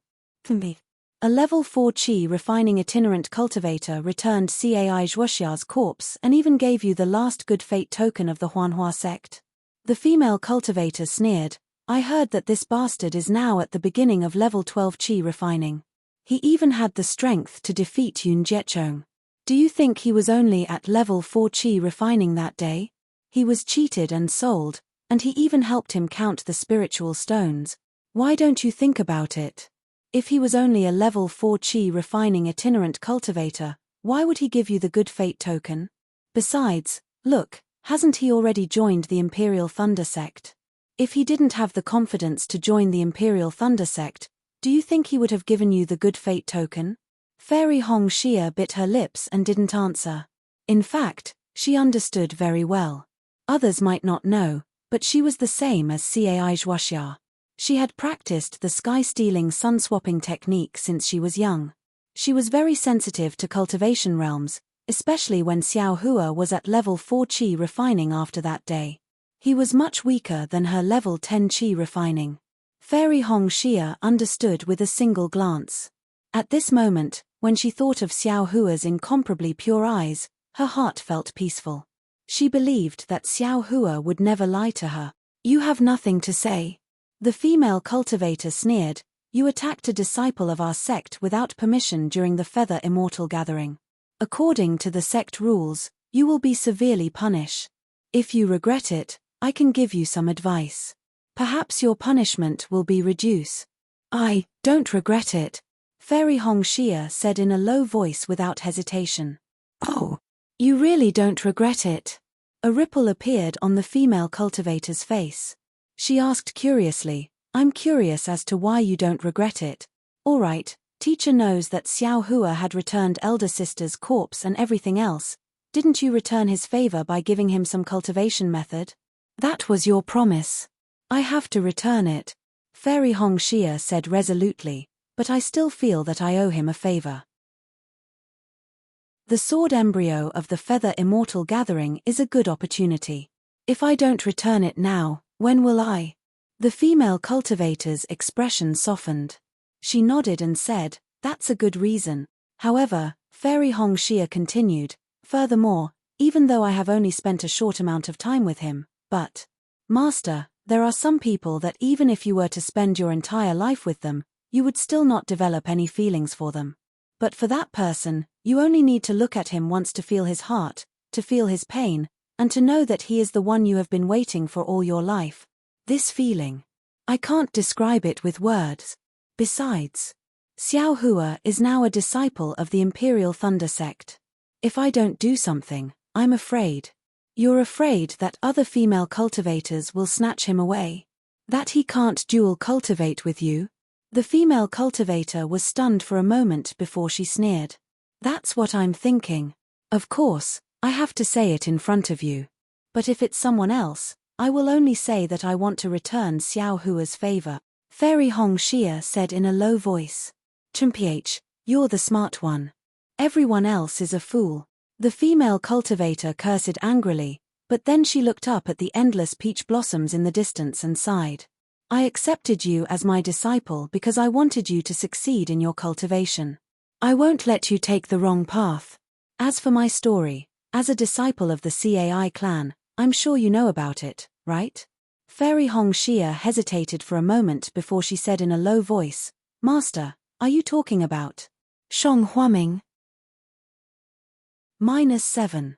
A level 4 Qi refining itinerant cultivator returned Cai Zhuoxia's corpse and even gave you the last good fate token of the Huanhua sect. The female cultivator sneered, "I heard that this bastard is now at the beginning of level 12 Qi refining. He even had the strength to defeat Yun Jiechong. Do you think he was only at level 4 Qi refining that day? He was cheated and sold, and he even helped him count the spiritual stones. Why don't you think about it? If he was only a level 4 Qi refining itinerant cultivator, why would he give you the good fate token? Besides, look, hasn't he already joined the Imperial Thunder sect? If he didn't have the confidence to join the Imperial Thunder sect, do you think he would have given you the good fate token? Fairy Hong Xia bit her lips and didn't answer. In fact, she understood very well. Others might not know, but she was the same as Cai Zhuoxia. She had practiced the sky-stealing sun-swapping technique since she was young. She was very sensitive to cultivation realms, especially when Xiao Hua was at level 4 qi refining after that day. He was much weaker than her level 10 qi refining. Fairy Hong Xia understood with a single glance. At this moment, when she thought of Xiao Hua's incomparably pure eyes, her heart felt peaceful. She believed that Xiao Hua would never lie to her. You have nothing to say. The female cultivator sneered. You attacked a disciple of our sect without permission during the Feather Immortal Gathering. According to the sect rules, you will be severely punished. If you regret it, I can give you some advice. Perhaps your punishment will be reduced. I don't regret it, Fairy Hong Xia said in a low voice without hesitation. Oh, you really don't regret it? A ripple appeared on the female cultivator's face. She asked curiously, I'm curious as to why you don't regret it. All right, teacher knows that Xiao Hua had returned elder sister's corpse and everything else. Didn't you return his favor by giving him some cultivation method? That was your promise. I have to return it, Fairy Hong Xia said resolutely, but I still feel that I owe him a favor. The sword embryo of the Feather Immortal Gathering is a good opportunity. If I don't return it now, when will I? The female cultivator's expression softened. She nodded and said, that's a good reason. However, Fairy Hong Xia continued, furthermore, even though I have only spent a short amount of time with him, but, Master, there are some people that even if you were to spend your entire life with them, you would still not develop any feelings for them. But for that person, you only need to look at him once to feel his heart, to feel his pain, and to know that he is the one you have been waiting for all your life. This feeling. I can't describe it with words. Besides, Xiao Hua is now a disciple of the Imperial Thunder sect. If I don't do something, I'm afraid. You're afraid that other female cultivators will snatch him away? That he can't dual cultivate with you? The female cultivator was stunned for a moment before she sneered. That's what I'm thinking. Of course, I have to say it in front of you. But if it's someone else, I will only say that I want to return Xiao Hua's favor, Fairy Hong Xia said in a low voice. Chumph, you're the smart one. Everyone else is a fool. The female cultivator cursed angrily, but then she looked up at the endless peach blossoms in the distance and sighed. I accepted you as my disciple because I wanted you to succeed in your cultivation. I won't let you take the wrong path. As for my story, as a disciple of the Cai clan, I'm sure you know about it, right? Fairy Hong Xia hesitated for a moment before she said in a low voice, Master, are you talking about Shong Huaming? -7.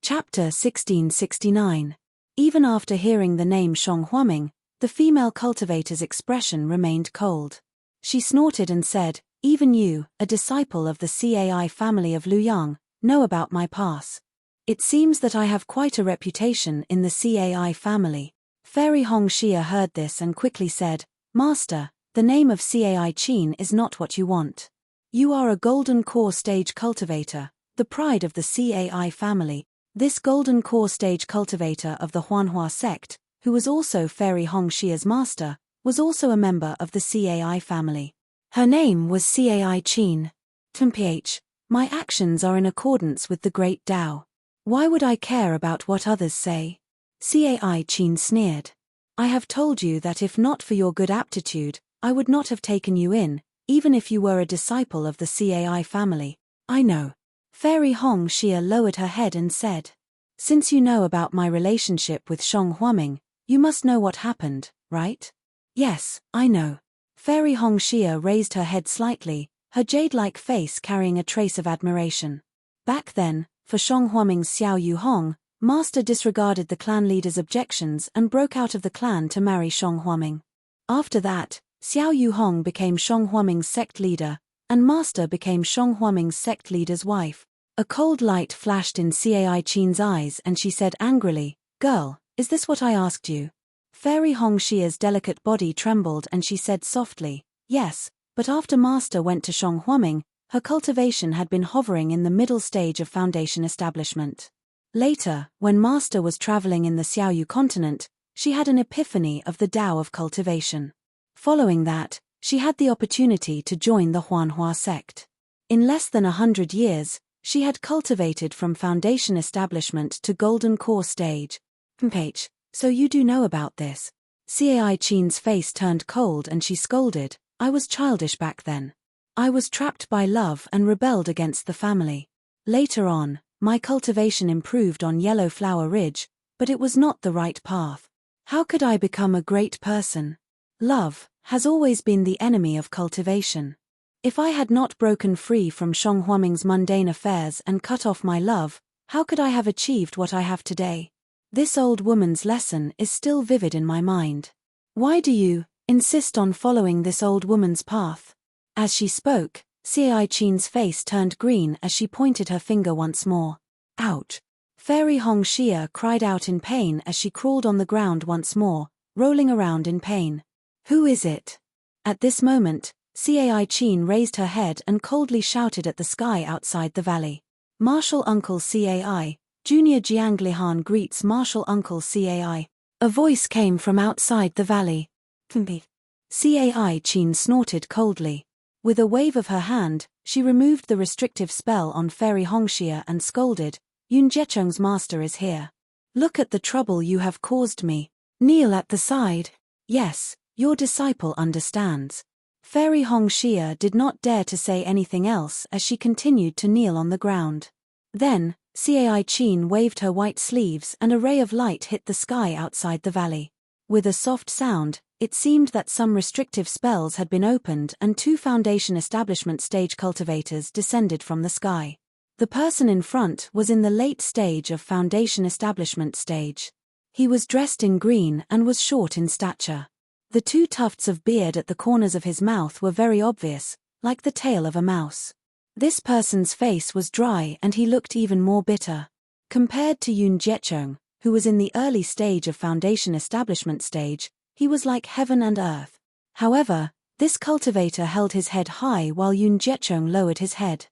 Chapter 1669. Even after hearing the name Shong Huaming, the female cultivator's expression remained cold. She snorted and said, even you, a disciple of the Cai family of Luyang, know about my past. It seems that I have quite a reputation in the Cai family. Fairy Hong Xia heard this and quickly said, Master, the name of Cai Qin is not what you want. You are a golden core stage cultivator, the pride of the Cai family. This golden core stage cultivator of the Huanhua sect, who was also Fairy Hong Xia's master, was also a member of the Cai family. Her name was Cai Qin. Chumph, my actions are in accordance with the Great Tao. Why would I care about what others say? Cai Qin sneered. I have told you that if not for your good aptitude, I would not have taken you in, even if you were a disciple of the Cai family. I know. Fairy Hong Xia lowered her head and said, since you know about my relationship with Shong Huaming, you must know what happened, right? Yes, I know. Fairy Hong Xia raised her head slightly, her jade-like face carrying a trace of admiration. Back then, for Shong Huaming's Xiao Yu Hong, Master disregarded the clan leader's objections and broke out of the clan to marry Shong Huaming. After that, Xiao Yu Hong became Shong Huaming's sect leader, and Master became Shang Huaming's sect leader's wife. A cold light flashed in Cai Qin's eyes and she said angrily, "Girl, is this what I asked you?" Fairy Hongxia's delicate body trembled and she said softly, "Yes, but after Master went to Shang Huaming, her cultivation had been hovering in the middle stage of foundation establishment. Later, when Master was traveling in the Xiaoyu continent, she had an epiphany of the Tao of cultivation. Following that, she had the opportunity to join the Huanhua sect. In less than 100 years, she had cultivated from foundation establishment to golden core stage." H. So you do know about this. Cai Qin's face turned cold and she scolded, "I was childish back then. I was trapped by love and rebelled against the family. Later on, my cultivation improved on Yellow Flower Ridge, but it was not the right path. How could I become a great person? Love has always been the enemy of cultivation. If I had not broken free from Shang Huaming's mundane affairs and cut off my love, how could I have achieved what I have today? This old woman's lesson is still vivid in my mind. Why do you insist on following this old woman's path?" As she spoke, Cai Qin's face turned green as she pointed her finger once more. "Ouch!" Fairy Hongxia cried out in pain as she crawled on the ground once more, rolling around in pain. "Who is it?" At this moment, Cai Qin raised her head and coldly shouted at the sky outside the valley. "Martial Uncle Cai, Junior Jianglihan greets Martial Uncle Cai." A voice came from outside the valley. Cai Qin snorted coldly. With a wave of her hand, she removed the restrictive spell on Fairy Hongxia and scolded, "Yun Jiecheng's master is here. Look at the trouble you have caused me. Kneel at the side." "Yes, your disciple understands." Fairy Hongxia did not dare to say anything else as she continued to kneel on the ground. Then, Cai Qin waved her white sleeves and a ray of light hit the sky outside the valley. With a soft sound, it seemed that some restrictive spells had been opened and 2 foundation establishment stage cultivators descended from the sky. The person in front was in the late stage of foundation establishment stage. He was dressed in green and was short in stature. The 2 tufts of beard at the corners of his mouth were very obvious, like the tail of a mouse. This person's face was dry and he looked even more bitter. Compared to Yun Jiecheng, who was in the early stage of foundation establishment stage, he was like heaven and earth. However, this cultivator held his head high while Yun Jiecheng lowered his head.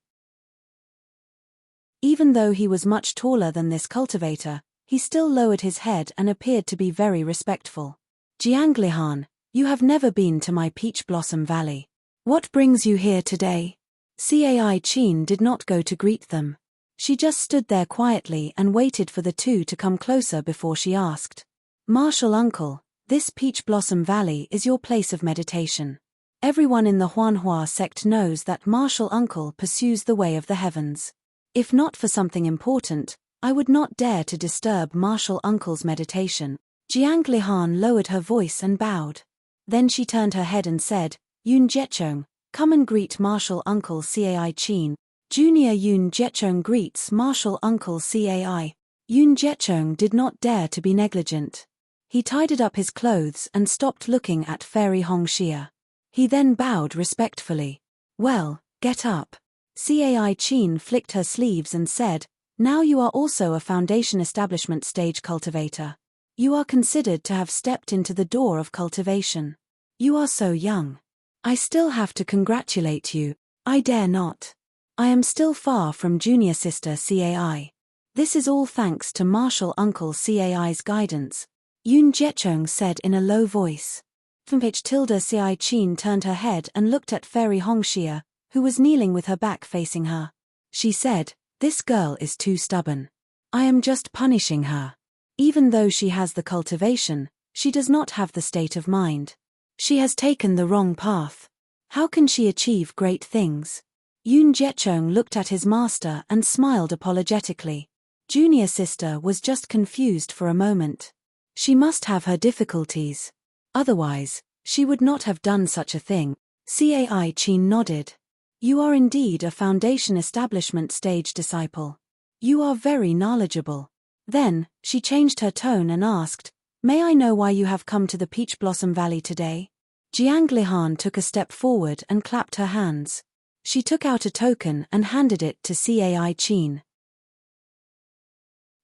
Even though he was much taller than this cultivator, he still lowered his head and appeared to be very respectful. "Jianglihan, you have never been to my Peach Blossom Valley. What brings you here today?" Cai Qin did not go to greet them. She just stood there quietly and waited for the 2 to come closer before she asked. "Martial Uncle, this Peach Blossom Valley is your place of meditation. Everyone in the Huanhua sect knows that Martial Uncle pursues the way of the heavens. If not for something important, I would not dare to disturb Martial Uncle's meditation." Jianglihan lowered her voice and bowed. Then she turned her head and said, "Yun Jiecheng, come and greet Martial Uncle Cai Qin." Junior Yun Jiecheng greets Martial Uncle Cai. Yun Jiecheng did not dare to be negligent. He tidied up his clothes and stopped looking at Fairy Hongxia. He then bowed respectfully. "Well, get up." Cai Qin flicked her sleeves and said, "Now you are also a foundation establishment stage cultivator. You are considered to have stepped into the door of cultivation. You are so young. I still have to congratulate you." "I dare not. I am still far from junior sister Cai. This is all thanks to Martial Uncle Cai's guidance," Yun Jiecheng said in a low voice. Cai Qin turned her head and looked at Fairy Hongxia, who was kneeling with her back facing her. She said, "This girl is too stubborn. I am just punishing her. Even though she has the cultivation, she does not have the state of mind. She has taken the wrong path. How can she achieve great things?" Yun Jiecheng looked at his master and smiled apologetically. Junior sister was just confused for a moment. She must have her difficulties. Otherwise, she would not have done such a thing. Cai Qin nodded. "You are indeed a foundation establishment stage disciple. You are very knowledgeable." Then, she changed her tone and asked, "May I know why you have come to the Peach Blossom Valley today?" Jianglihan took a step forward and clapped her hands. She took out a token and handed it to Cai Qin.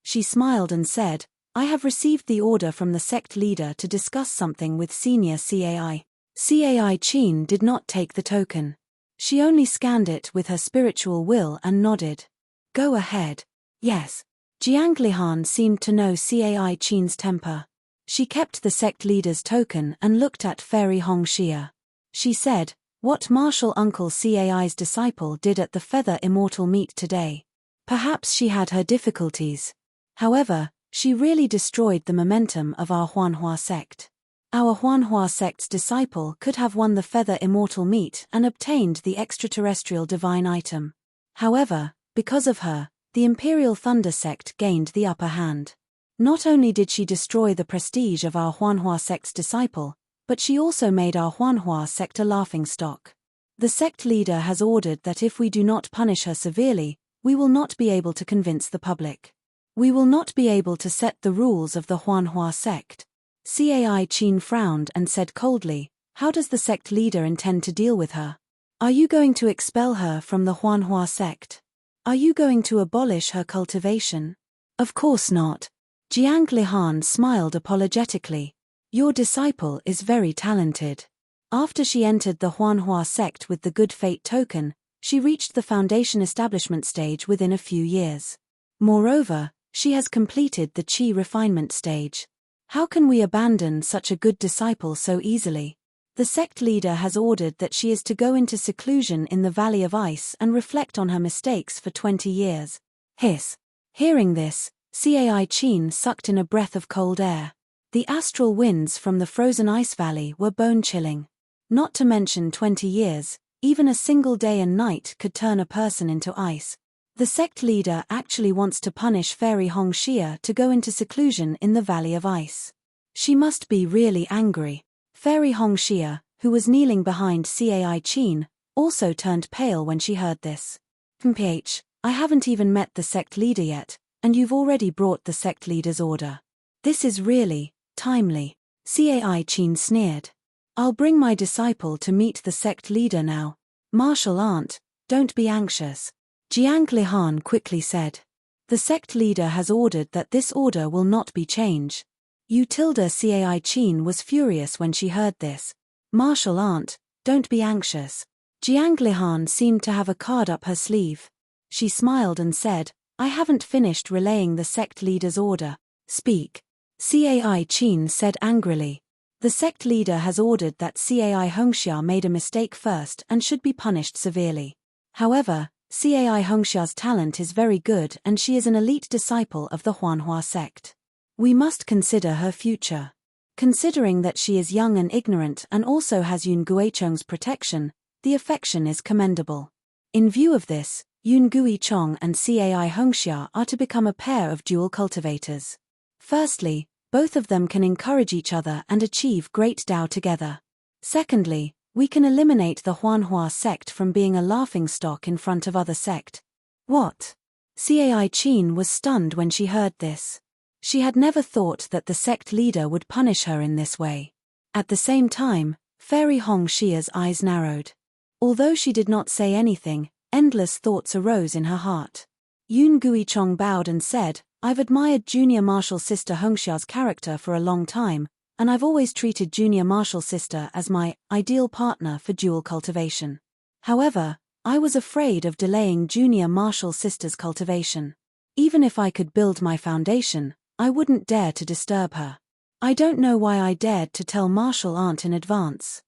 She smiled and said, "I have received the order from the sect leader to discuss something with senior Cai." Cai Qin did not take the token. She only scanned it with her spiritual will and nodded. "Go ahead." "Yes." Jiang Lihan seemed to know Cai Qin's temper. She kept the sect leader's token and looked at Fairy Hongxia. She said, "What martial uncle Cai's disciple did at the Feather Immortal meet today. Perhaps she had her difficulties. However, she really destroyed the momentum of our Huanhua sect. Our Huanhua sect's disciple could have won the Feather Immortal meet and obtained the extraterrestrial divine item. However, because of her, the Imperial Thunder sect gained the upper hand. Not only did she destroy the prestige of our Huanhua sect's disciple, but she also made our Huanhua sect a laughingstock. The sect leader has ordered that if we do not punish her severely, we will not be able to convince the public. We will not be able to set the rules of the Huanhua sect." Cai Qin frowned and said coldly, "How does the sect leader intend to deal with her? Are you going to expel her from the Huanhua sect? Are you going to abolish her cultivation?" "Of course not." Jiang Lihan smiled apologetically. "Your disciple is very talented." After she entered the Huanhua sect with the Good Fate token, she reached the foundation establishment stage within a few years. Moreover, she has completed the Qi refinement stage. How can we abandon such a good disciple so easily? The sect leader has ordered that she is to go into seclusion in the Valley of Ice and reflect on her mistakes for 20 years. Hiss. Hearing this, Cai Qin sucked in a breath of cold air. The astral winds from the frozen ice valley were bone-chilling. Not to mention 20 years, even a single day and night could turn a person into ice. The sect leader actually wants to punish Fairy Hongxia to go into seclusion in the Valley of Ice. She must be really angry. Fairy Hongxia, who was kneeling behind Cai Qin, also turned pale when she heard this. I haven't even met the sect leader yet, and you've already brought the sect leader's order. This is really timely. Cai Qin sneered. I'll bring my disciple to meet the sect leader now. Martial aunt, don't be anxious. Jiang Lihan quickly said. The sect leader has ordered that this order will not be changed. Cai Qin was furious when she heard this. Martial aunt, don't be anxious. Jiang Lihan seemed to have a card up her sleeve. She smiled and said, I haven't finished relaying the sect leader's order. Speak. Cai Qin said angrily. The sect leader has ordered that Cai Hongxia made a mistake first and should be punished severely. However, Cai Hongxia's talent is very good and she is an elite disciple of the Huanhua sect. We must consider her future. Considering that she is young and ignorant and also has Yun Guichong's protection, the affection is commendable. In view of this, Yun Guichong and Cai Hongxia are to become a pair of dual cultivators. Firstly, both of them can encourage each other and achieve great Dao together. Secondly, we can eliminate the Huanhua sect from being a laughingstock in front of other sect. What? Cai Qin was stunned when she heard this. She had never thought that the sect leader would punish her in this way. At the same time, Fairy Hongxia's eyes narrowed. Although she did not say anything, endless thoughts arose in her heart. Yun Guichong bowed and said, I've admired Junior Martial Sister Hongxia's character for a long time, and I've always treated Junior Martial Sister as my ideal partner for dual cultivation. However, I was afraid of delaying Junior Martial Sister's cultivation. Even if I could build my foundation, I wouldn't dare to disturb her. I don't know why I dared to tell Martial Aunt in advance.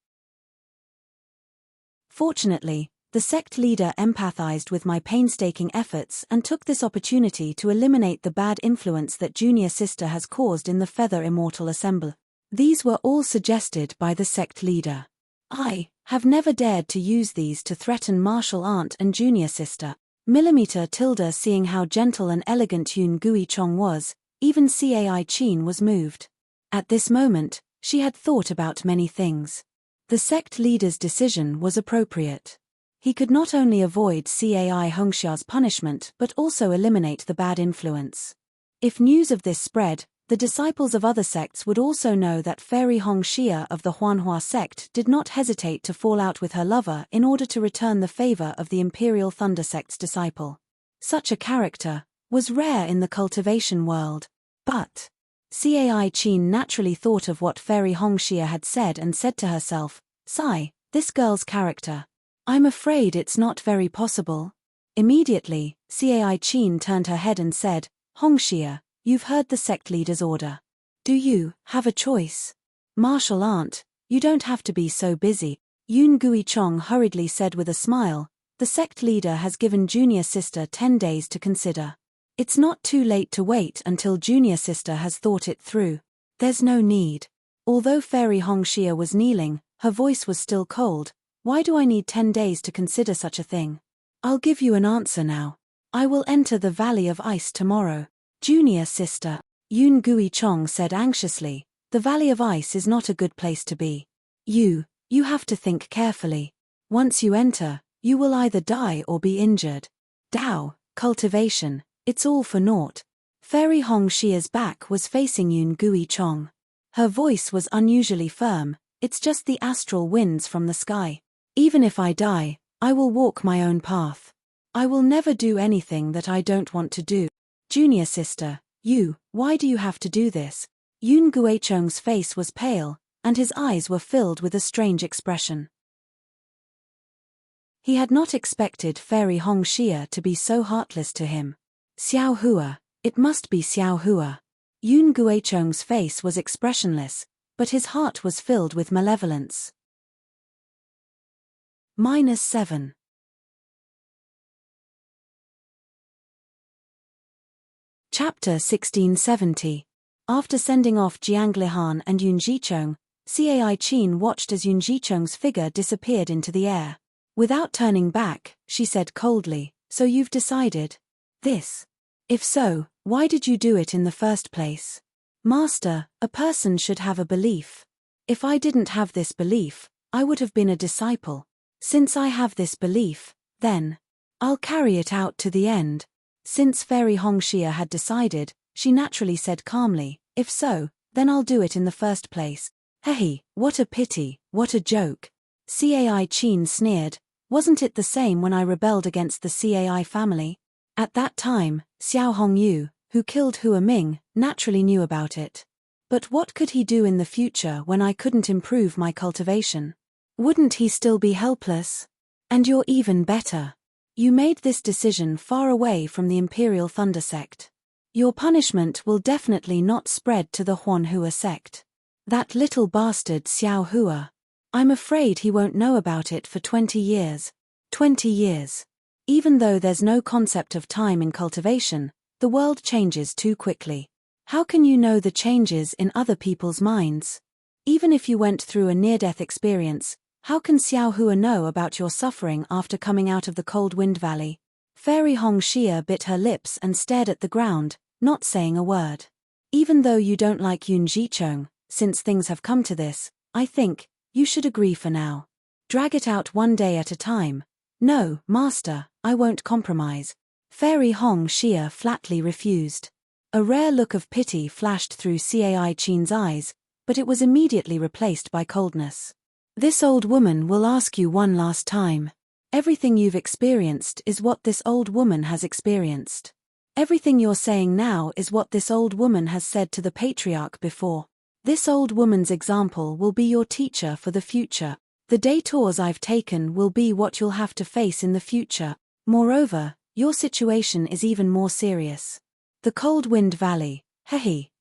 Fortunately, the sect leader empathized with my painstaking efforts and took this opportunity to eliminate the bad influence that Junior Sister has caused in the Feather Immortal Assembly. These were all suggested by the sect leader. I have never dared to use these to threaten Martial Aunt and Junior Sister. Millimeter tilde seeing how gentle and elegant Yun Guichong was, even Cai Qin was moved. At this moment, she had thought about many things. The sect leader's decision was appropriate. He could not only avoid Cai Hongxia's punishment but also eliminate the bad influence. If news of this spread, The disciples of other sects would also know that Fairy Hong Xia of the Huanhua sect did not hesitate to fall out with her lover in order to return the favor of the Imperial Thunder sect's disciple. Such a character was rare in the cultivation world. But Cai Qin naturally thought of what Fairy Hong Xia had said and said to herself, "Sigh, this girl's character. I'm afraid it's not very possible." Immediately, Cai Qin turned her head and said, "Hong Xia, you've heard the sect leader's order. Do you have a choice?" "Martial aunt, you don't have to be so busy," Yun Guichong hurriedly said with a smile. "The sect leader has given junior sister 10 days to consider. It's not too late to wait until junior sister has thought it through. There's no need." Although Fairy Hong Xia was kneeling, her voice was still cold. "Why do I need 10 days to consider such a thing? I'll give you an answer now. I will enter the Valley of Ice tomorrow." "Junior sister," Yun Guichong said anxiously, "the Valley of Ice is not a good place to be. You have to think carefully. Once you enter, you will either die or be injured. Dao, cultivation, it's all for naught." Fairy Hong Xia's back was facing Yun Guichong. Her voice was unusually firm. "It's just the astral winds from the sky. Even if I die, I will walk my own path. I will never do anything that I don't want to do. Junior sister, why do you have to do this?" Yun Guichong's face was pale, and his eyes were filled with a strange expression. He had not expected Fairy Hong Xia to be so heartless to him. "Xiao Hua, it must be Xiao Hua." Yun Guichong's face was expressionless, but his heart was filled with malevolence. -7. Chapter 1670. After sending off Jiang Lihan and Yun Jichong, Cai Qin watched as Yun Jichong's figure disappeared into the air. Without turning back, she said coldly, "So you've decided this? If so, why did you do it in the first place?" "Master, a person should have a belief. If I didn't have this belief, I would have been a disciple. Since I have this belief, then I'll carry it out to the end." Since Fairy Hong Xia had decided, she naturally said calmly, "If so, then I'll do it in the first place." "Hey, what a pity, what a joke." Cai Qin sneered. "Wasn't it the same when I rebelled against the Cai family? At that time, Xiao Hongyu, who killed Hua Ming, naturally knew about it. But what could he do in the future when I couldn't improve my cultivation? Wouldn't he still be helpless? And you're even better. You made this decision far away from the Imperial Thunder sect. Your punishment will definitely not spread to the Huanhua sect. That little bastard Xiao Hua. I'm afraid he won't know about it for 20 years. 20 years. Even though there's no concept of time in cultivation, the world changes too quickly. How can you know the changes in other people's minds? Even if you went through a near-death experience, how can Xiao Hua know about your suffering after coming out of the cold wind valley?" Fairy Hong Xia bit her lips and stared at the ground, not saying a word. "Even though you don't like Yun Jichong, since things have come to this, I think you should agree for now. Drag it out one day at a time." "No, master, I won't compromise." Fairy Hong Xia flatly refused. A rare look of pity flashed through Cai Qin's eyes, but it was immediately replaced by coldness. "This old woman will ask you one last time. Everything you've experienced is what this old woman has experienced. Everything you're saying now is what this old woman has said to the patriarch before. This old woman's example will be your teacher for the future. The detours I've taken will be what you'll have to face in the future. Moreover, your situation is even more serious. The Cold Wind Valley,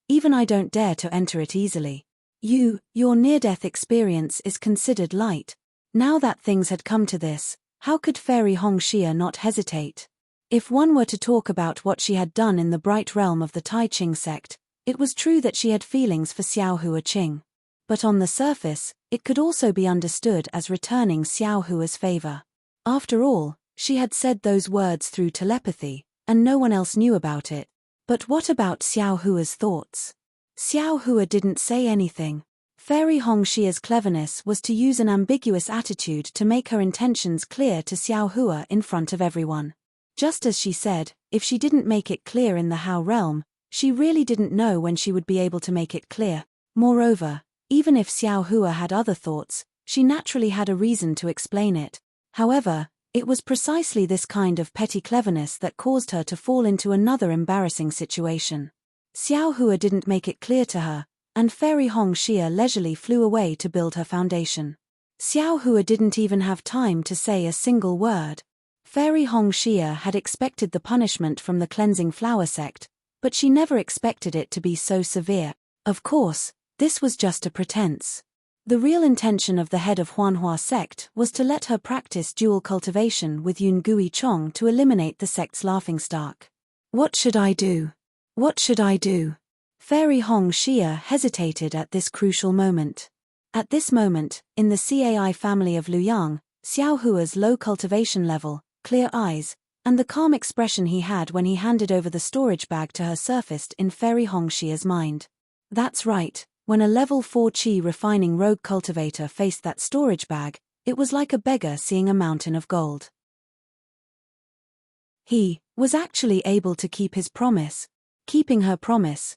even I don't dare to enter it easily. Your near-death experience is considered light. Now that things had come to this, how could Fairy Hong Xia not hesitate? If one were to talk about what she had done in the bright realm of the Tai Ching sect, it was true that she had feelings for Xiao Hua Qing. But on the surface, it could also be understood as returning Xiao Hua's favor. After all, she had said those words through telepathy, and no one else knew about it. But what about Xiao Hua's thoughts? Xiao Hua didn't say anything. Fairy Hong Xia's cleverness was to use an ambiguous attitude to make her intentions clear to Xiao Hua in front of everyone. Just as she said, if she didn't make it clear in the Hao realm, She really didn't know when she would be able to make it clear. Moreover, even if Xiao Hua had other thoughts, she naturally had a reason to explain it. However, it was precisely this kind of petty cleverness that caused her to fall into another embarrassing situation. Xiao Hua didn't make it clear to her, and Fairy Hong Xia leisurely flew away to build her foundation. Xiao Hua didn't even have time to say a single word. Fairy Hong Xia had expected the punishment from the cleansing flower sect, but she never expected it to be so severe. Of course, this was just a pretense. The real intention of the head of Huanhua sect was to let her practice dual cultivation with Yun Gui Chong to eliminate the sect's laughingstock. What should I do? What should I do? Fairy Hong Xia hesitated at this crucial moment. At this moment, in the Cai family of Luyang, Xiao Hua's low cultivation level, clear eyes, and the calm expression he had when he handed over the storage bag to her surfaced in Fairy Hong Xia's mind. That's right, when a level 4 Qi refining rogue cultivator faced that storage bag, it was like a beggar seeing a mountain of gold. He was actually able to keep his promise. Keeping her promise,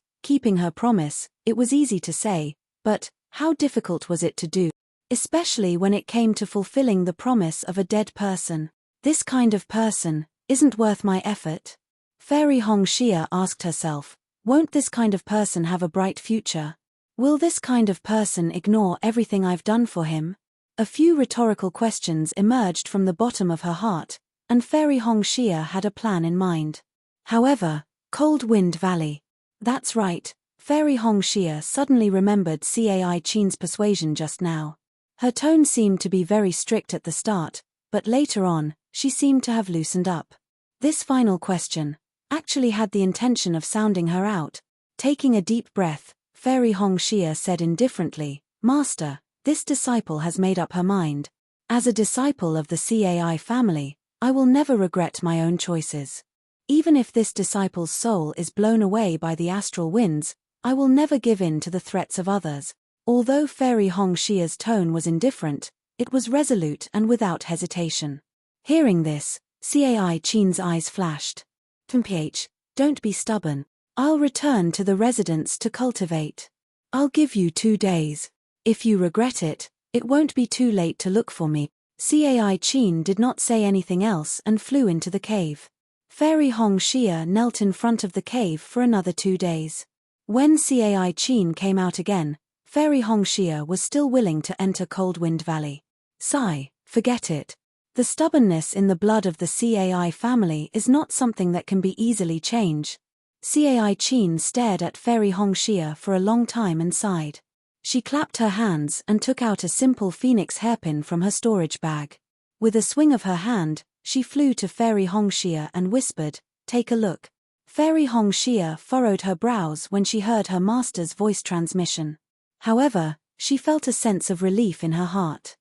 it was easy to say, but how difficult was it to do? Especially when it came to fulfilling the promise of a dead person. This kind of person isn't worth my effort. Fairy Hong Xia asked herself, won't this kind of person have a bright future? Will this kind of person ignore everything I've done for him? A few rhetorical questions emerged from the bottom of her heart, and Fairy Hong Xia had a plan in mind. However, Cold Wind Valley. That's right, Fairy Hong Xia suddenly remembered Cai Qin's persuasion just now. Her tone seemed to be very strict at the start, but later on, she seemed to have loosened up. This final question actually had the intention of sounding her out. Taking a deep breath, Fairy Hong Xia said indifferently, Master, this disciple has made up her mind. As a disciple of the Cai family, I will never regret my own choices. Even if this disciple's soul is blown away by the astral winds, I will never give in to the threats of others. Although Fairy Hong Xia's tone was indifferent, it was resolute and without hesitation. Hearing this, Cai Qin's eyes flashed. Temph, don't be stubborn. I'll return to the residence to cultivate. I'll give you 2 days. If you regret it, it won't be too late to look for me. Cai Qin did not say anything else and flew into the cave. Fairy Hong Xia knelt in front of the cave for another 2 days. When Cai Qin came out again, Fairy Hong Xia was still willing to enter Cold Wind Valley. Sigh, forget it. The stubbornness in the blood of the Cai family is not something that can be easily changed. Cai Qin stared at Fairy Hong Xia for a long time and sighed. She clapped her hands and took out a simple phoenix hairpin from her storage bag. With a swing of her hand, she flew to Fairy Hong Xia and whispered, "Take a look." Fairy Hong Xia furrowed her brows when she heard her master's voice transmission. However, she felt a sense of relief in her heart.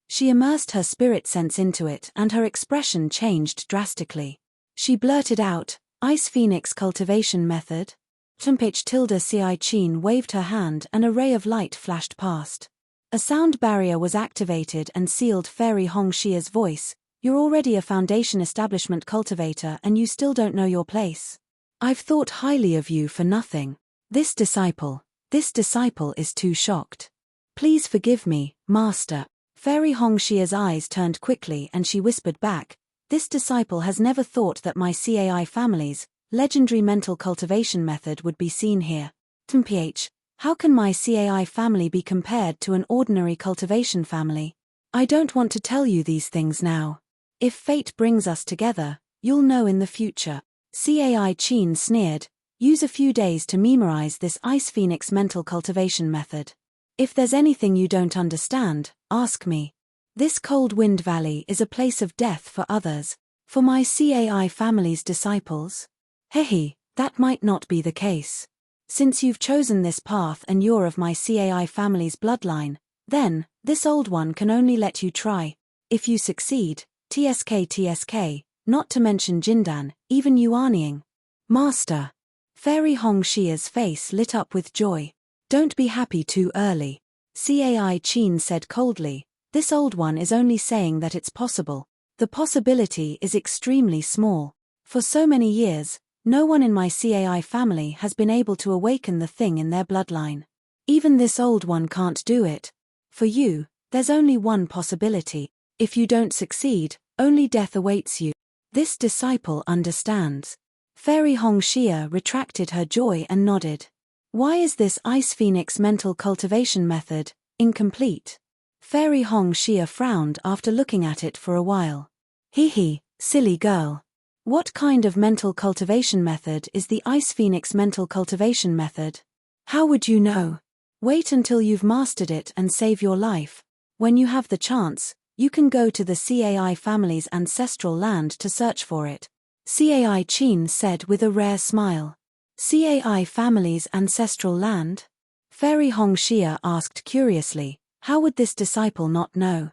She immersed her spirit sense into it and her expression changed drastically. She blurted out, "Ice Phoenix Cultivation Method?" Temph Cai Qin waved her hand and a ray of light flashed past. A sound barrier was activated and sealed Fairy Hong Xia's voice. "You're already a foundation establishment cultivator and you still don't know your place. I've thought highly of you for nothing. This disciple is too shocked. Please forgive me, Master." Fairy Hong Xia's eyes turned quickly and she whispered back, "This disciple has never thought that my Cai family's legendary mental cultivation method would be seen here. Temph, how can my Cai family be compared to an ordinary cultivation family? I don't want to tell you these things now. If fate brings us together, you'll know in the future." Cai Qin sneered, "Use a few days to memorize this Ice Phoenix mental cultivation method. If there's anything you don't understand, ask me. This Cold Wind Valley is a place of death for others. For my Cai family's disciples? Hehe, that might not be the case. Since you've chosen this path and you're of my Cai family's bloodline, then, this old one can only let you try. If you succeed, TSK, not to mention Jindan, even Yuanying." "Master." Fairy Hong Xia's face lit up with joy. "Don't be happy too early." Cai Qin said coldly, "This old one is only saying that it's possible. The possibility is extremely small. For so many years, No one in my CAI family has been able to awaken the thing in their bloodline. Even this old one can't do it. For you, there's only one possibility. If you don't succeed, only death awaits you. This disciple understands. Fairy Hongxia retracted her joy and nodded. Why is this Ice Phoenix mental cultivation method incomplete? Fairy Hongxia frowned after looking at it for a while. Hee, silly girl. What kind of mental cultivation method is the Ice Phoenix mental cultivation method? How would you know? Wait until you've mastered it and save your life. When you have the chance, you can go to the CAI family's ancestral land to search for it. CAI Qin said with a rare smile. CAI family's ancestral land? Fairy Hongxia asked curiously, how would this disciple not know?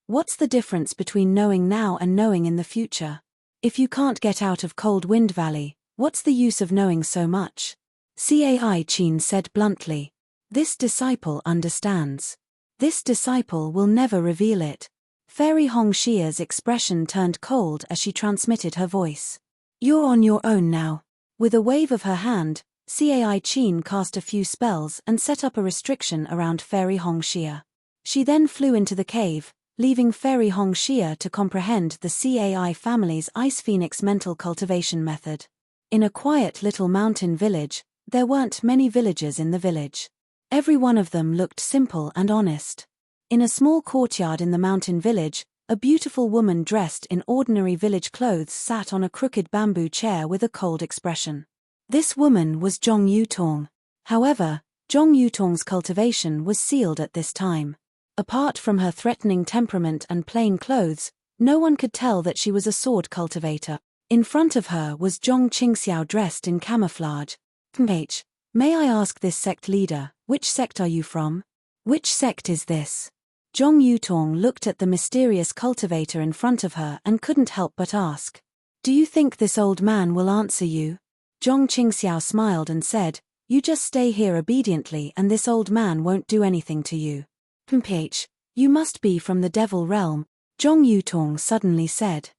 What's the difference between knowing now and knowing in the future? If you can't get out of Cold Wind Valley, what's the use of knowing so much? CAI Qin said bluntly. This disciple understands. This disciple will never reveal it. Fairy Hongxia's expression turned cold as she transmitted her voice. You're on your own now. With a wave of her hand, CAI Qin cast a few spells and set up a restriction around Fairy Hongxia. She then flew into the cave, leaving Fairy Hongxia to comprehend the CAI family's Ice Phoenix mental cultivation method. In a quiet little mountain village, there weren't many villagers in the village. Every one of them looked simple and honest. In a small courtyard in the mountain village, a beautiful woman dressed in ordinary village clothes sat on a crooked bamboo chair with a cold expression. This woman was Zhong Yutong. However, Zhong Yutong's cultivation was sealed at this time. Apart from her threatening temperament and plain clothes, no one could tell that she was a sword cultivator. In front of her was Zhong Qingxiao dressed in camouflage. May I ask this sect leader, which sect are you from? Which sect is this? Zhong Yutong looked at the mysterious cultivator in front of her and couldn't help but ask. Do you think this old man will answer you? Zhong Qingxiao smiled and said, you just stay here obediently and this old man won't do anything to you. You must be from the devil realm, Zhong Yutong suddenly said.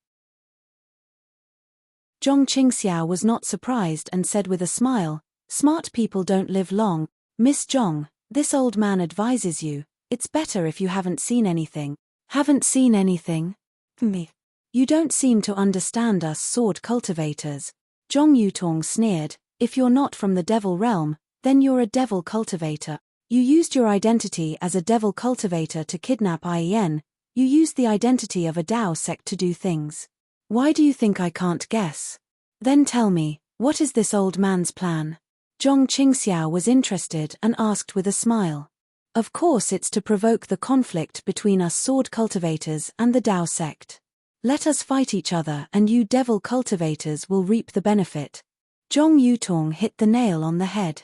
Zhong Qingxiao was not surprised and said with a smile, smart people don't live long. Miss Zhong, this old man advises you, it's better if you haven't seen anything. Haven't seen anything? Me. You don't seem to understand us sword cultivators. Zhong Yutong sneered, if you're not from the devil realm, then you're a devil cultivator. You used your identity as a devil cultivator to kidnap Ien, you used the identity of a Dao sect to do things. Why do you think I can't guess? Then tell me, what is this old man's plan? Zhong Qingxiao was interested and asked with a smile. Of course it's to provoke the conflict between us sword cultivators and the Dao sect. Let us fight each other and you devil cultivators will reap the benefit. Zhong Yutong hit the nail on the head.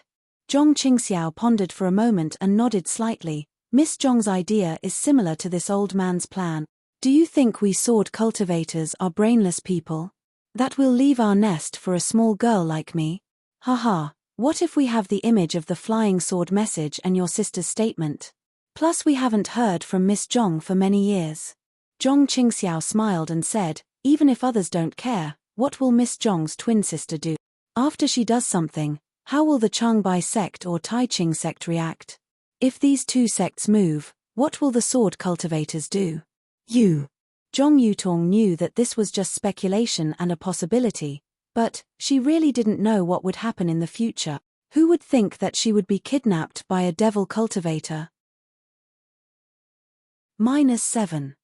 Zhong Qingxiao pondered for a moment and nodded slightly. Miss Zhong's idea is similar to this old man's plan. Do you think we sword cultivators are brainless people? That we'll leave our nest for a small girl like me? Haha, what if we have the image of the flying sword message and your sister's statement? Plus we haven't heard from Miss Zhong for many years. Zhong Qingxiao smiled and said, even if others don't care, what will Miss Zhong's twin sister do? After she does something, how will the Changbai sect or Taiqing sect react? If these two sects move, what will the sword cultivators do? Zhong Yutong knew that this was just speculation and a possibility, but she really didn't know what would happen in the future. Who would think that she would be kidnapped by a devil cultivator? -7.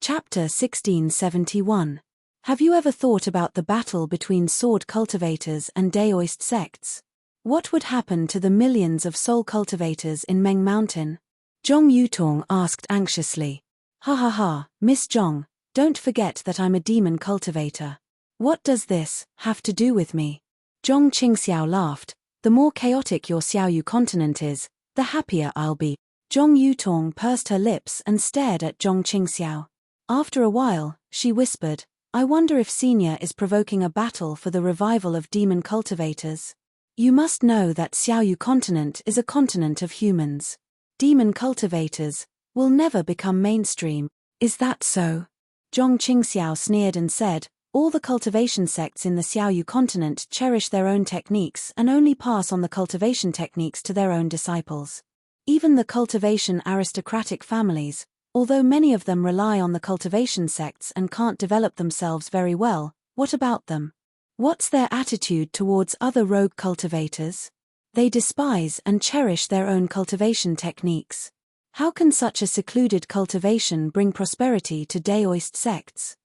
Chapter 1671. Have you ever thought about the battle between sword cultivators and Daoist sects? What would happen to the millions of soul cultivators in Meng Mountain? Zhong Yutong asked anxiously. Ha, Miss Zhong, don't forget that I'm a demon cultivator. What does this have to do with me? Zhong Qingxiao laughed. The more chaotic your Xiaoyu continent is, the happier I'll be. Zhong Yutong pursed her lips and stared at Zhong Qingxiao. After a while, she whispered, I wonder if Senior is provoking a battle for the revival of demon cultivators. You must know that Xiaoyu continent is a continent of humans. Demon cultivators will never become mainstream. Is that so? Zhong Qingxiao sneered and said, all the cultivation sects in the Xiaoyu continent cherish their own techniques and only pass on the cultivation techniques to their own disciples. Even the cultivation aristocratic families, although many of them rely on the cultivation sects and can't develop themselves very well, what about them? What's their attitude towards other rogue cultivators? They despise and cherish their own cultivation techniques. How can such a secluded cultivation bring prosperity to Daoist sects?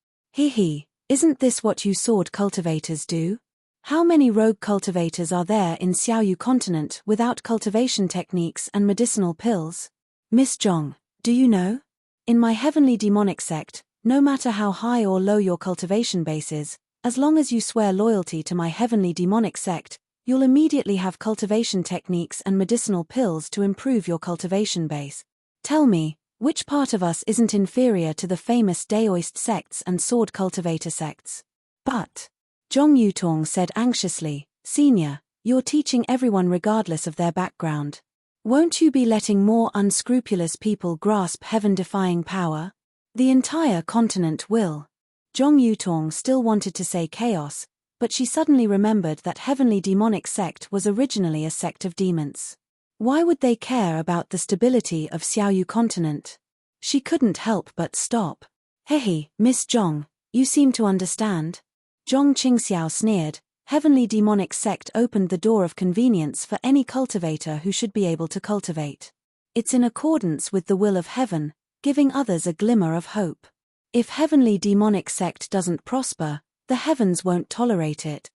Isn't this what you sword cultivators do? How many rogue cultivators are there in Xiaoyu continent without cultivation techniques and medicinal pills? Miss Zhong, do you know? In my heavenly demonic sect, no matter how high or low your cultivation base is, as long as you swear loyalty to my heavenly demonic sect, you'll immediately have cultivation techniques and medicinal pills to improve your cultivation base. Tell me, which part of us isn't inferior to the famous Daoist sects and sword cultivator sects? But, Zhong Yutong said anxiously, Senior, you're teaching everyone regardless of their background. Won't you be letting more unscrupulous people grasp heaven-defying power? The entire continent will. Zhong Yutong still wanted to say chaos, but she suddenly remembered that heavenly demonic sect was originally a sect of demons. Why would they care about the stability of Xiaoyu continent? She couldn't help but stop. Miss Zhong, you seem to understand. Zhong Qingxiao sneered. Heavenly demonic sect opened the door of convenience for any cultivator who should be able to cultivate. It's in accordance with the will of heaven, giving others a glimmer of hope. If heavenly demonic sect doesn't prosper, the heavens won't tolerate it.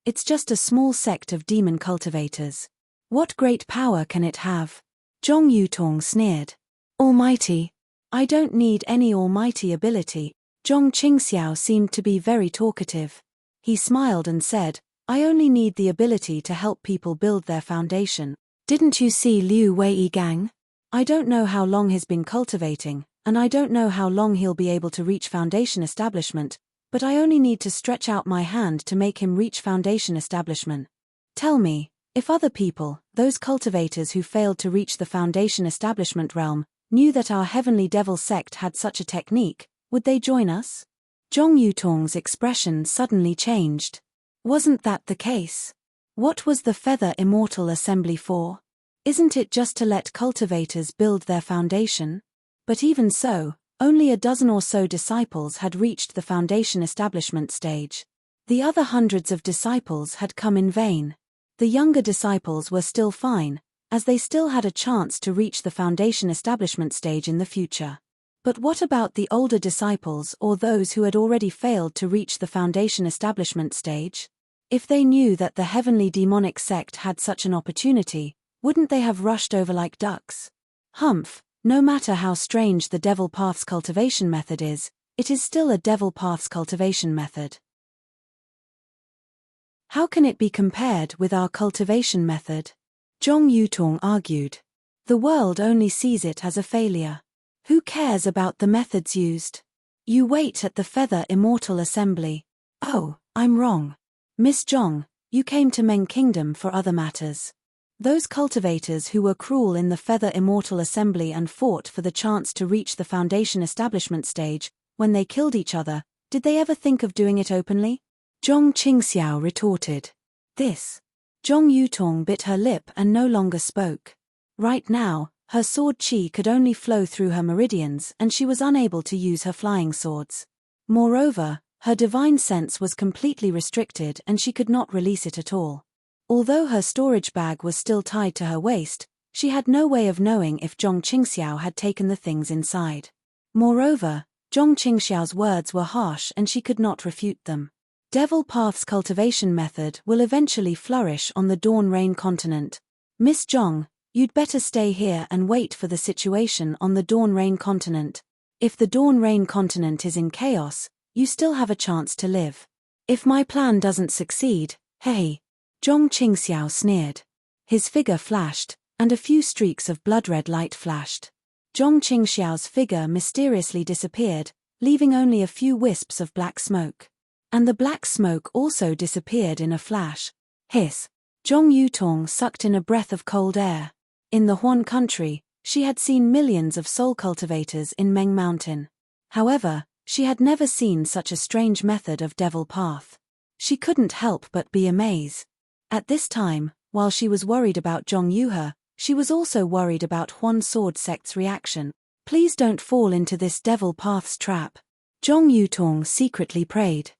It's just a small sect of demon cultivators. What great power can it have? Zhong Yutong sneered. Almighty. I don't need any almighty ability. Zhong Qingxiao seemed to be very talkative. He smiled and said, I only need the ability to help people build their foundation. Didn't you see Liu Weigang? I don't know how long he's been cultivating, and I don't know how long he'll be able to reach foundation establishment, but I only need to stretch out my hand to make him reach foundation establishment. Tell me, if other people, those cultivators who failed to reach the foundation establishment realm, knew that our heavenly devil sect had such a technique, would they join us? Zhong Yutong's expression suddenly changed. Wasn't that the case? What was the Feather Immortal Assembly for? Isn't it just to let cultivators build their foundation? But even so, only a dozen or so disciples had reached the foundation establishment stage. The other hundreds of disciples had come in vain. The younger disciples were still fine, as they still had a chance to reach the foundation establishment stage in the future. But what about the older disciples or those who had already failed to reach the foundation establishment stage? If they knew that the heavenly demonic sect had such an opportunity, wouldn't they have rushed over like ducks? Humph, no matter how strange the Devil Path's cultivation method is, it is still a Devil Path's cultivation method. How can it be compared with our cultivation method? Zhong Yutong argued. The world only sees it as a failure. Who cares about the methods used? You wait at the Feather Immortal Assembly. Oh, I'm wrong. Miss Zhong, you came to Meng Kingdom for other matters. Those cultivators who were cruel in the Feather Immortal Assembly and fought for the chance to reach the foundation establishment stage, when they killed each other, did they ever think of doing it openly? Zhong Qingxiao retorted. This. Zhong Yutong bit her lip and no longer spoke. Right now, her sword qi could only flow through her meridians and she was unable to use her flying swords. Moreover, her divine sense was completely restricted and she could not release it at all. Although her storage bag was still tied to her waist, she had no way of knowing if Zhong Qingxiao had taken the things inside. Moreover, Zhong Qingxiao's words were harsh and she could not refute them. Devil Path's cultivation method will eventually flourish on the Dawn Rain continent. Miss Zhong, you'd better stay here and wait for the situation on the Dawn Rain continent. If the Dawn Rain continent is in chaos, you still have a chance to live. If my plan doesn't succeed, Zhong Qingxiao sneered. His figure flashed, and a few streaks of blood-red light flashed. Zhong Qingxiao's figure mysteriously disappeared, leaving only a few wisps of black smoke. And the black smoke also disappeared in a flash. Hiss. Zhong Yutong sucked in a breath of cold air. In the Huan country, she had seen millions of soul cultivators in Meng Mountain. However, She had never seen such a strange method of devil path. She couldn't help but be amazed. At this time, while she was worried about Zhong Yuhe, she was also worried about Huan Sword Sect's reaction. Please don't fall into this devil path's trap, Zhong Yutong secretly prayed.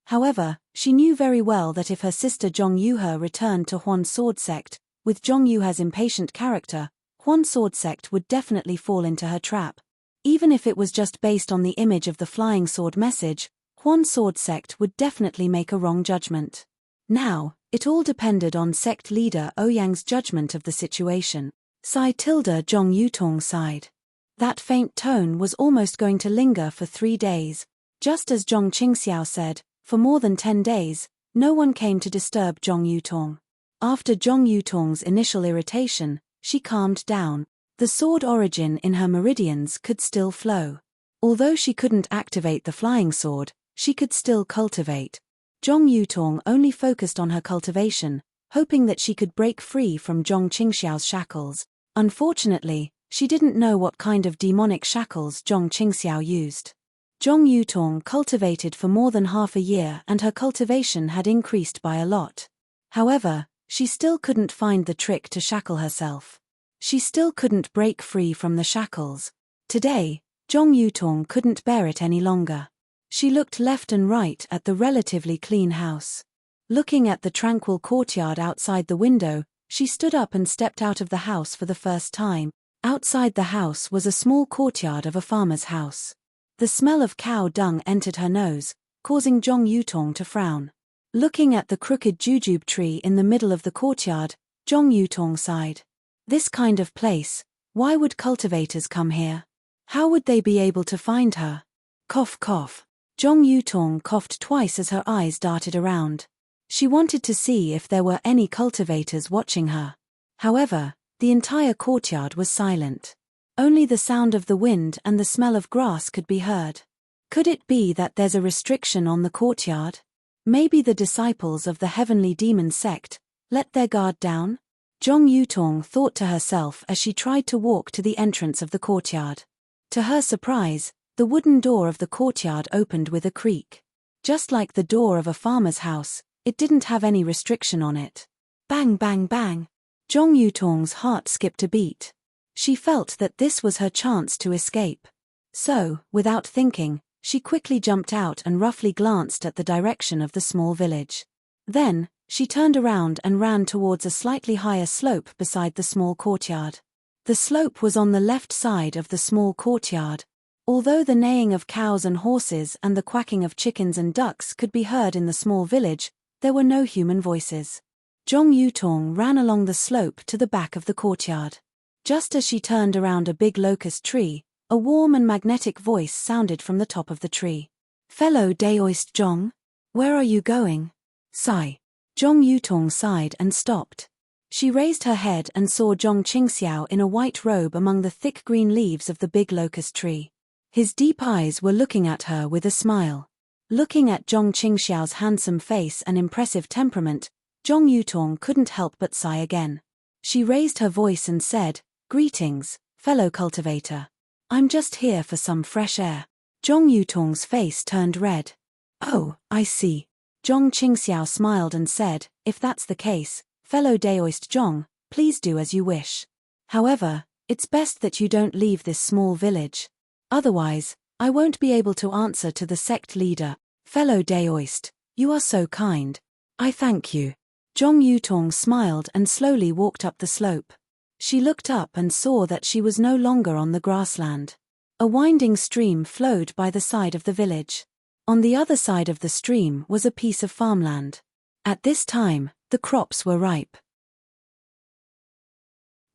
However, she knew very well that if her sister Zhong Yuhe returned to Huan Sword Sect, with Zhong Yuhe's impatient character, Huan Sword Sect would definitely fall into her trap. Even if it was just based on the image of the flying sword message, Huan Sword Sect would definitely make a wrong judgment. Now, it all depended on sect leader Ouyang's judgment of the situation. Zhong Yutong sighed. That faint tone was almost going to linger for 3 days. Just as Zhong Qingxiao said, for more than 10 days, no one came to disturb Zhong Yutong. After Zhong Yutong's initial irritation, she calmed down. The sword origin in her meridians could still flow. Although she couldn't activate the flying sword, she could still cultivate. Zhong Yutong only focused on her cultivation, hoping that she could break free from Zhong Qingxiao's shackles. Unfortunately, she didn't know what kind of demonic shackles Zhong Qingxiao used. Zhong Yutong cultivated for more than half a year and her cultivation had increased by a lot. However, she still couldn't find the trick to shackle herself. She still couldn't break free from the shackles. Today, Zhong Yutong couldn't bear it any longer. She looked left and right at the relatively clean house. Looking at the tranquil courtyard outside the window, she stood up and stepped out of the house for the first time. Outside the house was a small courtyard of a farmer's house. The smell of cow dung entered her nose, causing Zhong Yutong to frown. Looking at the crooked jujube tree in the middle of the courtyard, Zhong Yutong sighed. This kind of place, why would cultivators come here? How would they be able to find her? Cough cough. Zhong Yutong coughed twice as her eyes darted around. She wanted to see if there were any cultivators watching her. However, the entire courtyard was silent. Only the sound of the wind and the smell of grass could be heard. Could it be that there's a restriction on the courtyard? Maybe the disciples of the heavenly demon sect let their guard down? Zhong Yutong thought to herself as she tried to walk to the entrance of the courtyard. To her surprise, the wooden door of the courtyard opened with a creak. Just like the door of a farmer's house, it didn't have any restriction on it. Bang bang bang. Zhong Yutong's heart skipped a beat. She felt that this was her chance to escape. So, without thinking, she quickly jumped out and roughly glanced at the direction of the small village. Then, she turned around and ran towards a slightly higher slope beside the small courtyard. The slope was on the left side of the small courtyard. Although the neighing of cows and horses and the quacking of chickens and ducks could be heard in the small village, there were no human voices. Zhong Yutong ran along the slope to the back of the courtyard. Just as she turned around a big locust tree, a warm and magnetic voice sounded from the top of the tree. Fellow Daoist Zhong? Where are you going? Sigh. Zhong Yutong sighed and stopped. She raised her head and saw Zhong Qingxiao in a white robe among the thick green leaves of the big locust tree. His deep eyes were looking at her with a smile. Looking at Zhong Qingxiao's handsome face and impressive temperament, Zhong Yutong couldn't help but sigh again. She raised her voice and said, "Greetings, fellow cultivator. I'm just here for some fresh air." Zhong Yutong's face turned red. "Oh, I see." Zhong Qingxiao smiled and said, "If that's the case, fellow Daoist Zhong, please do as you wish. However, it's best that you don't leave this small village. Otherwise, I won't be able to answer to the sect leader. Fellow Daoist, you are so kind. I thank you." Zhong Yutong smiled and slowly walked up the slope. She looked up and saw that she was no longer on the grassland. A winding stream flowed by the side of the village. On the other side of the stream was a piece of farmland. At this time, the crops were ripe.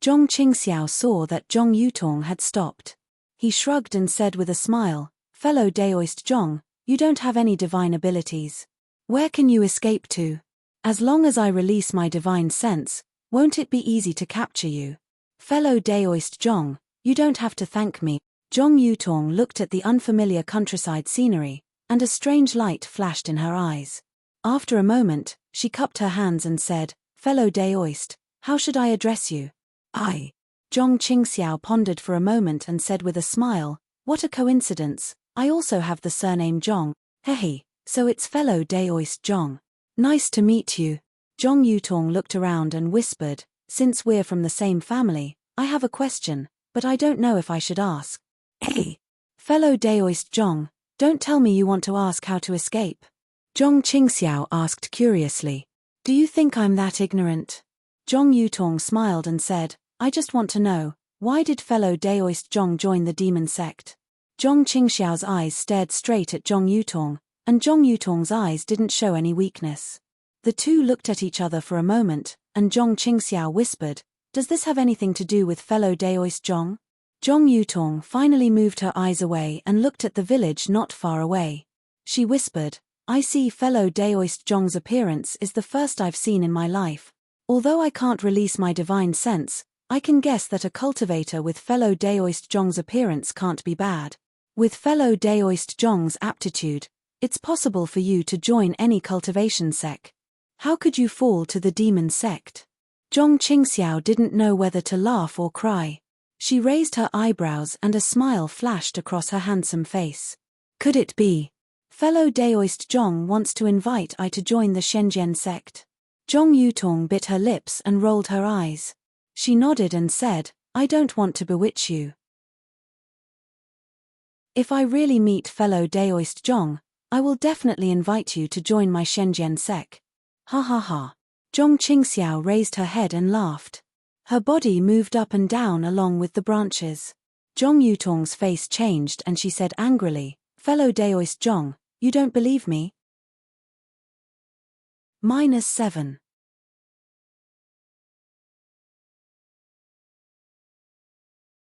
Zhong Qingxiao saw that Zhong Yutong had stopped. He shrugged and said with a smile, "Fellow Daoist Zhong, you don't have any divine abilities. Where can you escape to? As long as I release my divine sense, won't it be easy to capture you? Fellow Daoist Zhong, you don't have to thank me." Zhong Yutong looked at the unfamiliar countryside scenery, and a strange light flashed in her eyes. After a moment, she cupped her hands and said, "Fellow Daoist, how should I address you?" "I." Zhong Qingxiao pondered for a moment and said with a smile, What a coincidence, I also have the surname Zhong. Hehe, so it's fellow Daoist Zhong. Nice to meet you. Zhong Yutong looked around and whispered, since we're from the same family, I have a question, but I don't know if I should ask. Hey, fellow Daoist Zhong, don't tell me you want to ask how to escape. Zhong Qingxiao asked curiously. Do you think I'm that ignorant? Zhong Yutong smiled and said, I just want to know, why did fellow Daoist Zhong join the demon sect? Zhong Qingxiao's eyes stared straight at Zhong Yutong, and Zhong Yutong's eyes didn't show any weakness. The two looked at each other for a moment, and Zhong Qingxiao whispered, does this have anything to do with fellow Daoist Zhong? Zhong Yutong finally moved her eyes away and looked at the village not far away. She whispered, I see fellow Daoist Zhong's appearance is the first I've seen in my life. Although I can't release my divine sense, I can guess that a cultivator with fellow Daoist Zhong's appearance can't be bad. With fellow Daoist Zhong's aptitude, it's possible for you to join any cultivation sect. How could you fall to the demon sect? Zhong Qingxiao didn't know whether to laugh or cry. She raised her eyebrows and a smile flashed across her handsome face. Could it be? Fellow Daoist Zhong wants to invite I to join the Shenzhen sect. Zhong Yutong bit her lips and rolled her eyes. She nodded and said, I don't want to bewitch you. If I really meet fellow Daoist Zhong, I will definitely invite you to join my Shenzhen sect. Ha ha ha. Zhong Qingxiao raised her head and laughed. Her body moved up and down along with the branches. Zhong Yutong's face changed and she said angrily, fellow Daoist Zhong, you don't believe me? -7.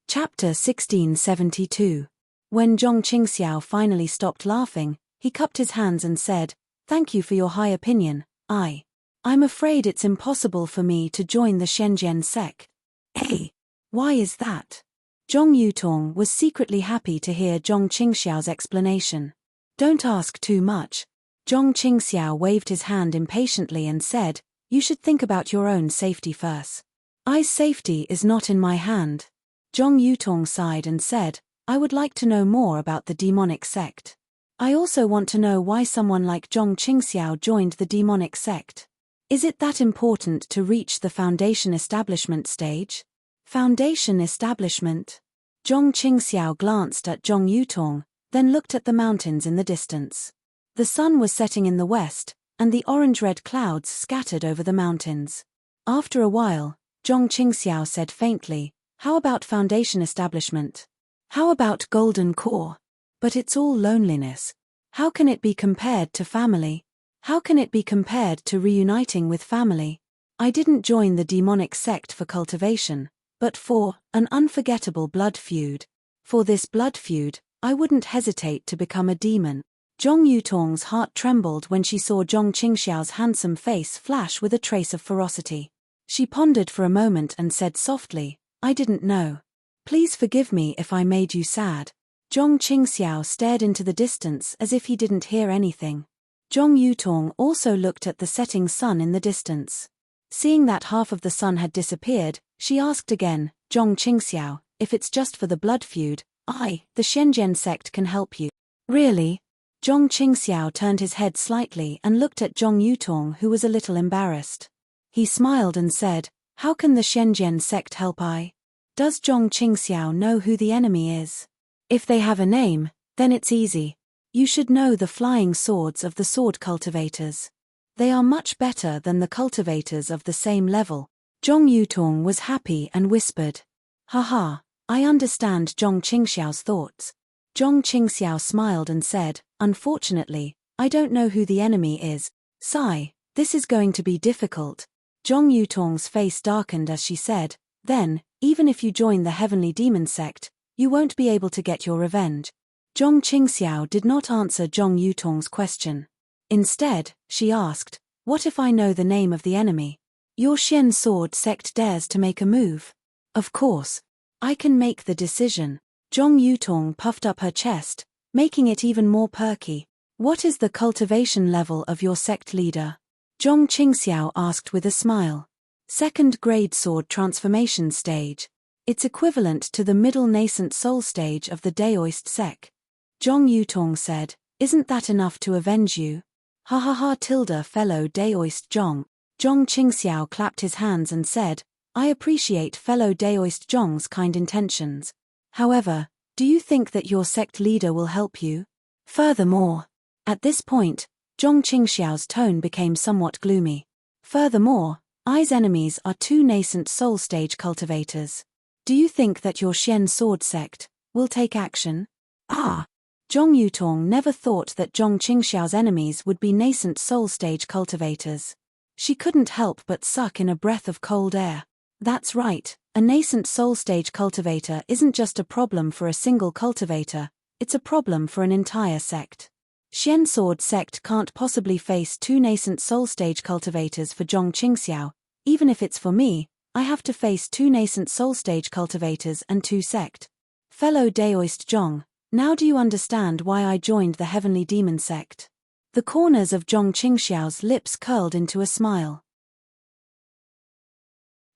Chapter 1672. When Zhong Qingxiao finally stopped laughing, he cupped his hands and said, thank you for your high opinion, I'm afraid it's impossible for me to join the Shenzhen sect. Hey, why is that? Zhong Yutong was secretly happy to hear Zhong Qingxiao's explanation. Don't ask too much. Zhong Qingxiao waved his hand impatiently and said, you should think about your own safety first. I's safety is not in my hand. Zhong Yutong sighed and said, I would like to know more about the demonic sect. I also want to know why someone like Zhong Qingxiao joined the demonic sect. Is it that important to reach the foundation establishment stage? Foundation establishment? Zhong Qingxiao glanced at Zhong Yutong, then looked at the mountains in the distance. The sun was setting in the west, and the orange-red clouds scattered over the mountains. After a while, Zhong Qingxiao said faintly, how about foundation establishment? How about golden core? But it's all loneliness. How can it be compared to family? How can it be compared to reuniting with family? I didn't join the demonic sect for cultivation, but for an unforgettable blood feud. For this blood feud, I wouldn't hesitate to become a demon. Zhong Yutong's heart trembled when she saw Zhong Qingxiao's handsome face flash with a trace of ferocity. She pondered for a moment and said softly, I didn't know. Please forgive me if I made you sad. Zhong Qingxiao stared into the distance as if he didn't hear anything. Zhong Yutong also looked at the setting sun in the distance. Seeing that half of the sun had disappeared, she asked again, Zhong Qingxiao, if it's just for the blood feud, the Shenzhen sect can help you. Really? Zhong Qingxiao turned his head slightly and looked at Zhong Yutong, who was a little embarrassed. He smiled and said, how can the Shenzhen sect help I? Does Zhong Qingxiao know who the enemy is? If they have a name, then it's easy. You should know the flying swords of the sword cultivators. They are much better than the cultivators of the same level. Zhong Yutong was happy and whispered. Haha, I understand Zhong Qingxiao's thoughts. Zhong Qingxiao smiled and said, unfortunately, I don't know who the enemy is. Sigh, this is going to be difficult. Zhong Yutong's face darkened as she said, then, even if you join the heavenly demon sect, you won't be able to get your revenge. Zhong Qingxiao did not answer Zhong Yutong's question. Instead, she asked, what if I know the name of the enemy? Your Xian sword sect dares to make a move. Of course. I can make the decision. Zhong Yutong puffed up her chest, making it even more perky. What is the cultivation level of your sect leader? Zhong Qingxiao asked with a smile. Second grade sword transformation stage. It's equivalent to the middle nascent soul stage of the Daoist sect. Zhong Yutong said, "Isn't that enough to avenge you?" "Ha ha ha tilde fellow Daoist Zhong." Zhong Qingxiao clapped his hands and said, "I appreciate fellow Daoist Zhong's kind intentions. However, do you think that your sect leader will help you? Furthermore," at this point, Zhong Qingxiao's tone became somewhat gloomy. "Furthermore, I's enemies are two nascent soul stage cultivators. Do you think that your Xian sword sect will take action?" Ah! Zhong Yutong never thought that Zhong Qingxiao's enemies would be nascent soul stage cultivators. She couldn't help but suck in a breath of cold air. That's right, a nascent soul stage cultivator isn't just a problem for a single cultivator, it's a problem for an entire sect. Xian sword sect can't possibly face two nascent soul stage cultivators for Zhong Qingxiao. Even if it's for me, I have to face two nascent soul stage cultivators and two sect. Fellow Daoist Zhong, now do you understand why I joined the Heavenly Demon sect? The corners of Zhong Qingxiao's lips curled into a smile.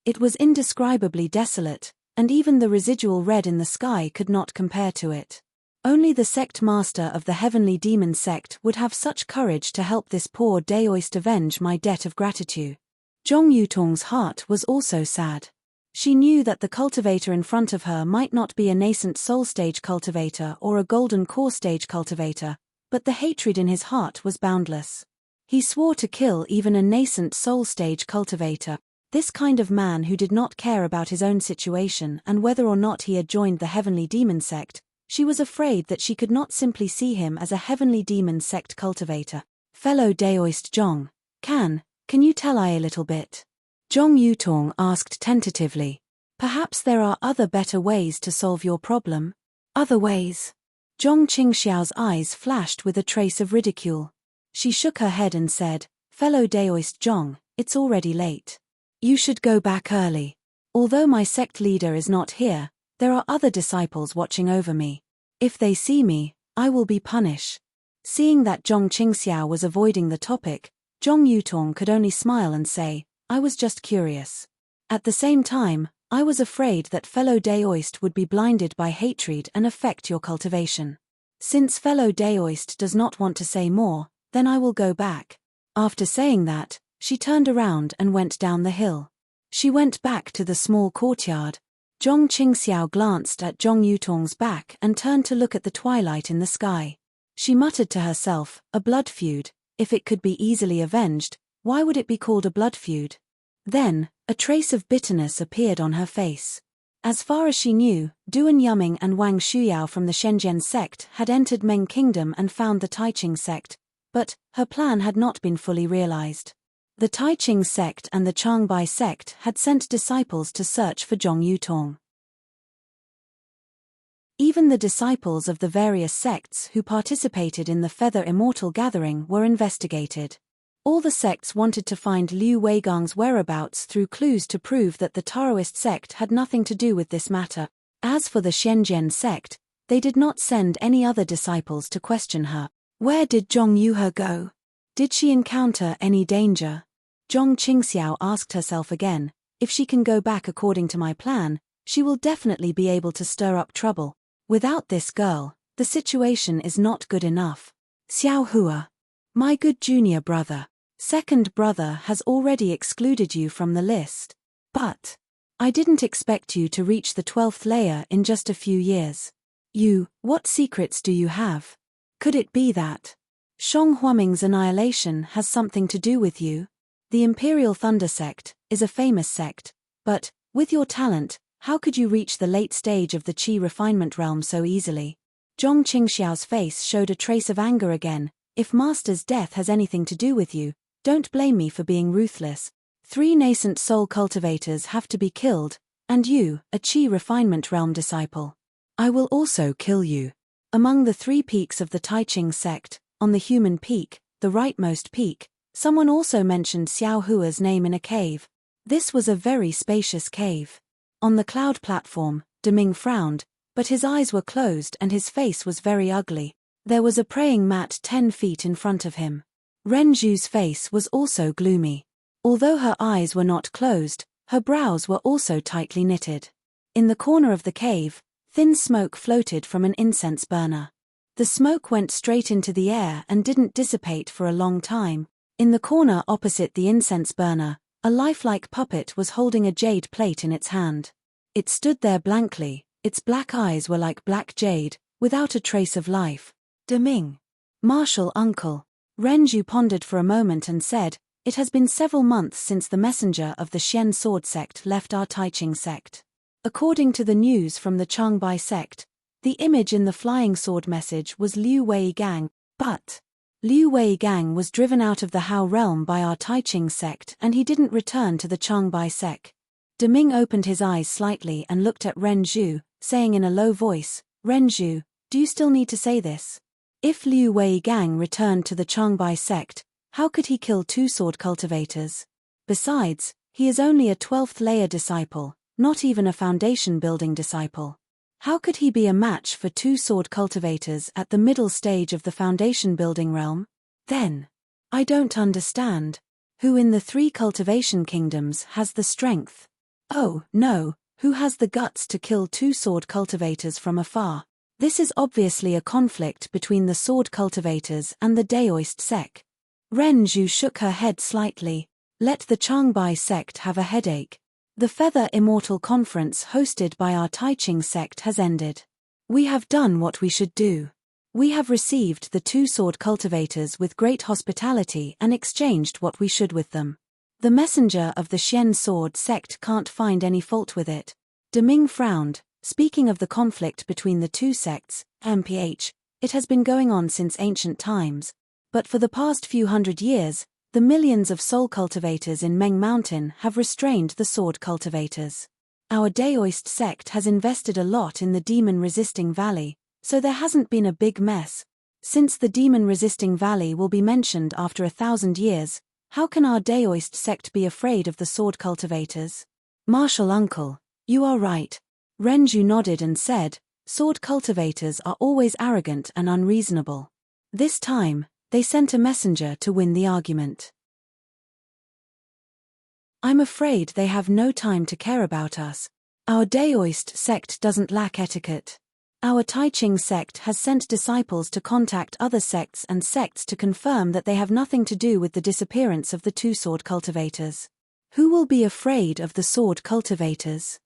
It was indescribably desolate, and even the residual red in the sky could not compare to it. Only the sect master of the Heavenly Demon sect would have such courage to help this poor Daoist avenge my debt of gratitude. Zhong Yutong's heart was also sad. She knew that the cultivator in front of her might not be a nascent soul stage cultivator or a golden core stage cultivator, but the hatred in his heart was boundless. He swore to kill even a nascent soul stage cultivator, this kind of man who did not care about his own situation and whether or not he had joined the Heavenly Demon sect. She was afraid that she could not simply see him as a Heavenly Demon sect cultivator. Fellow Daoist Zhong, can you tell I a little bit? Zhong Yutong asked tentatively. Perhaps there are other better ways to solve your problem? Other ways? Zhong Qingxiao's eyes flashed with a trace of ridicule. She shook her head and said, "Fellow Daoist Zhong, it's already late. You should go back early. Although my sect leader is not here, there are other disciples watching over me. If they see me, I will be punished." Seeing that Zhong Qingxiao was avoiding the topic, Zhong Yutong could only smile and say, "I was just curious. At the same time, I was afraid that fellow Daoist would be blinded by hatred and affect your cultivation. Since fellow Daoist does not want to say more, then I will go back." After saying that, she turned around and went down the hill. She went back to the small courtyard. Zhong Qingxiao glanced at Zhong Yutong's back and turned to look at the twilight in the sky. She muttered to herself, "A blood feud, if it could be easily avenged, why would it be called a blood feud?" Then, a trace of bitterness appeared on her face. As far as she knew, Duan Yuming and Wang Shuyao from the Shenzhen sect had entered Meng Kingdom and found the Taiqing sect, but her plan had not been fully realized. The Taiqing sect and the Changbai sect had sent disciples to search for Zhong Yutong. Even the disciples of the various sects who participated in the Feather Immortal Gathering were investigated. All the sects wanted to find Liu Weigang's whereabouts through clues to prove that the Taoist sect had nothing to do with this matter. As for the Shenzhen sect, they did not send any other disciples to question her. Where did Zhong Yuhe go? Did she encounter any danger? Zhong Qingxiao asked herself again, if she can go back according to my plan, she will definitely be able to stir up trouble. Without this girl, the situation is not good enough. Xiao Hua, my good junior brother, second brother has already excluded you from the list. But I didn't expect you to reach the 12th layer in just a few years. What secrets do you have? Could it be that Shong Huaming's annihilation has something to do with you? The Imperial Thunder sect is a famous sect, but, with your talent, how could you reach the late stage of the Qi refinement realm so easily? Zhong Qingxiao's face showed a trace of anger again. If Master's death has anything to do with you, don't blame me for being ruthless. 3 nascent soul cultivators have to be killed, and you, a Qi refinement realm disciple. I will also kill you. Among the 3 peaks of the Taiqing sect, on the human peak, the rightmost peak, someone also mentioned Xiao Hua's name in a cave. This was a very spacious cave. On the cloud platform, Deming frowned, but his eyes were closed and his face was very ugly. There was a praying mat 10 feet in front of him. Renju's face was also gloomy. Although her eyes were not closed, her brows were also tightly knitted. In the corner of the cave, thin smoke floated from an incense burner. The smoke went straight into the air and didn't dissipate for a long time. In the corner opposite the incense burner, a lifelike puppet was holding a jade plate in its hand. It stood there blankly, its black eyes were like black jade, without a trace of life. Deming. Martial uncle. Renju pondered for a moment and said, "It has been several months since the messenger of the Xian sword sect left our Taiching sect. According to the news from the Changbai sect, the image in the flying sword message was Liu Weigang, but Liu Weigang was driven out of the Hao realm by our Taiching sect and he didn't return to the Changbai sect." Deming opened his eyes slightly and looked at Renju, saying in a low voice, "Renju, do you still need to say this? If Liu Weigang returned to the Changbai sect, how could he kill two sword cultivators? Besides, he is only a 12th layer disciple, not even a foundation building disciple. How could he be a match for two sword cultivators at the middle stage of the foundation building realm? Then, I don't understand. Who in the three cultivation kingdoms has the strength? Oh, no, who has the guts to kill two sword cultivators from afar? This is obviously a conflict between the sword cultivators and the Daoist sect." Renju shook her head slightly. "Let the Changbai sect have a headache. The Feather Immortal Conference hosted by our Taiching sect has ended. We have done what we should do. We have received the two sword cultivators with great hospitality and exchanged what we should with them. The messenger of the Xian sword sect can't find any fault with it." Deming frowned. "Speaking of the conflict between the two sects, MPH, it has been going on since ancient times. But for the past few hundred years, the millions of soul cultivators in Meng Mountain have restrained the sword cultivators. Our Daoist sect has invested a lot in the demon-resisting valley, so there hasn't been a big mess. Since the demon-resisting valley will be mentioned after 1,000 years, how can our Daoist sect be afraid of the sword cultivators?" "Martial uncle, you are right." Renju nodded and said, "Sword cultivators are always arrogant and unreasonable. This time, they sent a messenger to win the argument. I'm afraid they have no time to care about us. Our Daoist sect doesn't lack etiquette. Our Taiching sect has sent disciples to contact other sects and sects to confirm that they have nothing to do with the disappearance of the two sword cultivators. Who will be afraid of the sword cultivators?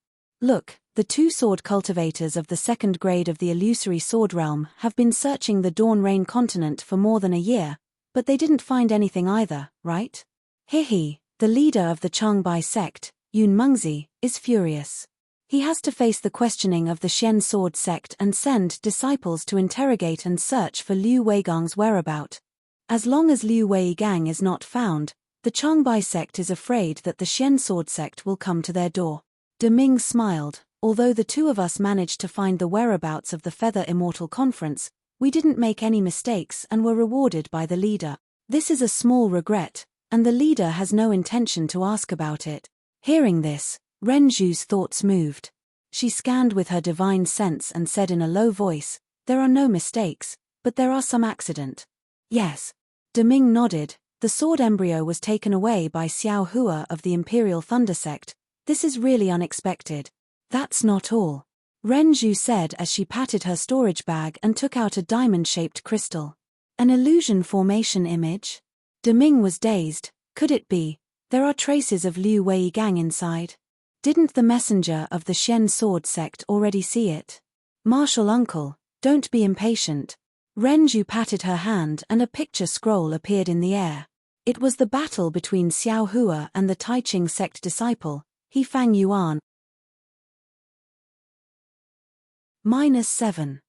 Look, the two sword cultivators of the second grade of the illusory sword realm have been searching the Dawn Rain continent for more than a year, but they didn't find anything either, right? Hihi, the leader of the Changbai sect, Yun Mengzi, is furious. He has to face the questioning of the Xian sword sect and send disciples to interrogate and search for Liu Weigang's whereabout. As long as Liu Weigang is not found, the Changbai sect is afraid that the Xian sword sect will come to their door." Deming smiled. "Although the two of us managed to find the whereabouts of the Feather Immortal Conference, we didn't make any mistakes and were rewarded by the leader. This is a small regret, and the leader has no intention to ask about it." Hearing this, Renju's thoughts moved. She scanned with her divine sense and said in a low voice, "There are no mistakes, but there are some accident." "Yes." Deming nodded. "The sword embryo was taken away by Xiao Hua of the Imperial Thunder sect. This is really unexpected." "That's not all," Renju said as she patted her storage bag and took out a diamond-shaped crystal. "An illusion formation image?" Deming was dazed. Could it be? There are traces of Liu Weigang inside. Didn't the messenger of the Xian sword sect already see it? "Martial uncle, don't be impatient." Renju patted her hand and a picture scroll appeared in the air. It was the battle between Xiao Hua and the Taiching sect disciple, He Fang Yuan. -7.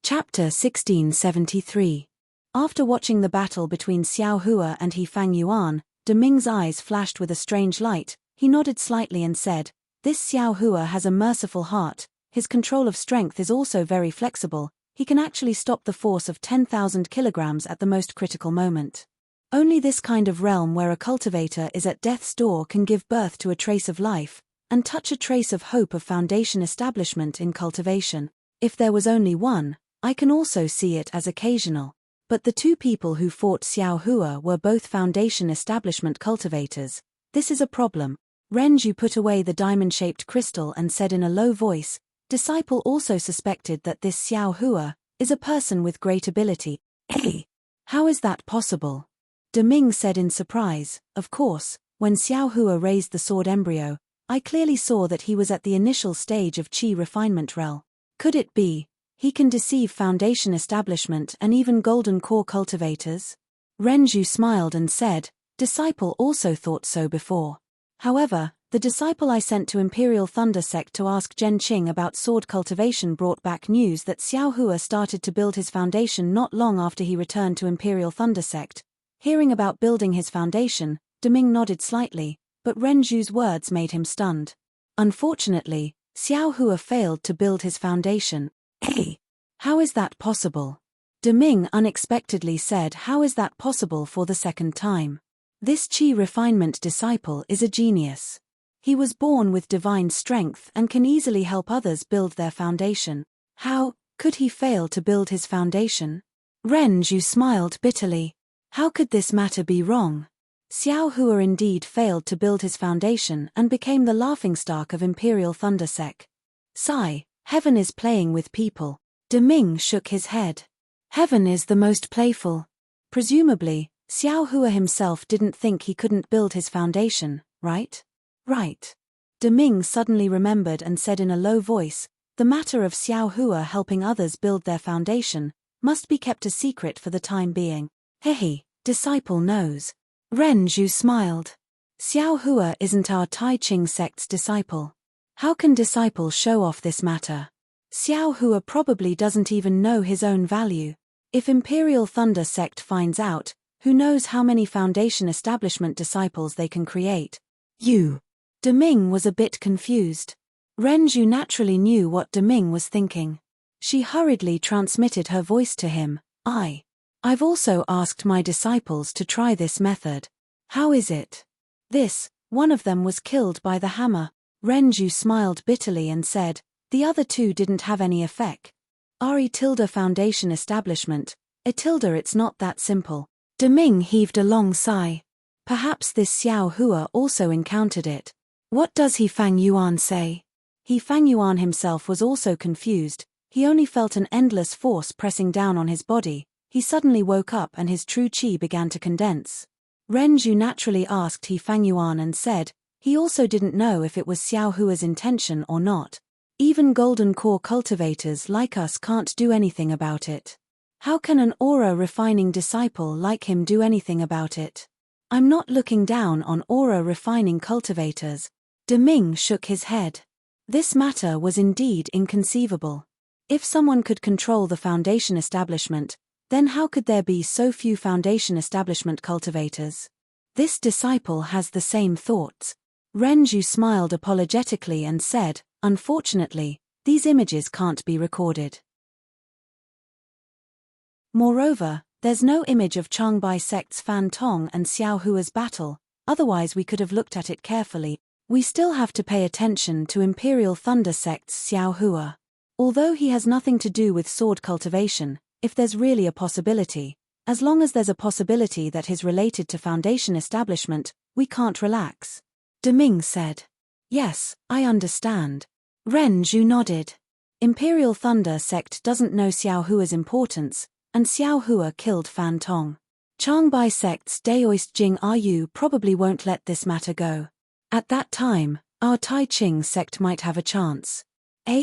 Chapter 1673. After watching the battle between Xiao Hua and He Fang Yuan, Deming's eyes flashed with a strange light. He nodded slightly and said, "This Xiao Hua has a merciful heart, his control of strength is also very flexible, he can actually stop the force of 10,000 kilograms at the most critical moment. Only this kind of realm where a cultivator is at death's door can give birth to a trace of life, and touch a trace of hope of foundation establishment in cultivation. If there was only one, I can also see it as occasional. But the two people who fought Xiao Hua were both foundation establishment cultivators, This is a problem. Renju put away the diamond-shaped crystal and said in a low voice, disciple also suspected that this Xiao Hua is a person with great ability. Hey, how is that possible? Deming said in surprise, of course, when Xiao Hua raised the sword embryo, I clearly saw that he was at the initial stage of Qi refinement rel. Could it be, he can deceive foundation establishment and even golden core cultivators? Renju smiled and said, disciple also thought so before. However, the disciple I sent to Imperial Thunder Sect to ask Zhen Qing about sword cultivation brought back news that Xiao Hua started to build his foundation not long after he returned to Imperial Thunder Sect. Hearing about building his foundation, Deming nodded slightly, but Renju's words made him stunned. Unfortunately, Xiao Hua failed to build his foundation. Hey, how is that possible? Deming unexpectedly said, how is that possible for the second time? This Qi refinement disciple is a genius. He was born with divine strength and can easily help others build their foundation. How could he fail to build his foundation? Renju smiled bitterly. How could this matter be wrong? Xiao Hua indeed failed to build his foundation and became the laughingstock of Imperial Thunder Sect. Sigh, heaven is playing with people. Deming shook his head. Heaven is the most playful. Presumably, Xiao Hua himself didn't think he couldn't build his foundation, right? Right. Deming suddenly remembered and said in a low voice, the matter of Xiao Hua helping others build their foundation must be kept a secret for the time being. Hehe, disciple knows. Renju smiled. Xiao Hua isn't our Tai Ching sect's disciple. How can disciple show off this matter? Xiao Hua probably doesn't even know his own value. If Imperial Thunder Sect finds out, who knows how many foundation establishment disciples they can create. Deming was a bit confused. Renju naturally knew what Deming was thinking. She hurriedly transmitted her voice to him. I've also asked my disciples to try this method. How is it? One of them was killed by the hammer. Renju smiled bitterly and said, the other two didn't have any effect. Tilde foundation establishment, it's not that simple. Deming heaved a long sigh. Perhaps this Xiao Hua also encountered it. What does He Fang Yuan say? He Fang Yuan himself was also confused. He only felt an endless force pressing down on his body. He suddenly woke up and his true qi began to condense. Renju naturally asked He Fang Yuan and said, he also didn't know if it was Xiao Hua's intention or not. Even golden core cultivators like us can't do anything about it. How can an aura refining disciple like him do anything about it? I'm not looking down on aura refining cultivators. Deming shook his head. This matter was indeed inconceivable. If someone could control the foundation establishment, then how could there be so few foundation establishment cultivators? This disciple has the same thoughts. Renju smiled apologetically and said, unfortunately, these images can't be recorded. Moreover, there's no image of Changbai sect's Fan Tong and Xiao Hua's battle, otherwise we could have looked at it carefully. We still have to pay attention to Imperial Thunder sect's Xiao Hua. Although he has nothing to do with sword cultivation, if there's really a possibility, as long as there's a possibility that he's related to foundation establishment, we can't relax. Deming said. Yes, I understand. Renju nodded. Imperial Thunder Sect doesn't know Xiao Hua's importance, and Xiao Hua killed Fan Tong. Changbai sect's Daoist Jing Ru probably won't let this matter go. At that time, our Tai Ching sect might have a chance.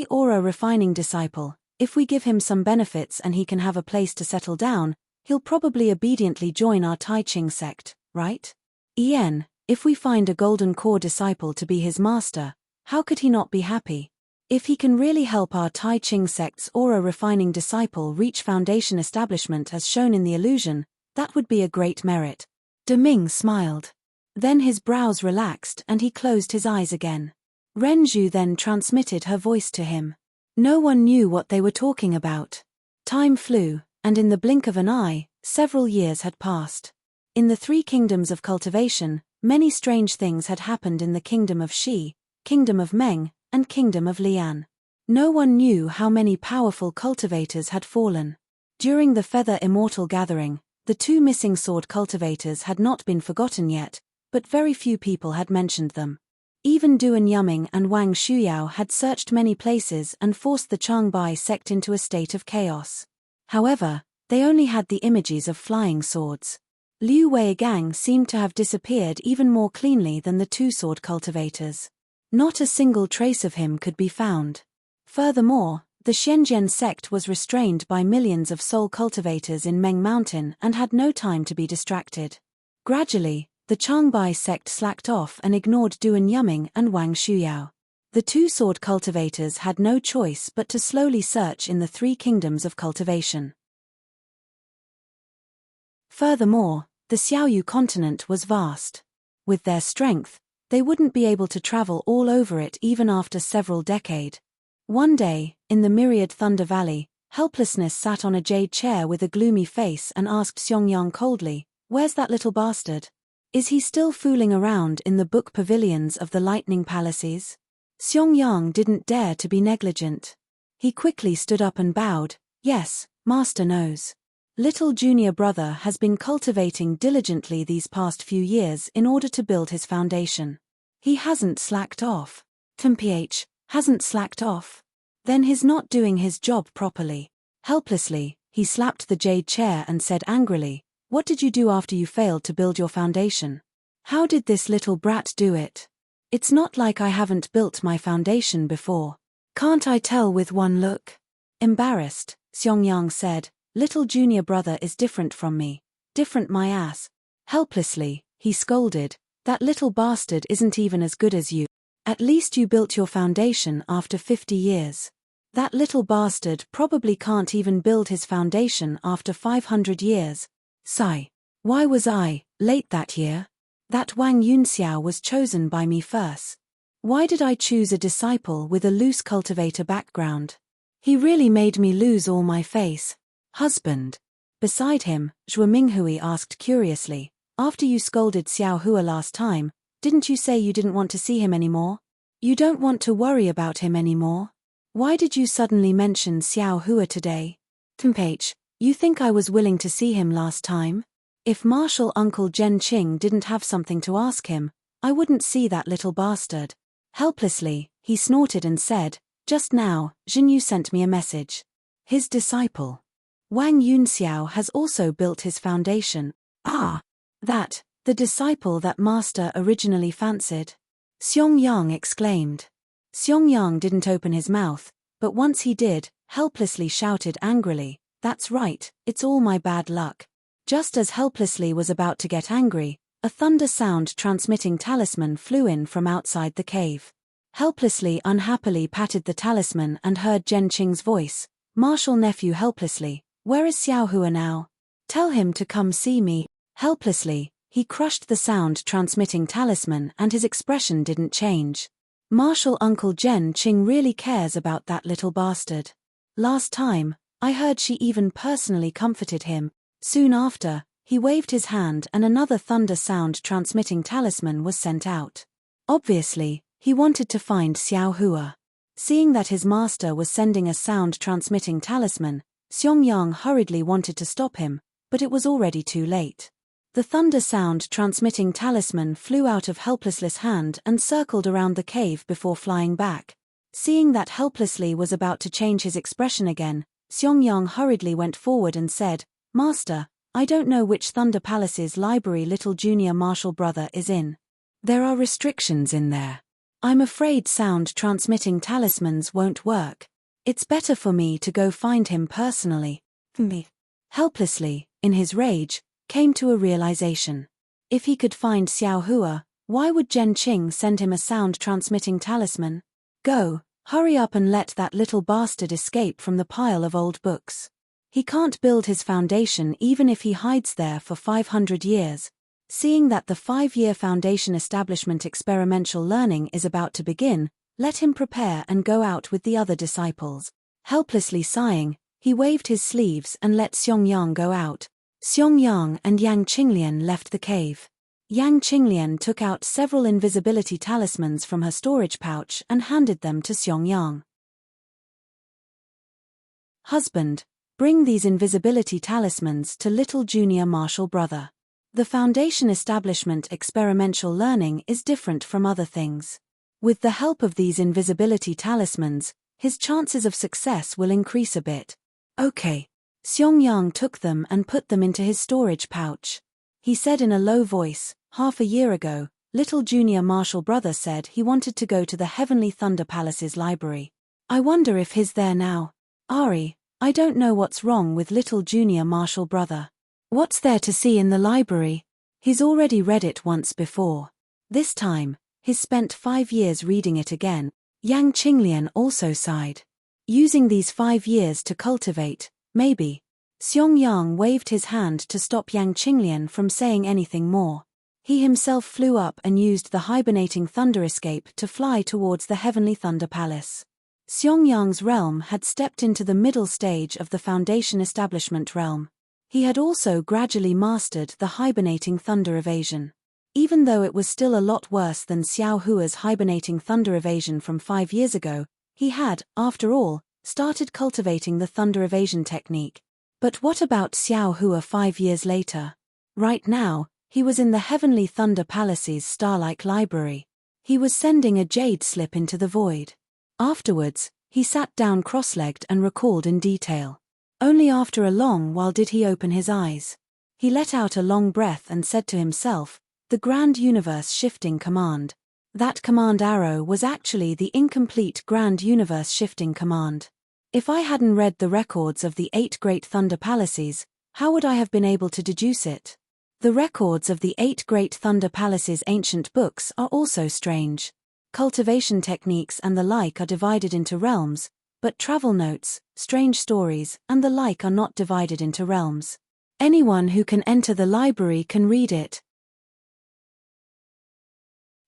Aura refining disciple, if we give him some benefits and he can have a place to settle down, he'll probably obediently join our Tai Ching sect, right? If we find a golden core disciple to be his master, how could he not be happy? If he can really help our Tai Ching sect's aura refining disciple reach foundation establishment as shown in the illusion, that would be a great merit. Deming smiled. Then his brows relaxed and he closed his eyes again. Renju then transmitted her voice to him. No one knew what they were talking about. Time flew, and in the blink of an eye, several years had passed. In the three kingdoms of cultivation, many strange things had happened in the kingdom of Shi, kingdom of Meng, and kingdom of Lian. No one knew how many powerful cultivators had fallen. During the Feather Immortal Gathering, the two missing sword cultivators had not been forgotten yet. but very few people had mentioned them. Even Duan Yuming and Wang Shuyao had searched many places and forced the Changbai sect into a state of chaos. However, they only had the images of flying swords. Liu Weigang seemed to have disappeared even more cleanly than the two-sword cultivators. Not a single trace of him could be found. Furthermore, the Xianjian sect was restrained by millions of soul cultivators in Meng Mountain and had no time to be distracted. Gradually, the Changbai sect slacked off and ignored Duan Yuming and Wang Shuyao. The two-sword cultivators had no choice but to slowly search in the three kingdoms of cultivation. Furthermore, the Xiaoyu continent was vast. With their strength, they wouldn't be able to travel all over it even after several decades. One day, in the myriad Thunder Valley, Helplessness sat on a jade chair with a gloomy face and asked Xiangyang coldly, "Where's that little bastard? Is he still fooling around in the book pavilions of the lightning palaces?" Xiangyang didn't dare to be negligent. He quickly stood up and bowed, "Yes, master knows. Little junior brother has been cultivating diligently these past few years in order to build his foundation. He hasn't slacked off." "Mph, hasn't slacked off? Then he's not doing his job properly." Helplessly, he slapped the jade chair and said angrily, "What did you do after you failed to build your foundation? How did this little brat do it? It's not like I haven't built my foundation before. Can't I tell with one look?" Embarrassed, Xiangyang said, "Little junior brother is different from me. Different my ass." Helplessly, he scolded, "That little bastard isn't even as good as you. At least you built your foundation after 50 years. That little bastard probably can't even build his foundation after 500 years. Sigh. Why was I late that year? That Wang Yunxiao was chosen by me first. Why did I choose a disciple with a loose cultivator background? He really made me lose all my face." "Husband." Beside him, Zhou Minghui asked curiously, "After you scolded Xiao Hua last time, didn't you say you didn't want to see him anymore? You don't want to worry about him anymore? Why did you suddenly mention Xiao Hua today? Mph, you think I was willing to see him last time? If Martial Uncle Zhen Qing didn't have something to ask him, I wouldn't see that little bastard." Helplessly, he snorted and said, "Just now, Xinyu sent me a message. His disciple Wang Yunxiao has also built his foundation." "Ah! That, the disciple that master originally fancied?" Xiangyang exclaimed. Xiangyang didn't open his mouth, but once he did, Helplessly shouted angrily, "That's right, it's all my bad luck." Just as Helplessly was about to get angry, a thunder sound transmitting talisman flew in from outside the cave. Helplessly unhappily patted the talisman and heard Zhen Qing's voice, "Martial nephew Helplessly, where is Xiao Hua now? Tell him to come see me." Helplessly, he crushed the sound transmitting talisman and his expression didn't change. "Martial Uncle Zhen Qing really cares about that little bastard. Last time, I heard she even personally comforted him." Soon after, he waved his hand and another thunder sound transmitting talisman was sent out. Obviously, he wanted to find Xiao Hua. Seeing that his master was sending a sound transmitting talisman, Xiangyang hurriedly wanted to stop him, but it was already too late. The thunder sound transmitting talisman flew out of Helplessly's hand and circled around the cave before flying back. Seeing that Helplessly was about to change his expression again, Xiangyang hurriedly went forward and said, "Master, I don't know which Thunder Palace's library little junior martial brother is in. There are restrictions in there. I'm afraid sound transmitting talismans won't work. It's better for me to go find him personally." Helplessly, in his rage, came to a realization. If he could find Xiao Hua, why would Zhen Qing send him a sound transmitting talisman? "Go, hurry up and let that little bastard escape from the pile of old books. He can't build his foundation even if he hides there for 500 years. Seeing that the 5-year foundation establishment experimental learning is about to begin, let him prepare and go out with the other disciples." Helplessly sighing, he waved his sleeves and let Xiangyang go out. Xiangyang and Yang Qinglian left the cave. Yang Qinglian took out several invisibility talismans from her storage pouch and handed them to Xiangyang. "Husband, bring these invisibility talismans to little junior martial brother." The foundation establishment experiential learning is different from other things. With the help of these invisibility talismans, his chances of success will increase a bit. Okay. Seong-yang took them and put them into his storage pouch. He said in a low voice, half a year ago, little junior Marshall brother said he wanted to go to the Heavenly Thunder Palace's library. I wonder if he's there now. Ari, I don't know what's wrong with little junior Marshall brother. What's there to see in the library? He's already read it once before. This time, he's spent 5 years reading it again. Yang Qinglian also sighed. Using these 5 years to cultivate, maybe. Seong-yang waved his hand to stop Yang Qinglian from saying anything more. He himself flew up and used the hibernating thunder escape to fly towards the Heavenly Thunder Palace. Seong-yang's realm had stepped into the middle stage of the foundation establishment realm. He had also gradually mastered the hibernating thunder evasion. Even though it was still a lot worse than Xiao Hua's hibernating thunder evasion from 5 years ago, he had, after all, started cultivating the thunder evasion technique. But what about Xiao Hua 5 years later? Right now, he was in the Heavenly Thunder Palace's Starlike Library. He was sending a jade slip into the void. Afterwards, he sat down cross-legged and recalled in detail. Only after a long while did he open his eyes. He let out a long breath and said to himself, the Grand Universe Shifting Command. That command arrow was actually the incomplete Grand Universe Shifting Command. If I hadn't read the records of the 8 Great Thunder Palaces, how would I have been able to deduce it? The records of the 8 Great Thunder Palaces' ancient books are also strange. Cultivation techniques and the like are divided into realms, but travel notes, strange stories, and the like are not divided into realms. Anyone who can enter the library can read it.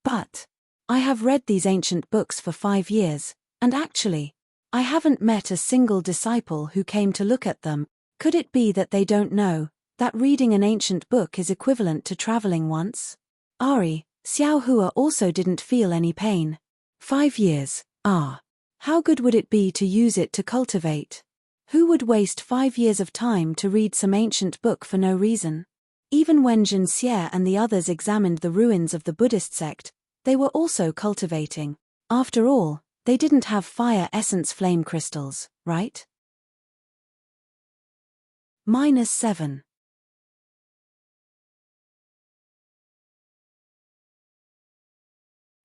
But I have read these ancient books for 5 years, and actually, I haven't met a single disciple who came to look at them. Could it be that they don't know that reading an ancient book is equivalent to traveling once? Ari, Xiao Hua also didn't feel any pain. 5 years, how good would it be to use it to cultivate? Who would waste 5 years of time to read some ancient book for no reason? Even when Jin Xie and the others examined the ruins of the Buddhist sect, they were also cultivating. After all, they didn't have fire essence flame crystals, right? -7.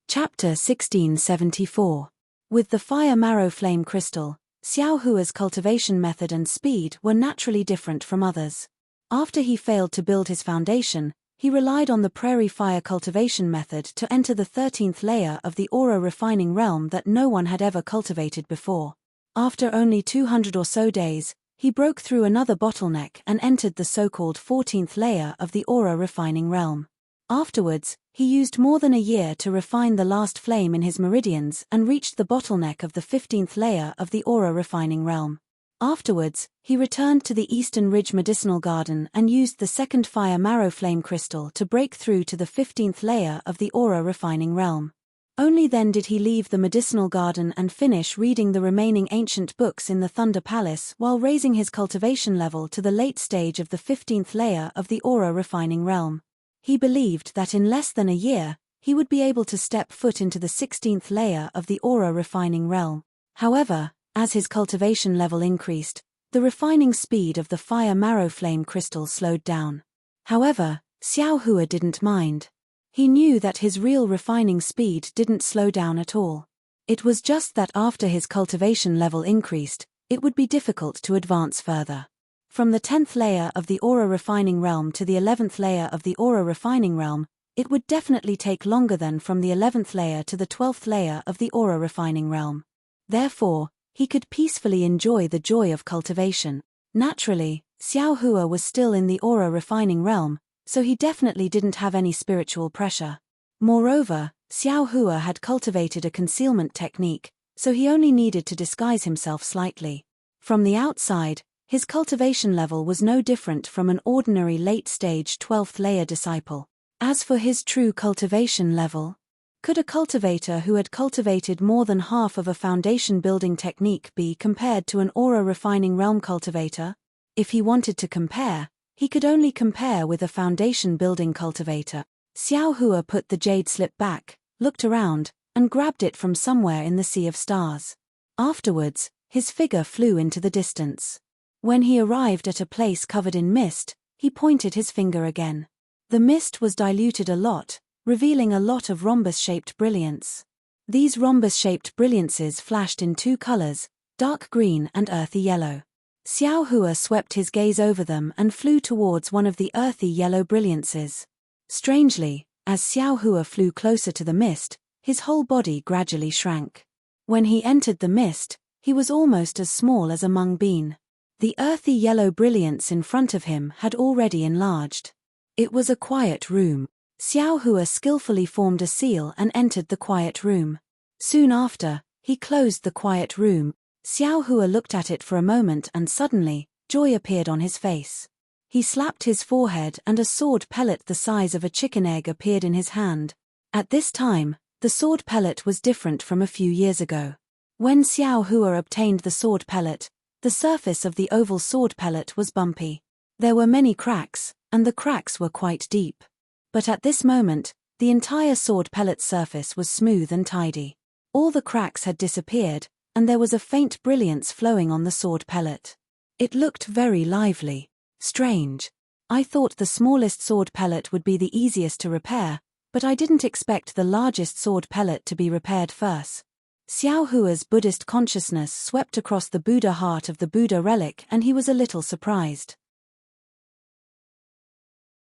Chapter 1674. With the fire marrow flame crystal, Xiao Hua's cultivation method and speed were naturally different from others. After he failed to build his foundation, he relied on the prairie fire cultivation method to enter the 13th layer of the aura refining realm that no one had ever cultivated before. After only 200 or so days, he broke through another bottleneck and entered the so-called 14th layer of the aura refining realm. Afterwards, he used more than a year to refine the last flame in his meridians and reached the bottleneck of the 15th layer of the aura refining realm. Afterwards, he returned to the Eastern Ridge Medicinal Garden and used the second fire marrow flame crystal to break through to the 15th layer of the aura refining realm. Only then did he leave the medicinal garden and finish reading the remaining ancient books in the Thunder Palace while raising his cultivation level to the late stage of the 15th layer of the aura refining realm. He believed that in less than a year, he would be able to step foot into the 16th layer of the aura refining realm. However, as his cultivation level increased, the refining speed of the fire marrow flame crystal slowed down. However, Xiao Hua didn't mind. He knew that his real refining speed didn't slow down at all. It was just that after his cultivation level increased, it would be difficult to advance further. From the 10th layer of the aura refining realm to the 11th layer of the aura refining realm, it would definitely take longer than from the 11th layer to the 12th layer of the aura refining realm. Therefore, he could peacefully enjoy the joy of cultivation. Naturally, Xiao Hua was still in the aura refining realm, so he definitely didn't have any spiritual pressure. Moreover, Xiao Hua had cultivated a concealment technique, so he only needed to disguise himself slightly. From the outside, his cultivation level was no different from an ordinary late-stage 12th layer disciple. As for his true cultivation level, could a cultivator who had cultivated more than half of a foundation-building technique be compared to an aura refining realm cultivator? If he wanted to compare, He could only compare with a foundation-building cultivator. Xiao Hua put the jade slip back, looked around, and grabbed it from somewhere in the sea of stars. Afterwards, his figure flew into the distance. When he arrived at a place covered in mist, he pointed his finger again. The mist was diluted a lot, revealing a lot of rhombus-shaped brilliance. These rhombus-shaped brilliances flashed in two colors, dark green and earthy yellow. Xiao Hua swept his gaze over them and flew towards one of the earthy yellow brilliances. Strangely, as Xiao Hua flew closer to the mist, his whole body gradually shrank. When he entered the mist, he was almost as small as a mung bean. The earthy yellow brilliance in front of him had already enlarged. It was a quiet room. Xiao Hua skillfully formed a seal and entered the quiet room. Soon after, he closed the quiet room. Xiao Hua looked at it for a moment and suddenly, joy appeared on his face. He slapped his forehead and a sword pellet the size of a chicken egg appeared in his hand. At this time, the sword pellet was different from a few years ago. When Xiao Hua obtained the sword pellet, the surface of the oval sword pellet was bumpy. There were many cracks, and the cracks were quite deep. But at this moment, the entire sword pellet's surface was smooth and tidy. All the cracks had disappeared, and there was a faint brilliance flowing on the sword pellet. It looked very lively. Strange. I thought the smallest sword pellet would be the easiest to repair, but I didn't expect the largest sword pellet to be repaired first. Xiao Hua's Buddhist consciousness swept across the Buddha heart of the Buddha relic and he was a little surprised.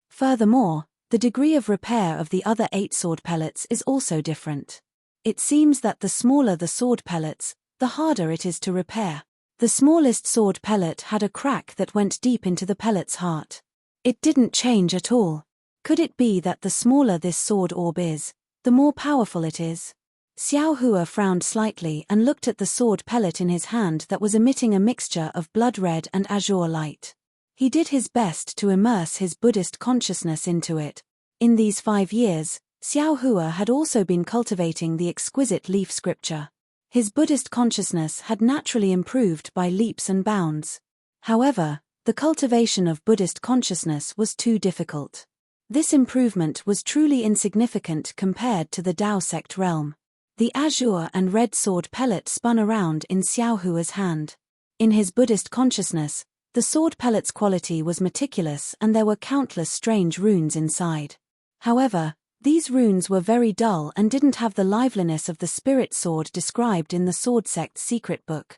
Furthermore, the degree of repair of the other 8 sword pellets is also different. It seems that the smaller the sword pellets, the harder it is to repair. The smallest sword pellet had a crack that went deep into the pellet's heart. It didn't change at all. Could it be that the smaller this sword orb is, the more powerful it is? Xiao Hua frowned slightly and looked at the sword pellet in his hand that was emitting a mixture of blood red and azure light. He did his best to immerse his Buddhist consciousness into it. In these 5 years, Xiao Hua had also been cultivating the exquisite leaf scripture. His Buddhist consciousness had naturally improved by leaps and bounds. However, the cultivation of Buddhist consciousness was too difficult. This improvement was truly insignificant compared to the Tao sect realm. The azure and red sword pellet spun around in Xiao Hua's hand. In his Buddhist consciousness, the sword pellet's quality was meticulous and there were countless strange runes inside. However, these runes were very dull and didn't have the liveliness of the spirit sword described in the sword sect's secret book.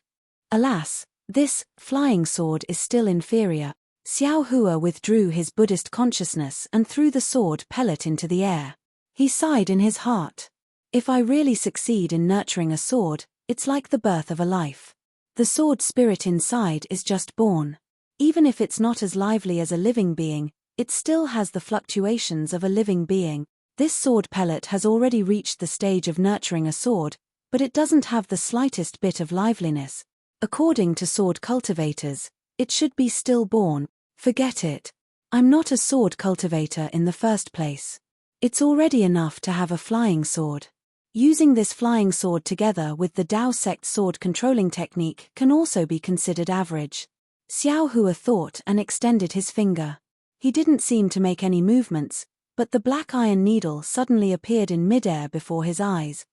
Alas, this flying sword is still inferior. Xiao Hua withdrew his Buddhist consciousness and threw the sword pellet into the air. He sighed in his heart. If I really succeed in nurturing a sword, it's like the birth of a life. The sword spirit inside is just born. Even if it's not as lively as a living being, it still has the fluctuations of a living being. This sword pellet has already reached the stage of nurturing a sword, but it doesn't have the slightest bit of liveliness. According to sword cultivators, it should be stillborn. Forget it. I'm not a sword cultivator in the first place. It's already enough to have a flying sword. Using this flying sword together with the Tao sect sword controlling technique can also be considered average. Xiao Hua thought and extended his finger. He didn't seem to make any movements, but the black iron needle suddenly appeared in midair before his eyes.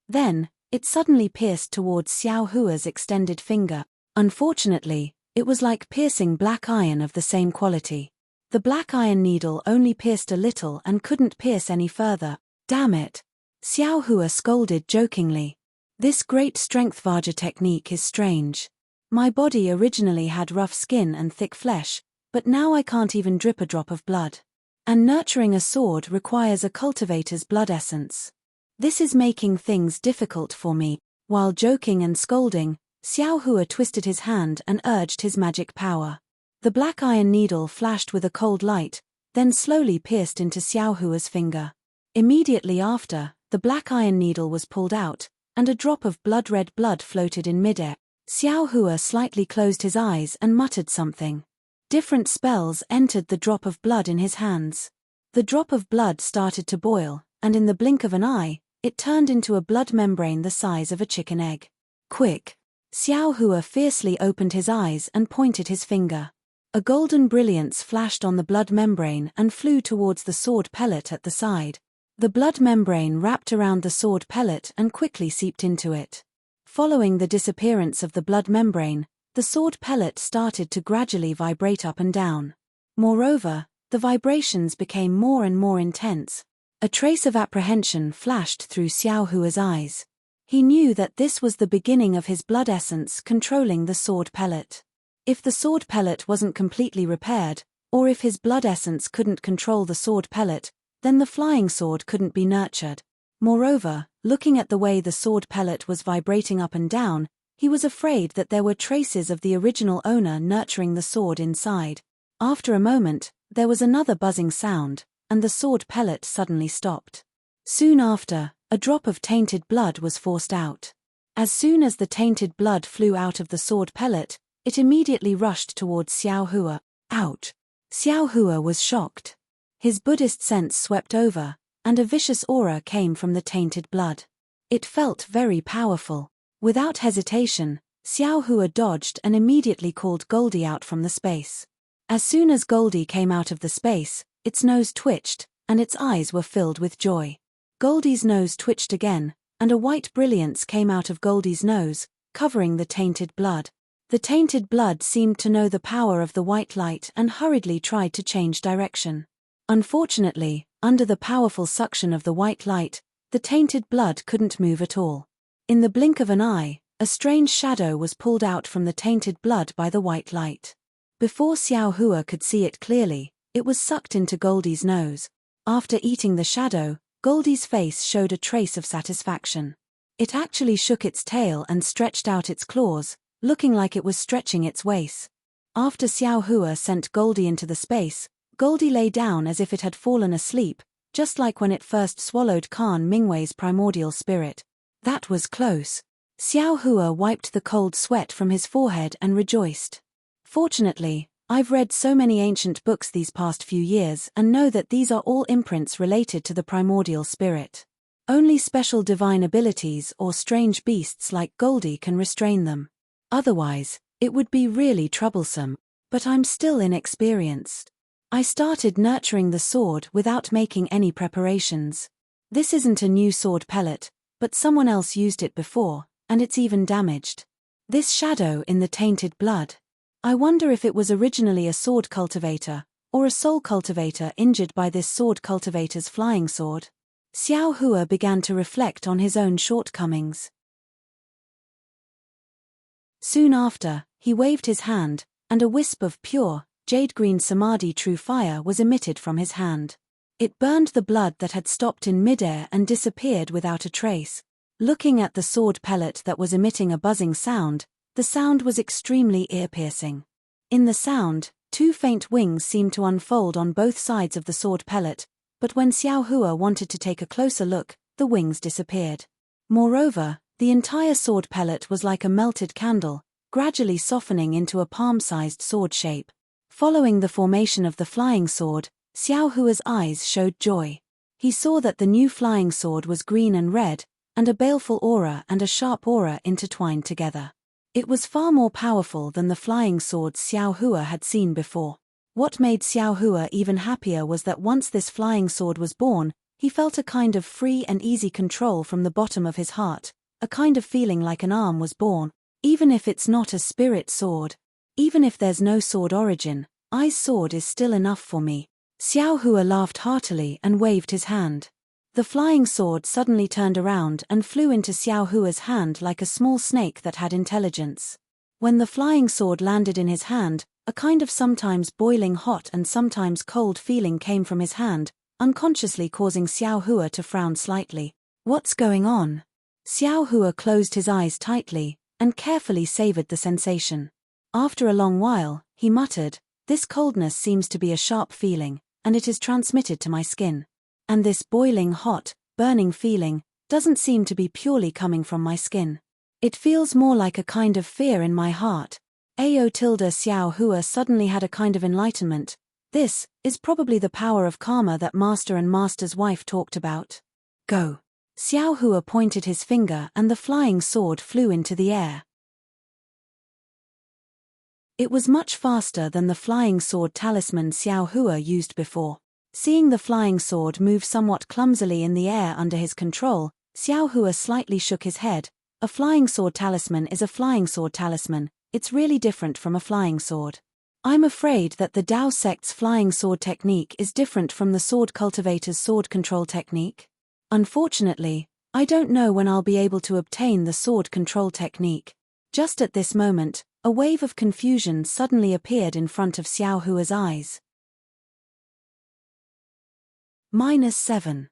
Then, it suddenly pierced towards Xiao Hua's extended finger. Unfortunately, it was like piercing black iron of the same quality. The black iron needle only pierced a little and couldn't pierce any further. Damn it! Xiao Hua scolded jokingly. This great strength Vajra technique is strange. My body originally had rough skin and thick flesh, but now I can't even drip a drop of blood. And nurturing a sword requires a cultivator's blood essence. This is making things difficult for me. While joking and scolding, Xiao Hua twisted his hand and urged his magic power. The black iron needle flashed with a cold light, then slowly pierced into Xiao Hua's finger. Immediately after, the black iron needle was pulled out, and a drop of blood-red blood floated in midair. Xiao Hua slightly closed his eyes and muttered something. Different spells entered the drop of blood in his hands. The drop of blood started to boil, and in the blink of an eye, it turned into a blood membrane the size of a chicken egg. Quick! Xiao Hua fiercely opened his eyes and pointed his finger. A golden brilliance flashed on the blood membrane and flew towards the sword pellet at the side. The blood membrane wrapped around the sword pellet and quickly seeped into it. Following the disappearance of the blood membrane, the sword pellet started to gradually vibrate up and down. Moreover, the vibrations became more and more intense. A trace of apprehension flashed through Xiao Hua's eyes. He knew that this was the beginning of his blood essence controlling the sword pellet. If the sword pellet wasn't completely repaired, or if his blood essence couldn't control the sword pellet, then the flying sword couldn't be nurtured. Moreover, looking at the way the sword pellet was vibrating up and down, he was afraid that there were traces of the original owner nurturing the sword inside. After a moment, there was another buzzing sound, and the sword pellet suddenly stopped. Soon after, a drop of tainted blood was forced out. As soon as the tainted blood flew out of the sword pellet, it immediately rushed towards Xiao Hua. Ouch! Xiao Hua was shocked. His Buddhist sense swept over, and a vicious aura came from the tainted blood. It felt very powerful. Without hesitation, Xiao Hua dodged and immediately called Goldie out from the space. As soon as Goldie came out of the space, its nose twitched, and its eyes were filled with joy. Goldie's nose twitched again, and a white brilliance came out of Goldie's nose, covering the tainted blood. The tainted blood seemed to know the power of the white light and hurriedly tried to change direction. Unfortunately, under the powerful suction of the white light, the tainted blood couldn't move at all. In the blink of an eye, a strange shadow was pulled out from the tainted blood by the white light. Before Xiao Hua could see it clearly, it was sucked into Goldie's nose. After eating the shadow, Goldie's face showed a trace of satisfaction. It actually shook its tail and stretched out its claws, looking like it was stretching its waist. After Xiao Hua sent Goldie into the space, Goldie lay down as if it had fallen asleep, just like when it first swallowed Khan Mingwei's primordial spirit. That was close. Xiao Hua wiped the cold sweat from his forehead and rejoiced. Fortunately, I've read so many ancient books these past few years and know that these are all imprints related to the primordial spirit. Only special divine abilities or strange beasts like Goldie can restrain them. Otherwise, it would be really troublesome. But I'm still inexperienced. I started nurturing the sword without making any preparations. This isn't a new sword pellet, but someone else used it before, and it's even damaged. This shadow in the tainted blood. I wonder if it was originally a sword cultivator, or a soul cultivator injured by this sword cultivator's flying sword. Xiao Hua began to reflect on his own shortcomings. Soon after, he waved his hand, and a wisp of pure, jade-green samadhi true fire was emitted from his hand. It burned the blood that had stopped in midair and disappeared without a trace. Looking at the sword pellet that was emitting a buzzing sound, the sound was extremely ear-piercing. In the sound, two faint wings seemed to unfold on both sides of the sword pellet, but when Xiao Hua wanted to take a closer look, the wings disappeared. Moreover, the entire sword pellet was like a melted candle, gradually softening into a palm-sized sword shape. Following the formation of the flying sword, Xiao Hua's eyes showed joy. He saw that the new flying sword was green and red, and a baleful aura and a sharp aura intertwined together. It was far more powerful than the flying swords Xiao Hua had seen before. What made Xiao Hua even happier was that once this flying sword was born, he felt a kind of free and easy control from the bottom of his heart, a kind of feeling like an arm was born. Even if it's not a spirit sword, even if there's no sword origin, I's sword is still enough for me. Xiao Hua laughed heartily and waved his hand. The flying sword suddenly turned around and flew into Xiao Hua's hand like a small snake that had intelligence. When the flying sword landed in his hand, a kind of sometimes boiling hot and sometimes cold feeling came from his hand, unconsciously causing Xiao Hua to frown slightly. What's going on? Xiao Hua closed his eyes tightly and carefully savored the sensation. After a long while, he muttered, "This coldness seems to be a sharp feeling, and it is transmitted to my skin. And this boiling hot, burning feeling doesn't seem to be purely coming from my skin. It feels more like a kind of fear in my heart." Xiao Hua suddenly had a kind of enlightenment. This is probably the power of karma that Master and Master's wife talked about. Go. Xiao Hua pointed his finger and the flying sword flew into the air. It was much faster than the flying sword talisman Xiao Hua used before. Seeing the flying sword move somewhat clumsily in the air under his control, Xiao Hua slightly shook his head. A flying sword talisman is a flying sword talisman, it's really different from a flying sword. I'm afraid that the Dao sect's flying sword technique is different from the sword cultivator's sword control technique. Unfortunately, I don't know when I'll be able to obtain the sword control technique. Just at this moment, a wave of confusion suddenly appeared in front of Xiao Hua's eyes. -7.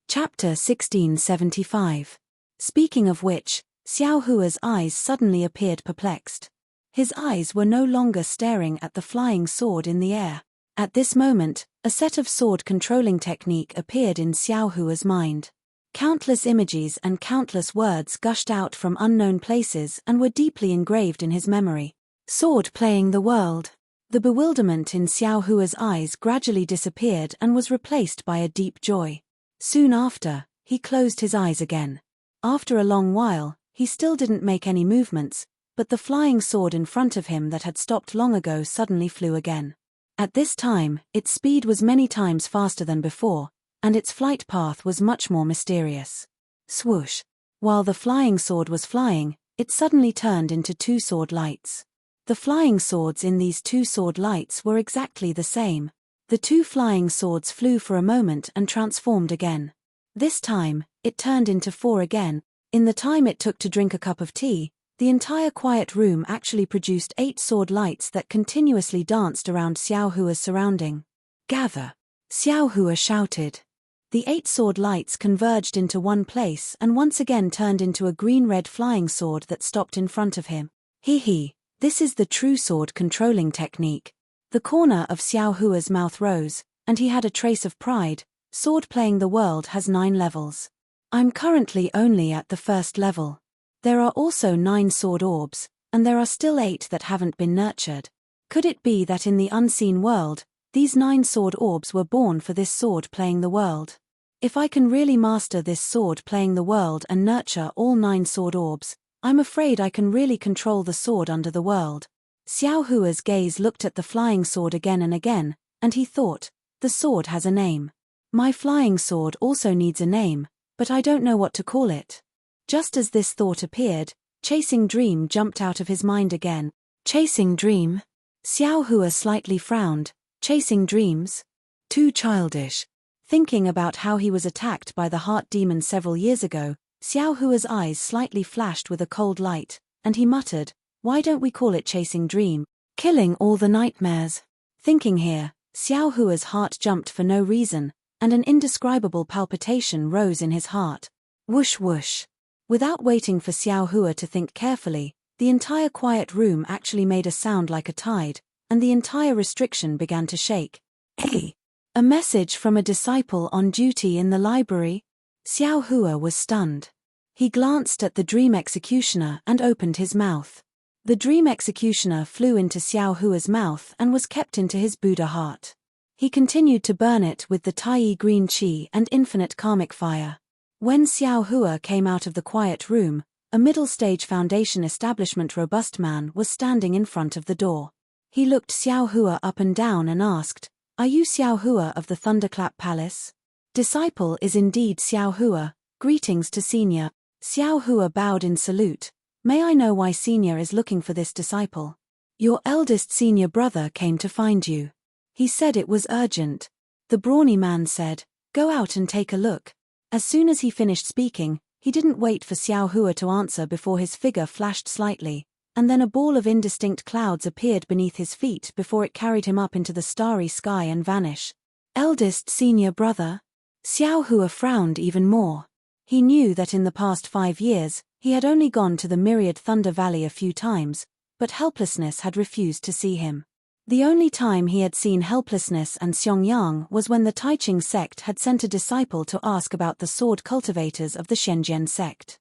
Chapter 1675. Speaking of which, Xiao Hua's eyes suddenly appeared perplexed. His eyes were no longer staring at the flying sword in the air. At this moment, a set of sword controlling technique appeared in Xiao Hua's mind. Countless images and countless words gushed out from unknown places and were deeply engraved in his memory. Sword playing the world. The bewilderment in Xiao Hua's eyes gradually disappeared and was replaced by a deep joy. Soon after, he closed his eyes again. After a long while, he still didn't make any movements, but the flying sword in front of him that had stopped long ago suddenly flew again. At this time, its speed was many times faster than before, and its flight path was much more mysterious. Swoosh! While the flying sword was flying, it suddenly turned into two sword lights. The flying swords in these two sword lights were exactly the same. The two flying swords flew for a moment and transformed again. This time, it turned into four again. In the time it took to drink a cup of tea, the entire quiet room actually produced 8 sword lights that continuously danced around Xiao Hua's surrounding. Gather! Xiao Hua shouted. The 8 sword lights converged into one place and once again turned into a green-red flying sword that stopped in front of him. Hee, this is the true sword controlling technique. The corner of Xiao Hua's mouth rose, and he had a trace of pride. Sword playing the world has 9 levels. I'm currently only at the first level. There are also 9 sword orbs, and there are still 8 that haven't been nurtured. Could it be that in the unseen world, these 9 sword orbs were born for this sword playing the world? If I can really master this sword playing the world and nurture all 9 sword orbs, I'm afraid I can really control the sword under the world. Xiao Hua's gaze looked at the flying sword again and again, and he thought, the sword has a name. My flying sword also needs a name, but I don't know what to call it. Just as this thought appeared, Chasing Dream jumped out of his mind again. Chasing Dream? Xiao Hua slightly frowned. Chasing dreams? Too childish. Thinking about how he was attacked by the heart demon several years ago, Xiao Hua's eyes slightly flashed with a cold light, and he muttered, why don't we call it Chasing Dream? Killing all the nightmares. Thinking here, Xiao Hua's heart jumped for no reason, and an indescribable palpitation rose in his heart. Whoosh whoosh. Without waiting for Xiao Hua to think carefully, the entire quiet room actually made a sound like a tide, and the entire restriction began to shake. Hey! A message from a disciple on duty in the library? Xiao Hua was stunned. He glanced at the dream executioner and opened his mouth. The dream executioner flew into Xiao Hua's mouth and was kept into his Buddha heart. He continued to burn it with the Tai green qi and infinite karmic fire. When Xiao Hua came out of the quiet room, a middle-stage foundation establishment robust man was standing in front of the door. He looked Xiao Hua up and down and asked, are you Xiao Hua of the Thunderclap Palace? Disciple is indeed Xiao Hua, greetings to senior. Xiao Hua bowed in salute. May I know why senior is looking for this disciple? Your eldest senior brother came to find you. He said it was urgent. The brawny man said, go out and take a look. As soon as he finished speaking, he didn't wait for Xiao Hua to answer before his figure flashed slightly, and then a ball of indistinct clouds appeared beneath his feet before it carried him up into the starry sky and vanished. Eldest senior brother? Xiao Hua frowned even more. He knew that in the past 5 years, he had only gone to the myriad Thunder Valley a few times, but Helplessness had refused to see him. The only time he had seen Helplessness and Xiangyang was when the Taiching sect had sent a disciple to ask about the sword cultivators of the Shenzhen sect.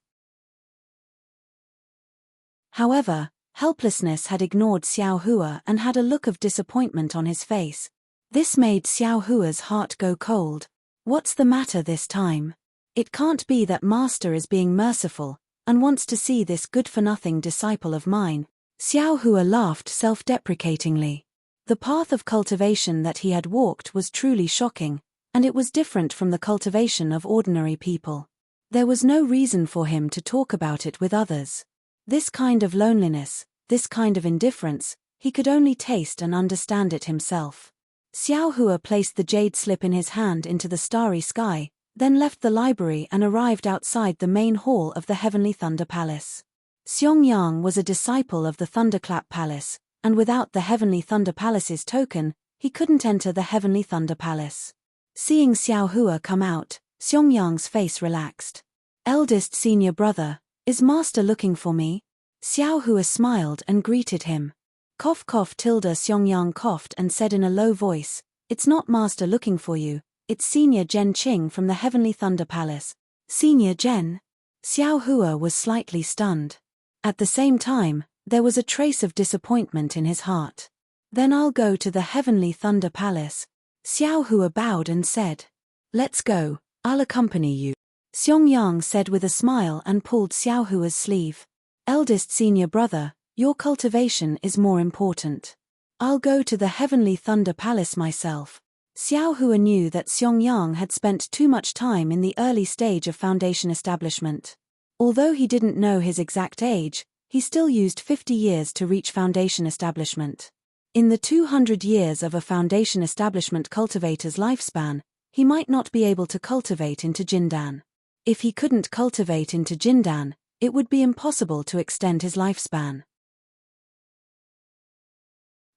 However, Helplessness had ignored Xiao Hua and had a look of disappointment on his face. This made Xiao Hua's heart go cold. What's the matter this time? It can't be that Master is being merciful, and wants to see this good-for-nothing disciple of mine. Xiao Hua laughed self-deprecatingly. The path of cultivation that he had walked was truly shocking, and it was different from the cultivation of ordinary people. There was no reason for him to talk about it with others. This kind of loneliness, this kind of indifference, he could only taste and understand it himself. Xiao Hua placed the jade slip in his hand into the starry sky, then left the library and arrived outside the main hall of the Heavenly Thunder Palace. Xiong was a disciple of the Thunderclap Palace, and without the Heavenly Thunder Palace's token, he couldn't enter the Heavenly Thunder Palace. Seeing Xiao Hua come out, Xiong face relaxed. Eldest senior brother, is Master looking for me? Xiao Hua smiled and greeted him. Cough cough tilde Xiong coughed and said in a low voice, it's not Master looking for you, it's Senior Zhen Qing from the Heavenly Thunder Palace. Senior Zhen? Xiao Hua was slightly stunned. At the same time, there was a trace of disappointment in his heart. Then I'll go to the Heavenly Thunder Palace. Xiao Hua bowed and said. Let's go, I'll accompany you. Xiong said with a smile and pulled Xiao Hua's sleeve. Eldest senior brother, your cultivation is more important. I'll go to the Heavenly Thunder Palace myself. Xiao Hua knew that Xiong had spent too much time in the early stage of foundation establishment. Although he didn't know his exact age, he still used 50 years to reach foundation establishment. In the 200 years of a foundation establishment cultivator's lifespan, he might not be able to cultivate into Jindan. If he couldn't cultivate into Jindan, it would be impossible to extend his lifespan.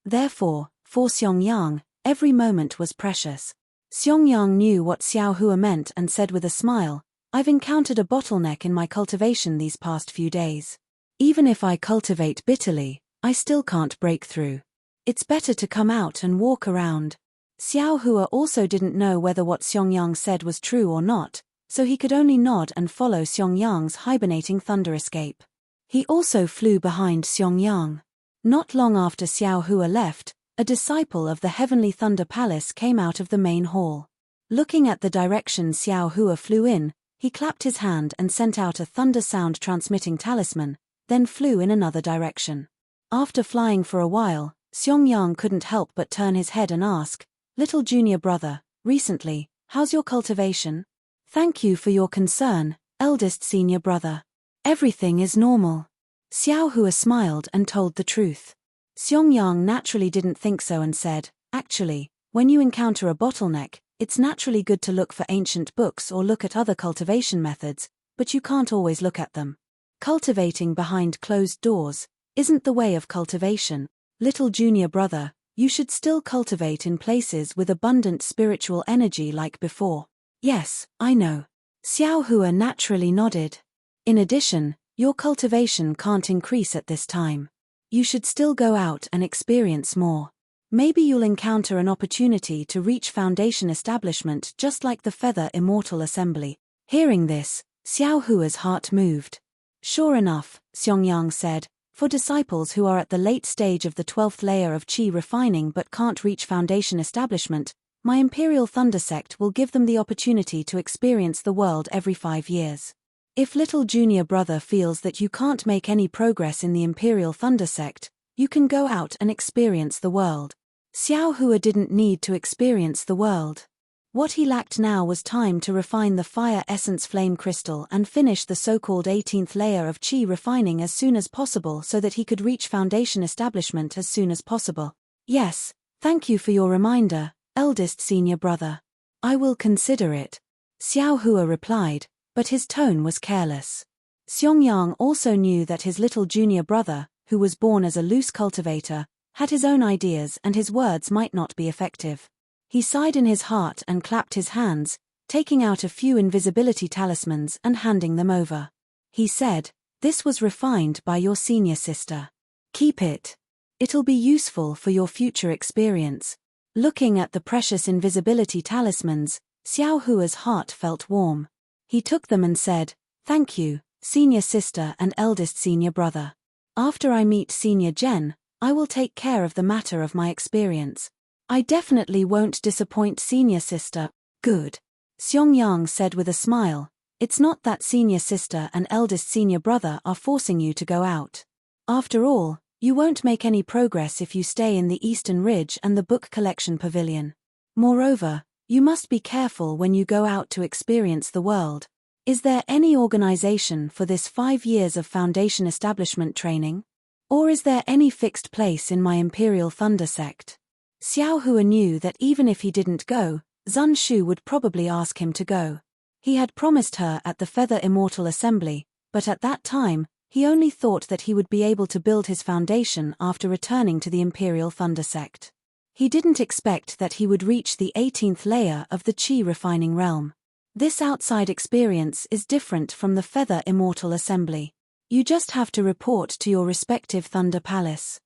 Therefore, for Xiong, every moment was precious. Xiong knew what Xiao Hua meant and said with a smile, I've encountered a bottleneck in my cultivation these past few days. Even if I cultivate bitterly, I still can't break through. It's better to come out and walk around. Xiao Hua also didn't know whether what Xiong said was true or not, so he could only nod and follow Xiong's hibernating thunder escape. He also flew behind Xiong. Not long after Xiao Hua left, a disciple of the Heavenly Thunder Palace came out of the main hall. Looking at the direction Xiao Hua flew in, he clapped his hand and sent out a thunder sound transmitting talisman, then flew in another direction. After flying for a while, Xiong couldn't help but turn his head and ask, Little junior brother, recently, how's your cultivation? Thank you for your concern, eldest senior brother. Everything is normal. Xiao Hua smiled and told the truth. Xiong naturally didn't think so and said, actually, when you encounter a bottleneck, it's naturally good to look for ancient books or look at other cultivation methods, but you can't always look at them. Cultivating behind closed doors isn't the way of cultivation. Little junior brother, you should still cultivate in places with abundant spiritual energy like before. Yes, I know. Xiao Hua naturally nodded. In addition, your cultivation can't increase at this time. You should still go out and experience more. Maybe you'll encounter an opportunity to reach foundation establishment just like the Feather Immortal Assembly. Hearing this, Xiao Hua's heart moved. Sure enough, Xiong said, for disciples who are at the late stage of the 12th layer of Qi refining but can't reach foundation establishment, my Imperial Thunder Sect will give them the opportunity to experience the world every 5 years. If little junior brother feels that you can't make any progress in the Imperial Thunder Sect, you can go out and experience the world. Xiao Hua didn't need to experience the world. What he lacked now was time to refine the Fire Essence Flame Crystal and finish the so-called 18th layer of Qi refining as soon as possible so that he could reach foundation establishment as soon as possible. Yes, thank you for your reminder, eldest senior brother. I will consider it. Xiao Hua replied, but his tone was careless. Xiong also knew that his little junior brother, who was born as a loose cultivator, had his own ideas and his words might not be effective. He sighed in his heart and clapped his hands, taking out a few invisibility talismans and handing them over. He said, this was refined by your senior sister. Keep it. It'll be useful for your future experience. Looking at the precious invisibility talismans, Xiao Hua's heart felt warm. He took them and said, thank you, senior sister and eldest senior brother. After I meet Senior Zhen, I will take care of the matter of my experience. I definitely won't disappoint senior sister. Good. Xiong said with a smile, It's not that senior sister and eldest senior brother are forcing you to go out. After all, you won't make any progress if you stay in the Eastern Ridge and the book collection pavilion. Moreover, you must be careful when you go out to experience the world. Is there any organization for this 5 years of foundation establishment training? Or is there any fixed place in my Imperial Thunder sect? Xiao Hua knew that even if he didn't go, Zun Shu would probably ask him to go. He had promised her at the Feather Immortal Assembly, but at that time, he only thought that he would be able to build his foundation after returning to the Imperial Thunder sect. He didn't expect that he would reach the 18th layer of the Qi refining realm. This outside experience is different from the Feather Immortal Assembly. You just have to report to your respective Thunder Palace.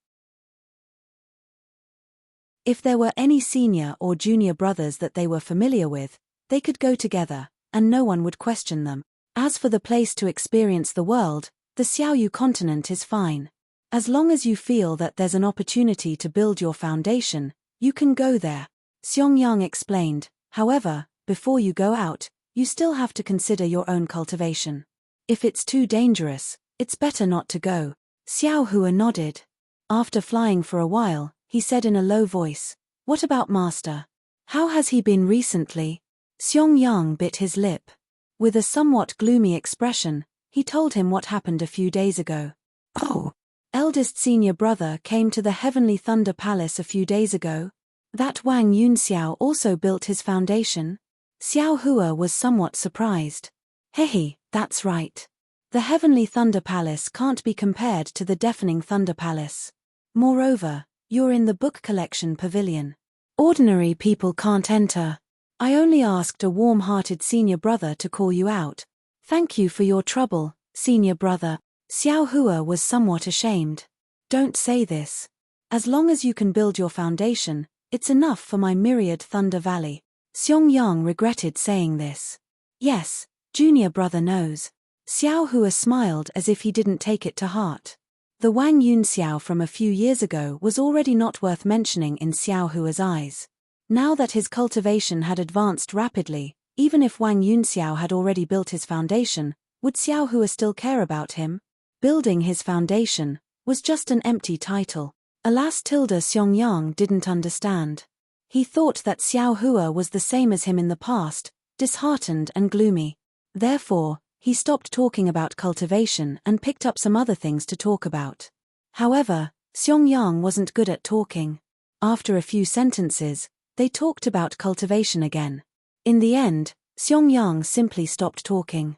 If there were any senior or junior brothers that they were familiar with, they could go together, and no one would question them. As for the place to experience the world, the Xiaoyu continent is fine. As long as you feel that there's an opportunity to build your foundation, you can go there. Xiong explained. However, before you go out, you still have to consider your own cultivation. If it's too dangerous, it's better not to go. Xiao Hua nodded. After flying for a while, he said in a low voice, "What about Master? How has he been recently?" Xiong bit his lip. With a somewhat gloomy expression, he told him what happened a few days ago. "Oh, eldest senior brother came to the Heavenly Thunder Palace a few days ago? That Wang Yunxiao also built his foundation?" Xiao Hua was somewhat surprised. "Hehe, that's right. The Heavenly Thunder Palace can't be compared to the Deafening Thunder Palace. Moreover, you're in the book collection pavilion. Ordinary people can't enter. I only asked a warm-hearted senior brother to call you out. Thank you for your trouble, senior brother." Xiao Hua was somewhat ashamed. "Don't say this. As long as you can build your foundation, it's enough for my myriad Thunder Valley." Xiong regretted saying this. "Yes, junior brother knows." Xiao Hua smiled as if he didn't take it to heart. The Wang Yunxiao from a few years ago was already not worth mentioning in Xiao Hua's eyes. Now that his cultivation had advanced rapidly, even if Wang Yunxiao had already built his foundation, would Xiao Hua still care about him? Building his foundation was just an empty title. Alas, Xiong didn't understand. He thought that Xiao Hua was the same as him in the past, disheartened and gloomy. Therefore, he stopped talking about cultivation and picked up some other things to talk about. However, Xiong wasn't good at talking. After a few sentences, they talked about cultivation again. In the end, Xiong simply stopped talking.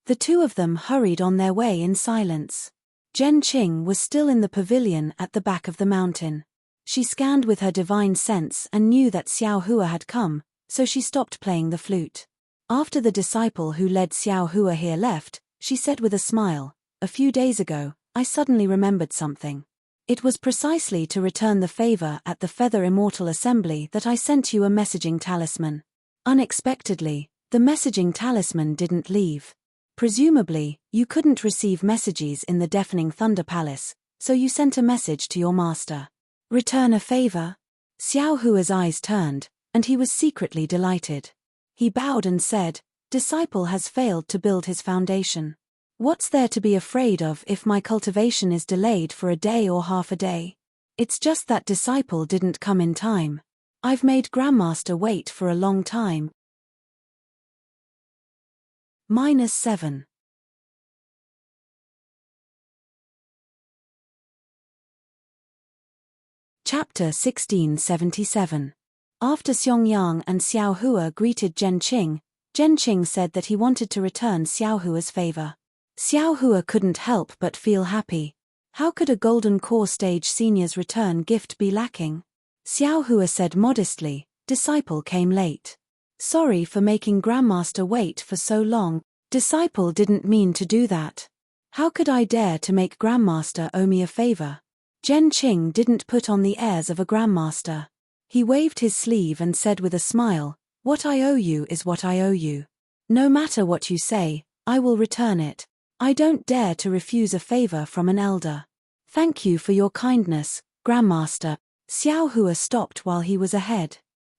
The two of them hurried on their way in silence. Zhen Qing was still in the pavilion at the back of the mountain. She scanned with her divine sense and knew that Xiao Hua had come, so she stopped playing the flute. After the disciple who led Xiao Hua here left, she said with a smile, "A few days ago, I suddenly remembered something. It was precisely to return the favor at the Feather Immortal Assembly that I sent you a messaging talisman." Unexpectedly, the messaging talisman didn't leave. Presumably, you couldn't receive messages in the Deafening Thunder Palace, so you sent a message to your master. Return a favor? Xiao Hua's eyes turned, and he was secretly delighted. He bowed and said, "Disciple has failed to build his foundation. What's there to be afraid of if my cultivation is delayed for a day or half a day? It's just that disciple didn't come in time. I've made Grandmaster wait for a long time." -7. Chapter 1677. After Xiong and Xiao Hua greeted Zhen Qing said that he wanted to return Xiao Hua's favor. Xiao Hua couldn't help but feel happy. How could a Golden Core Stage Senior's return gift be lacking? Xiao Hua said modestly, "Disciple came late. Sorry for making Grandmaster wait for so long. Disciple didn't mean to do that. How could I dare to make Grandmaster owe me a favor?" Zhen Qing didn't put on the airs of a Grandmaster. He waved his sleeve and said with a smile, "What I owe you is what I owe you. No matter what you say, I will return it. I don't dare to refuse a favor from an elder. Thank you for your kindness, Grandmaster." Xiao Hua stopped while he was ahead.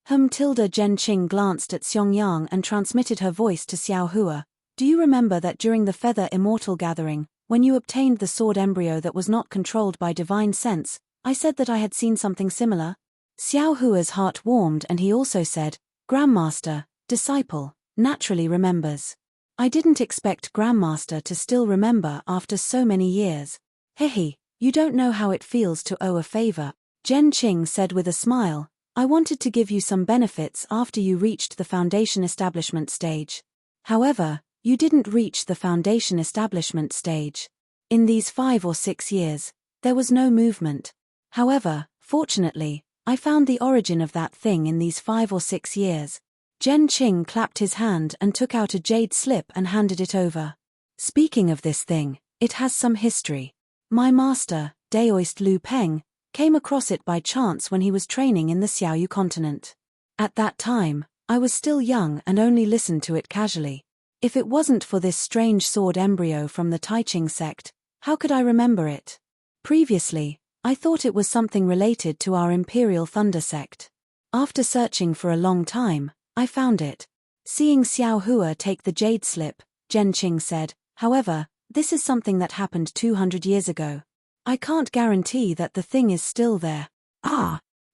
Tilda Zhenqing glanced at Xiangyang and transmitted her voice to Xiao Hua. Do you remember that during the Feather Immortal Gathering, when you obtained the sword embryo that was not controlled by divine sense, I said that I had seen something similar? Xiao Hua's heart warmed and he also said, Grandmaster, disciple, naturally remembers. I didn't expect Grandmaster to still remember after so many years. Hehe, you don't know how it feels to owe a favor, Zhenqing said with a smile. I wanted to give you some benefits after you reached the foundation establishment stage. However, you didn't reach the foundation establishment stage. In these 5 or 6 years, there was no movement. However, fortunately, I found the origin of that thing in these 5 or 6 years. Zhenqing clapped his hand and took out a jade slip and handed it over. Speaking of this thing, it has some history. My master, Daoist Lu Peng, came across it by chance when he was training in the Xiaoyu continent. At that time, I was still young and only listened to it casually. If it wasn't for this strange sword embryo from the Taiching sect, how could I remember it? Previously, I thought it was something related to our Imperial Thunder sect. After searching for a long time, I found it. Seeing Xiao Hua take the jade slip, Zhenqing said, however, this is something that happened 200 years ago. I can't guarantee that the thing is still there.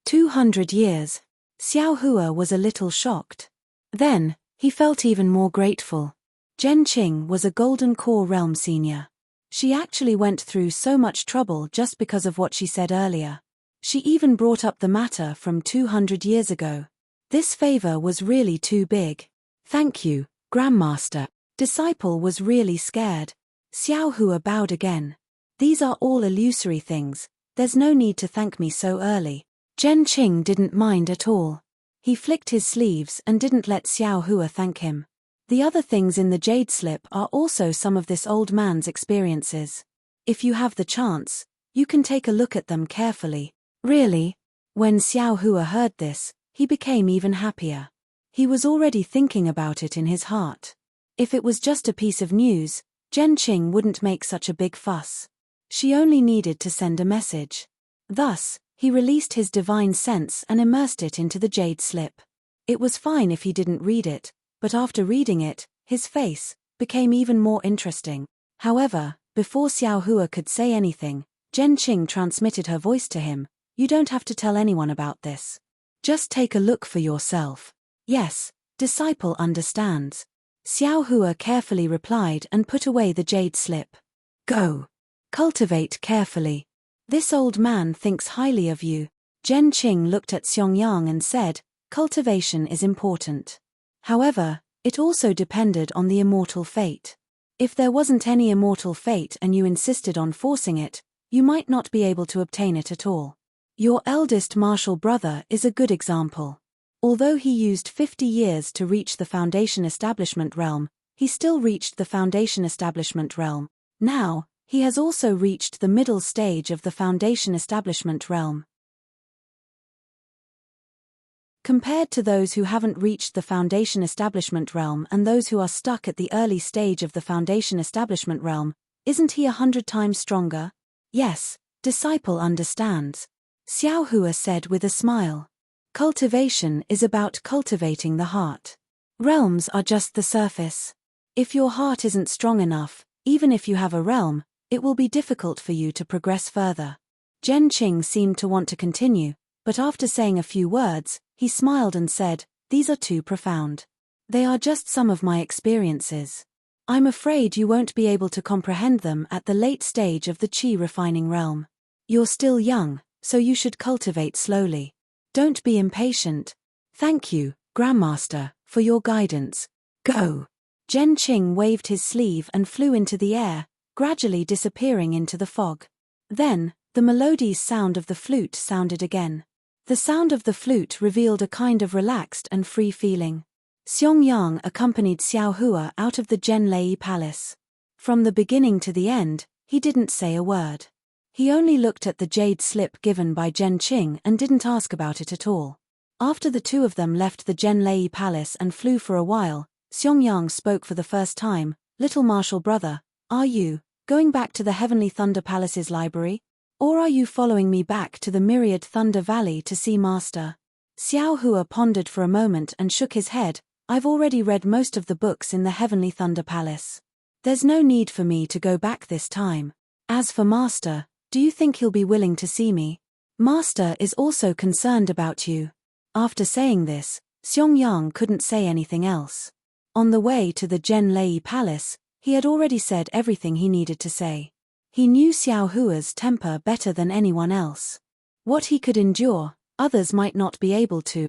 200 years. Xiao Hua was a little shocked. Then, he felt even more grateful. Zhenqing was a Golden Core Realm senior. She actually went through so much trouble just because of what she said earlier. She even brought up the matter from 200 years ago. This favor was really too big. Thank you, Grandmaster. Disciple was really scared. Xiao Hua bowed again. These are all illusory things, there's no need to thank me so early. Zhenqing didn't mind at all. He flicked his sleeves and didn't let Xiao Hua thank him. The other things in the jade slip are also some of this old man's experiences. If you have the chance, you can take a look at them carefully. Really? When Xiao Hua heard this, he became even happier. He was already thinking about it in his heart. If it was just a piece of news, Zhenqing wouldn't make such a big fuss. She only needed to send a message. Thus, he released his divine sense and immersed it into the jade slip. It was fine if he didn't read it, but after reading it, his face became even more interesting. However, before Xiao Hua could say anything, Zhenqing transmitted her voice to him. You don't have to tell anyone about this. Just take a look for yourself. Yes, disciple understands. Xiao Hua carefully replied and put away the jade slip. Go. Cultivate carefully. This old man thinks highly of you. Zhenqing looked at Xiangyang and said, cultivation is important. However, it also depended on the immortal fate. If there wasn't any immortal fate and you insisted on forcing it, you might not be able to obtain it at all. Your eldest martial brother is a good example. Although he used 50 years to reach the Foundation Establishment Realm, he still reached the Foundation Establishment Realm. Now, he has also reached the middle stage of the Foundation Establishment Realm. Compared to those who haven't reached the Foundation Establishment Realm and those who are stuck at the early stage of the Foundation Establishment Realm, isn't he 100 times stronger? Yes, disciple understands. Xiao Hua said with a smile. Cultivation is about cultivating the heart. Realms are just the surface. If your heart isn't strong enough, even if you have a realm, it will be difficult for you to progress further. Zhenqing seemed to want to continue, but after saying a few words, he smiled and said, these are too profound. They are just some of my experiences. I'm afraid you won't be able to comprehend them at the late stage of the qi refining realm. You're still young, so you should cultivate slowly. Don't be impatient. Thank you, Grandmaster, for your guidance. Go. Zhenqing waved his sleeve and flew into the air, gradually disappearing into the fog. Then, the melodious sound of the flute sounded again. The sound of the flute revealed a kind of relaxed and free feeling. Xiangyang accompanied Xiao Hua out of the Zhenlei Palace. From the beginning to the end, he didn't say a word. He only looked at the jade slip given by Zhenqing and didn't ask about it at all. After the two of them left the Zhenlei Palace and flew for a while, Xiangyang spoke for the first time. Little martial brother, are you going back to the Heavenly Thunder Palace's library? Or are you following me back to the Myriad Thunder Valley to see Master? Xiao Hua pondered for a moment and shook his head. I've already read most of the books in the Heavenly Thunder Palace. There's no need for me to go back this time. As for Master, do you think he'll be willing to see me? Master is also concerned about you. After saying this, Xiangyang couldn't say anything else. On the way to the Zhenlei Palace, he had already said everything he needed to say. He knew Xiao Hua's temper better than anyone else. What he could endure, others might not be able to.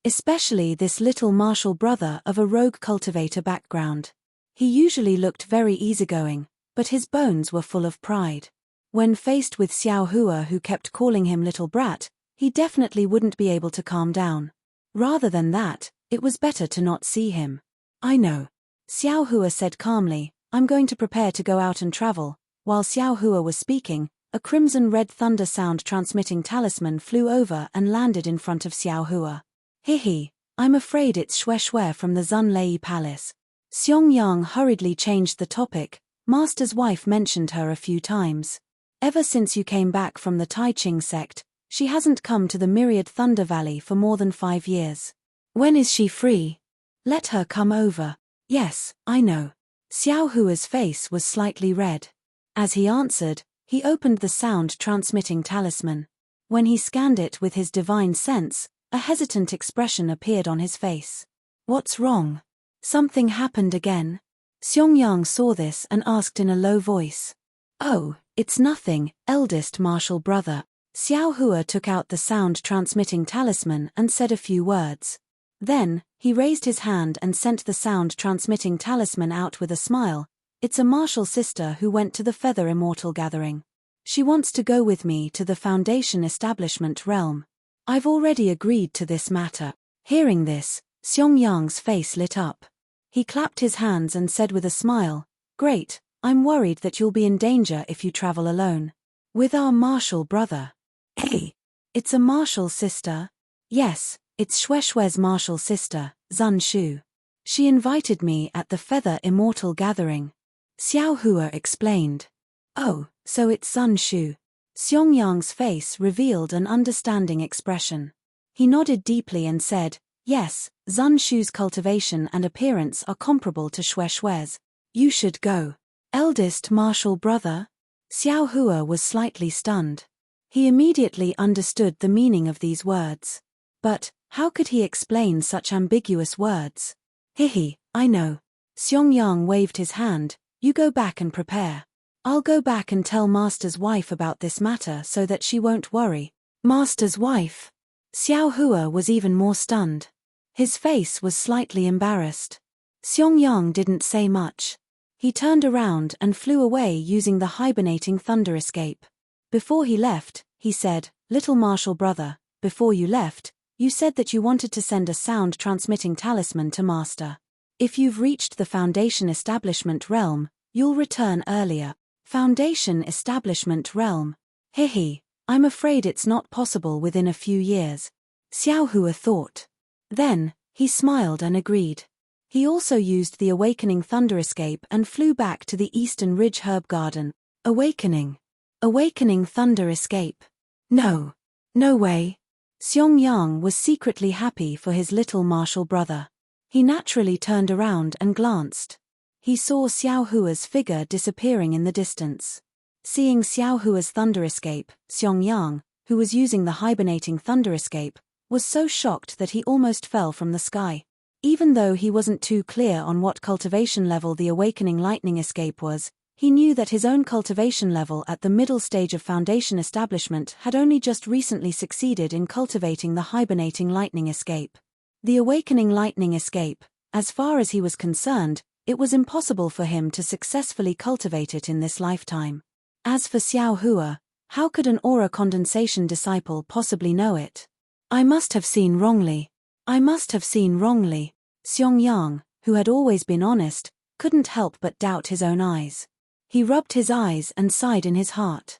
Especially this little martial brother of a rogue cultivator background. He usually looked very easygoing, but his bones were full of pride. When faced with Xiao Hua, who kept calling him little brat, he definitely wouldn't be able to calm down. Rather than that, it was better to not see him. I know. Xiao Hua said calmly, I'm going to prepare to go out and travel. While Xiao Hua was speaking, a crimson-red thunder sound transmitting talisman flew over and landed in front of Xiao Hua. Hihi, I'm afraid it's Xue from the Zhenlei Palace. Xiangyang hurriedly changed the topic. Master's wife mentioned her a few times. Ever since you came back from the Taiqing sect, she hasn't come to the Myriad Thunder Valley for more than 5 years. When is she free? Let her come over. Yes, I know. Xiao Hua's face was slightly red. As he answered, he opened the sound-transmitting talisman. When he scanned it with his divine sense, a hesitant expression appeared on his face. What's wrong? Something happened again? Xiangyang saw this and asked in a low voice. Oh, it's nothing, eldest martial brother. Xiao Hua took out the sound-transmitting talisman and said a few words. Then, he raised his hand and sent the sound-transmitting talisman out with a smile. It's a martial sister who went to the Feather Immortal Gathering. She wants to go with me to the Foundation Establishment realm. I've already agreed to this matter. Hearing this, Xiangyang's face lit up. He clapped his hands and said with a smile, Great, I'm worried that you'll be in danger if you travel alone. With our martial brother. Hey, it's a martial sister? Yes, it's Xue's martial sister, Zun Shu. She invited me at the Feather Immortal Gathering. Xiao Hua explained. Oh, so it's Zun Shu. Xiangyang's face revealed an understanding expression. He nodded deeply and said, Yes, Zun Shu's cultivation and appearance are comparable to Xue's. You should go. Eldest martial brother? Xiao Hua was slightly stunned. He immediately understood the meaning of these words. But, how could he explain such ambiguous words? Hihi, I know. Xiangyang waved his hand, you go back and prepare. I'll go back and tell Master's wife about this matter so that she won't worry. Master's wife? Xiao Hua was even more stunned. His face was slightly embarrassed. Xiangyang didn't say much. He turned around and flew away using the hibernating thunder escape. Before he left, he said, Little martial brother, before you left, you said that you wanted to send a sound-transmitting talisman to Master. If you've reached the Foundation Establishment realm, you'll return earlier. Foundation Establishment realm. Hihi, I'm afraid it's not possible within a few years. Xiao Hua thought. Then, he smiled and agreed. He also used the Awakening Thunder Escape and flew back to the Eastern Ridge Herb Garden. Awakening Thunder Escape. No way. Xiangyang was secretly happy for his little martial brother. He naturally turned around and glanced. He saw Xiao Hua's figure disappearing in the distance. Seeing Xiao Hua's thunder escape, Xiangyang, who was using the hibernating thunder escape, was so shocked that he almost fell from the sky. Even though he wasn't too clear on what cultivation level the Awakening Lightning Escape was, he knew that his own cultivation level at the middle stage of Foundation Establishment had only just recently succeeded in cultivating the Hibernating Lightning Escape. The Awakening Lightning Escape, as far as he was concerned, it was impossible for him to successfully cultivate it in this lifetime. As for Xiao Hua, how could an aura condensation disciple possibly know it? I must have seen wrongly. Xiangyang, who had always been honest, couldn't help but doubt his own eyes. He rubbed his eyes and sighed in his heart.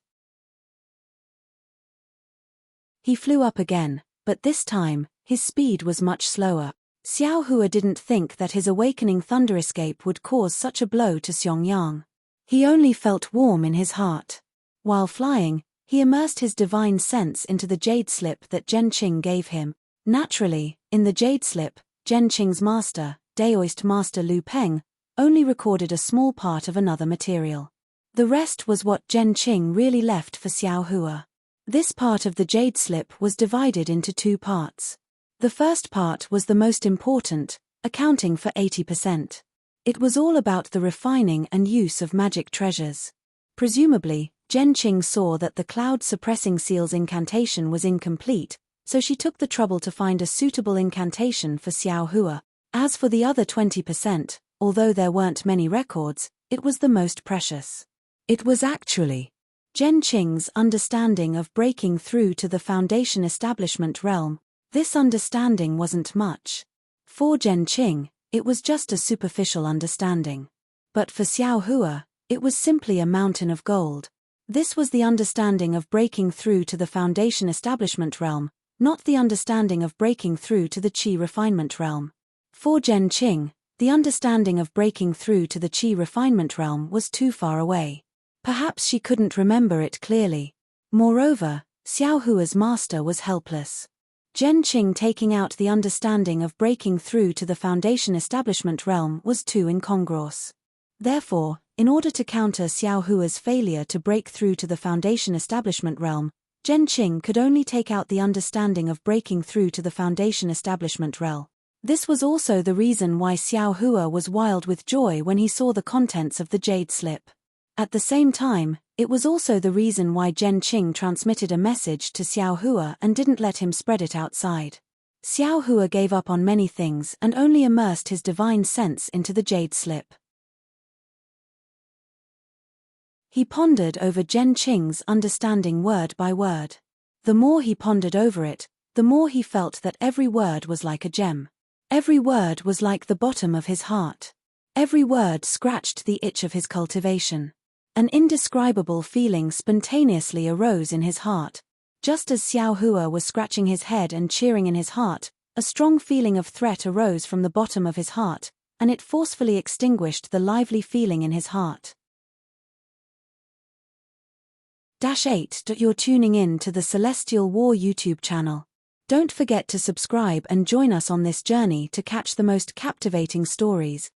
He flew up again, but this time, his speed was much slower. Xiao Hua didn't think that his awakening thunder escape would cause such a blow to Xiangyang. He only felt warm in his heart. While flying, He immersed his divine sense into the jade slip that Zhen Qing gave him. Naturally, in the jade slip, Zhen Qing's master, Daoist master Lu Peng, only recorded a small part of another material. The rest was what Zhen Qing really left for Xiao Hua. This part of the jade slip was divided into two parts. The first part was the most important, accounting for 80%. It was all about the refining and use of magic treasures. Presumably, Zhen Qing saw that the cloud-suppressing seal's incantation was incomplete, so she took the trouble to find a suitable incantation for Xiao Hua. As for the other 20%, although there weren't many records, it was the most precious. It was actually Zhen Qing's understanding of breaking through to the Foundation establishment realm. This understanding wasn't much. For Zhen Qing, it was just a superficial understanding. But for Xiao Hua, it was simply a mountain of gold. This was the understanding of breaking through to the Foundation establishment realm, not the understanding of breaking through to the Qi refinement realm. For Zhen Qing, the understanding of breaking through to the Qi refinement realm was too far away. Perhaps she couldn't remember it clearly. Moreover, Xiao Hua's master was helpless. Zhen Qing taking out the understanding of breaking through to the Foundation establishment realm was too incongruous. Therefore, in order to counter Xiao Hua's failure to break through to the Foundation establishment realm, Zhen Qing could only take out the understanding of breaking through to the Foundation establishment realm. This was also the reason why Xiao Hua was wild with joy when he saw the contents of the jade slip. At the same time, it was also the reason why Zhen Qing transmitted a message to Xiao Hua and didn't let him spread it outside. Xiao Hua gave up on many things and only immersed his divine sense into the jade slip. He pondered over Zhen Qing's understanding word by word. The more he pondered over it, the more he felt that every word was like a gem. Every word was like the bottom of his heart. Every word scratched the itch of his cultivation. An indescribable feeling spontaneously arose in his heart. Just as Xiao Hua was scratching his head and cheering in his heart, a strong feeling of threat arose from the bottom of his heart, and it forcefully extinguished the lively feeling in his heart. 8. You're tuning in to the Celestial War YouTube channel. Don't forget to subscribe and join us on this journey to catch the most captivating stories,